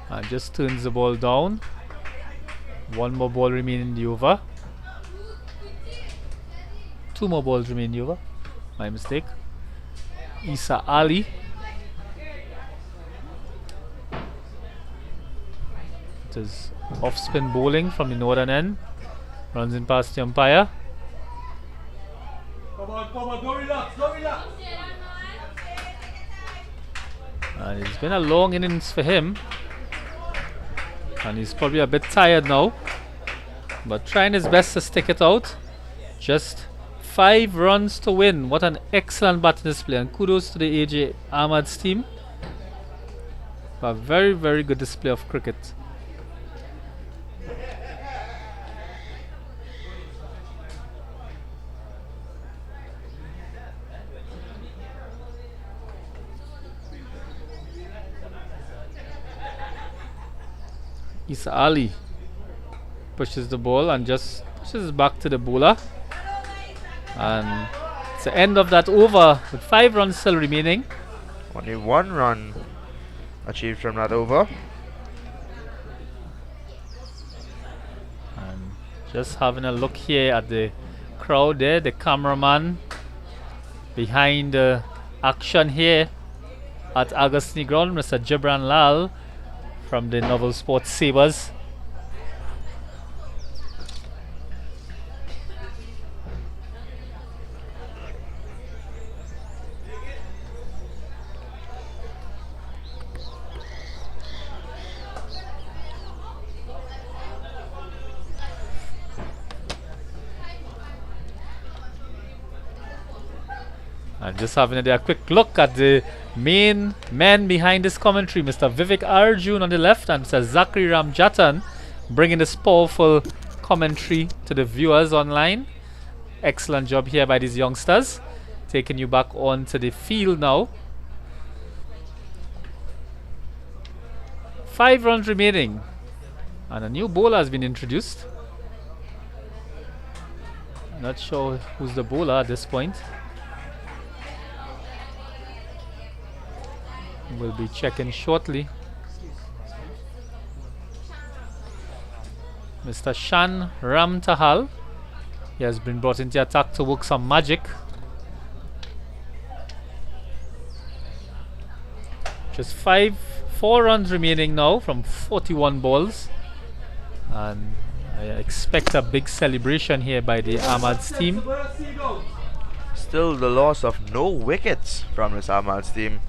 And just turns the ball down. One more ball remaining in the over. Two more balls remain in the over. My mistake. Isa Ali. It is off spin bowling from the northern end. Runs in past the umpire. Come on, don't relax, And it's been a long innings for him. And he's probably a bit tired now. But trying his best to stick it out. Just 5 runs to win. What an excellent batting display. And kudos to the AJ Armads team. A very, very good display of cricket. Isa Ali pushes the ball and just pushes back to the bowler. And it's the end of that over with 5 runs still remaining. Only 1 run achieved from that over. And just having a look here at the crowd there, the cameraman behind the action here at Agustini Ground, Mr. Gibran Lal from the Novel Sports Sabres. And just having a quick look at the main men behind this commentary, Mr. Vivek Arjun on the left and Mr. Zachary Ramjatan bringing this powerful commentary to the viewers online. Excellent job here by these youngsters. Taking you back onto the field now. 5 runs remaining. And a new bowler has been introduced. Not sure who's the bowler at this point. We'll be checking shortly. Mr. Shan Ramtahal. He has been brought into attack to work some magic. Just 4 runs remaining now from 41 balls. And I expect a big celebration here by the Armads team. Still the loss of no wickets from this Armads team.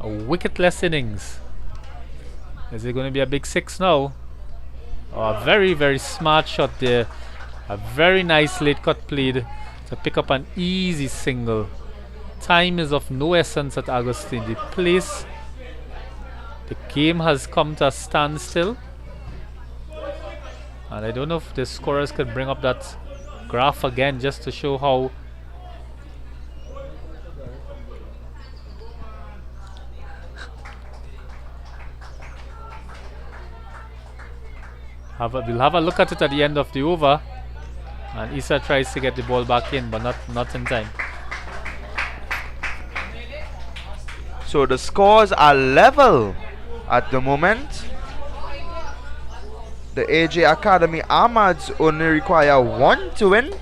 A wicketless innings. Is it going to be a big 6 now? Oh, a very, very smart shot there. A very nice late cut played to pick up an easy single. Time is of no essence at Agustin. The game has come to a standstill. And I don't know if the scorers could bring up that graph again just to show how we'll have a look at it at the end of the over. And Issa tries to get the ball back in, but not in time. So the scores are level at the moment. The AJ Academy Armads only require 1 to win.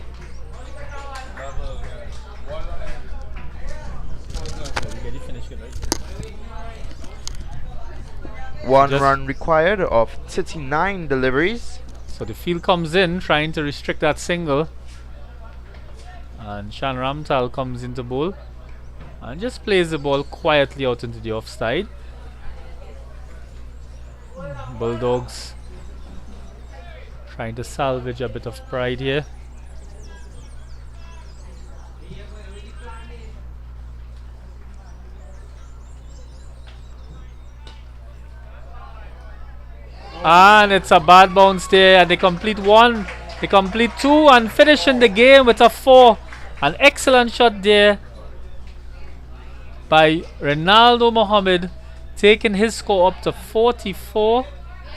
One run required of 39 deliveries. So the field comes in trying to restrict that single. And Shan Ramtal comes into bowl and just plays the ball quietly out into the offside. Bulldogs trying to salvage a bit of pride here. And it's a bad bounce there, and they complete 1, they complete 2 and finishing the game with a 4. An excellent shot there by Ronaldo Mohammed, taking his score up to 44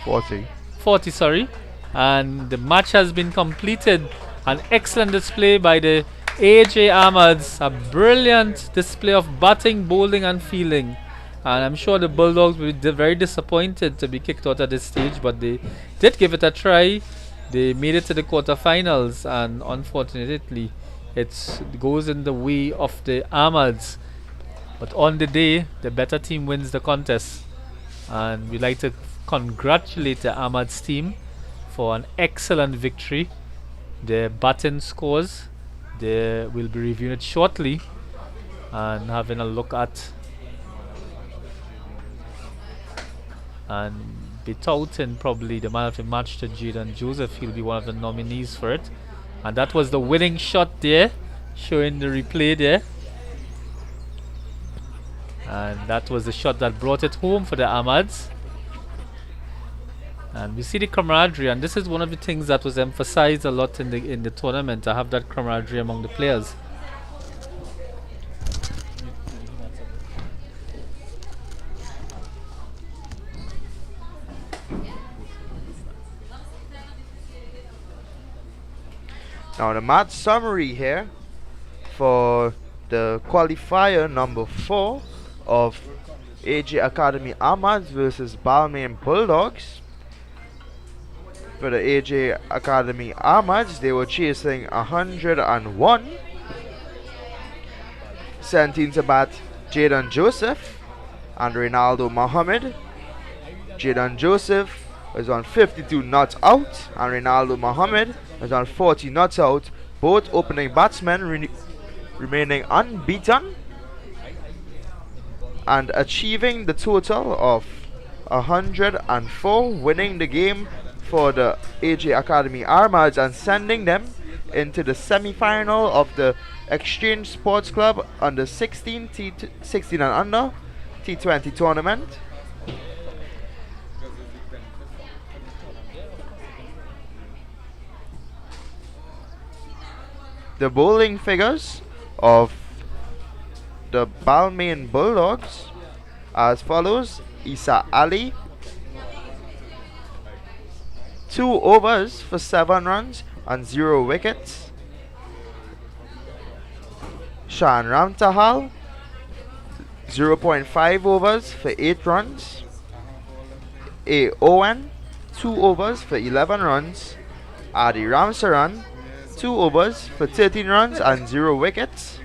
40. 40, sorry, and the match has been completed. An excellent display by the AJ Armads, a brilliant display of batting, bowling and fielding, and I'm sure the Bulldogs will be very disappointed to be kicked out at this stage, but they did give it a try. They made it to the quarterfinals, and unfortunately it goes in the way of the Armads, but on the day the better team wins the contest, and we'd like to congratulate the Armads team for an excellent victory. Their batting scores, they will be reviewing it shortly and having a look at and be touting probably the man of the match to Jaden Joseph. He'll be one of the nominees for it. And that was the winning shot there, showing the replay there. And that was the shot that brought it home for the Armads. And we see the camaraderie, and this is one of the things that was emphasized a lot in the tournament, to have that camaraderie among the players. Now the match summary here for the qualifier number 4 of AJ Academy Armads versus Balmain Bulldogs. For the AJ Academy Armads, they were chasing 101. 17 to bat, Jaden Joseph and Ronaldo Mohammed. Jaden Joseph was on 52 not out, and Ronaldo Mohammed was on 40 not out. Both opening batsmen remaining unbeaten and achieving the total of 104, winning the game for the AJ Academy Armads and sending them into the semi-final of the Exchange Sports Club under 16 and under T20 tournament. The bowling figures of the Balmain Bulldogs as follows: Isa Ali, 2 overs for 7 runs and 0 wickets. Shan Ramtahal, 0.5 overs for 8 runs. A. Owen, 2 overs for 11 runs. Adi Ramsaran, 2 overs for 13 runs and 0 wickets.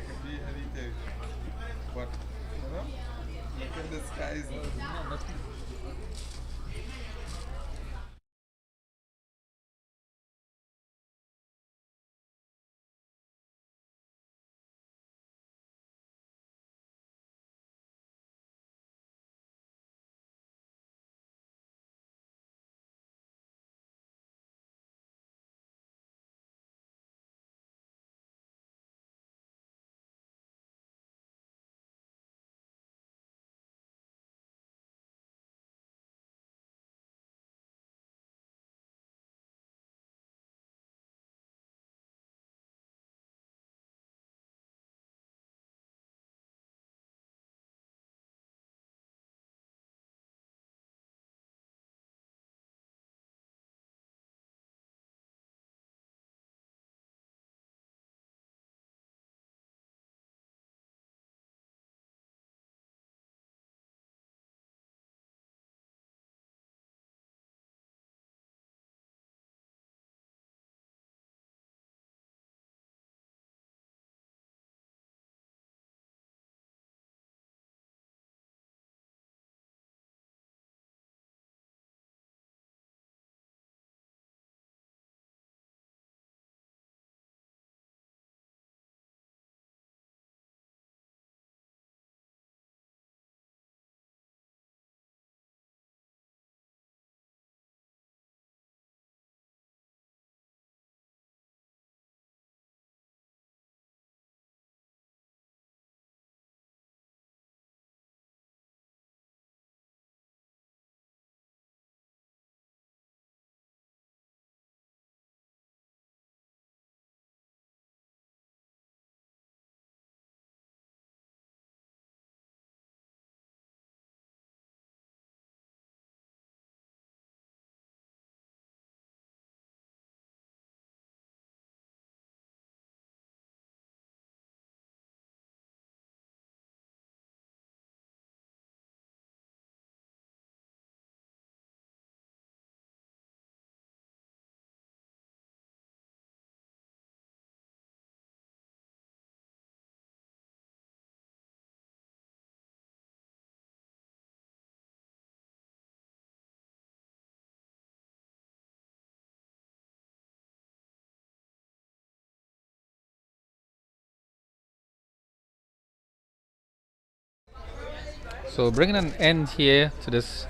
So bringing an end here to this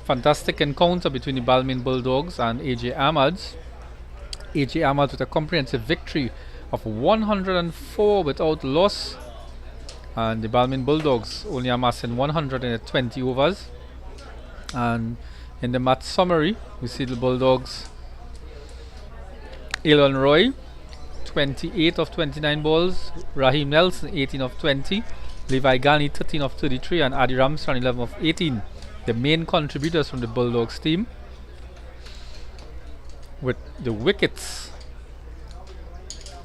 fantastic encounter between the Balmain Bulldogs and AJ Armads. AJ Armads with a comprehensive victory of 104 without loss, and the Balmain Bulldogs only amassing 120 overs. And in the match summary, we see the Bulldogs, Elon Roy 28 of 29 balls, Raheem Nelson 18 of 20, Levi Ghani 13 of 33, and Adi Ramsran 11 of 18. The main contributors from the Bulldogs team, with the wickets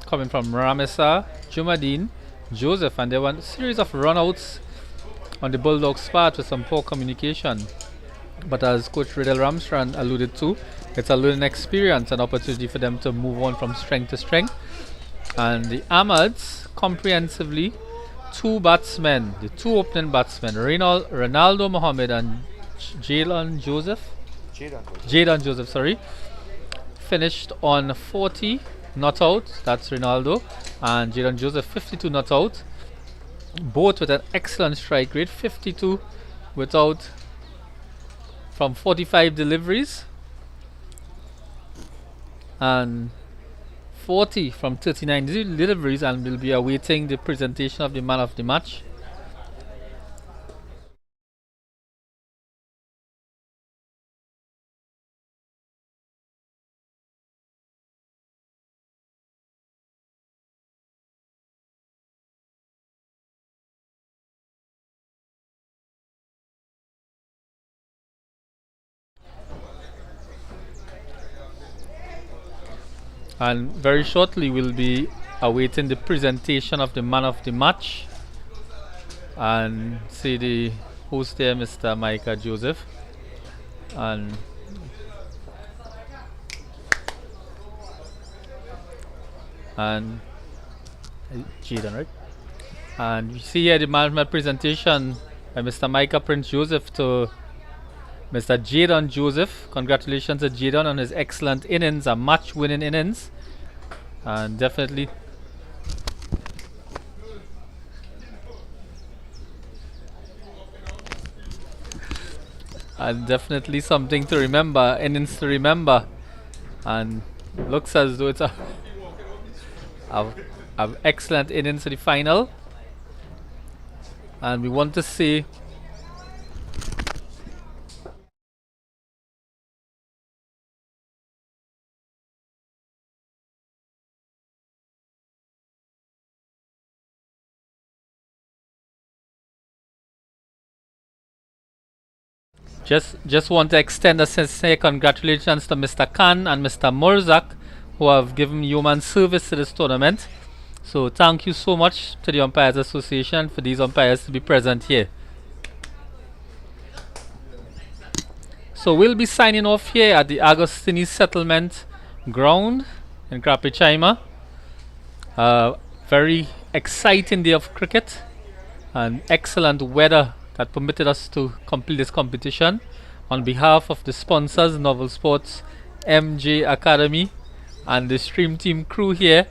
coming from Ramesa, Jumadine, Joseph, and there were a series of runouts on the Bulldogs' part with some poor communication. But as Coach Riddell Ramsran alluded to, it's a learning experience, an opportunity for them to move on from strength to strength. And the Armads comprehensively, two batsmen, the two opening batsmen, Ronaldo Mohammed and Jadon Joseph, finished on 40 not out. That's Ronaldo, and Jadon Joseph 52 not out, both with an excellent strike rate, 52 without from 45 deliveries and 40 from 39 deliveries, and will be awaiting the presentation of the man of the match. And very shortly we'll be awaiting the presentation of the man of the match, and see the host there, Mr. Micah Joseph, and Jaden, right? And you see here the man of the presentation by Mr. Micah Prince Joseph to Mr. Jadon Joseph. Congratulations to Jadon on his excellent innings, a match-winning innings, and definitely something to remember, innings to remember, and looks as though it's a excellent innings to the final, and we want to see Just want to extend a sincere congratulations to Mr. Khan and Mr. Murzak, who have given human service to this tournament. So thank you so much to the Umpires Association for these umpires to be present here. So we'll be signing off here at the Agostini Settlement Ground in Krapichaima. Very exciting day of cricket and excellent weather that permitted us to complete this competition. On behalf of the sponsors, Novel Sports, MJ Academy, and the Stream Team crew here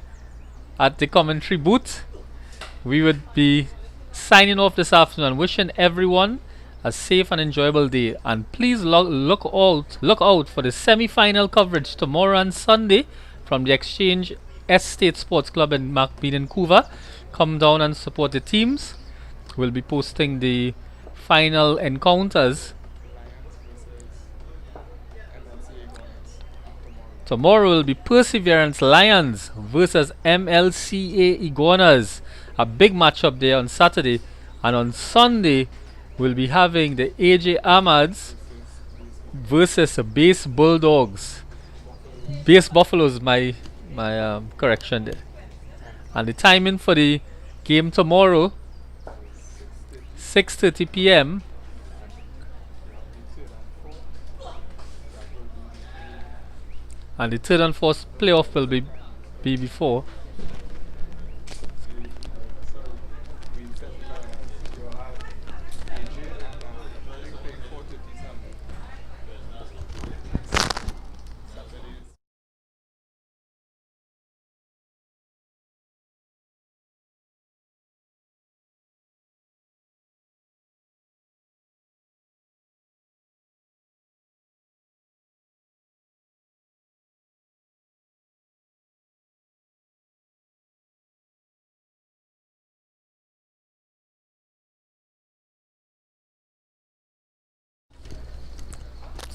at the commentary booth, we would be signing off this afternoon, wishing everyone a safe and enjoyable day. And please look out for the semi-final coverage tomorrow and Sunday from the Exchange Estate Sports Club in Macbean in Vancouver. Come down and support the teams. We'll be posting the final encounters. Tomorrow will be Perseverance Lions versus MLCA Iguanas, a big matchup there on Saturday. And on Sunday we'll be having the AJ Armads versus the Base Bulldogs. Base Buffaloes, my correction there. And the timing for the game tomorrow, 6:30 p.m. and the third and fourth playoff will be before.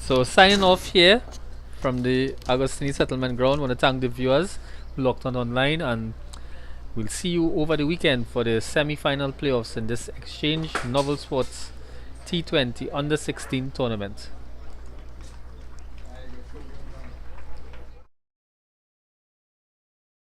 So signing off here from the Agostini Settlement Ground. Want to thank the viewers who locked on online, and we'll see you over the weekend for the semi-final playoffs in this Exchange Novel Sports T20 Under 16 tournament.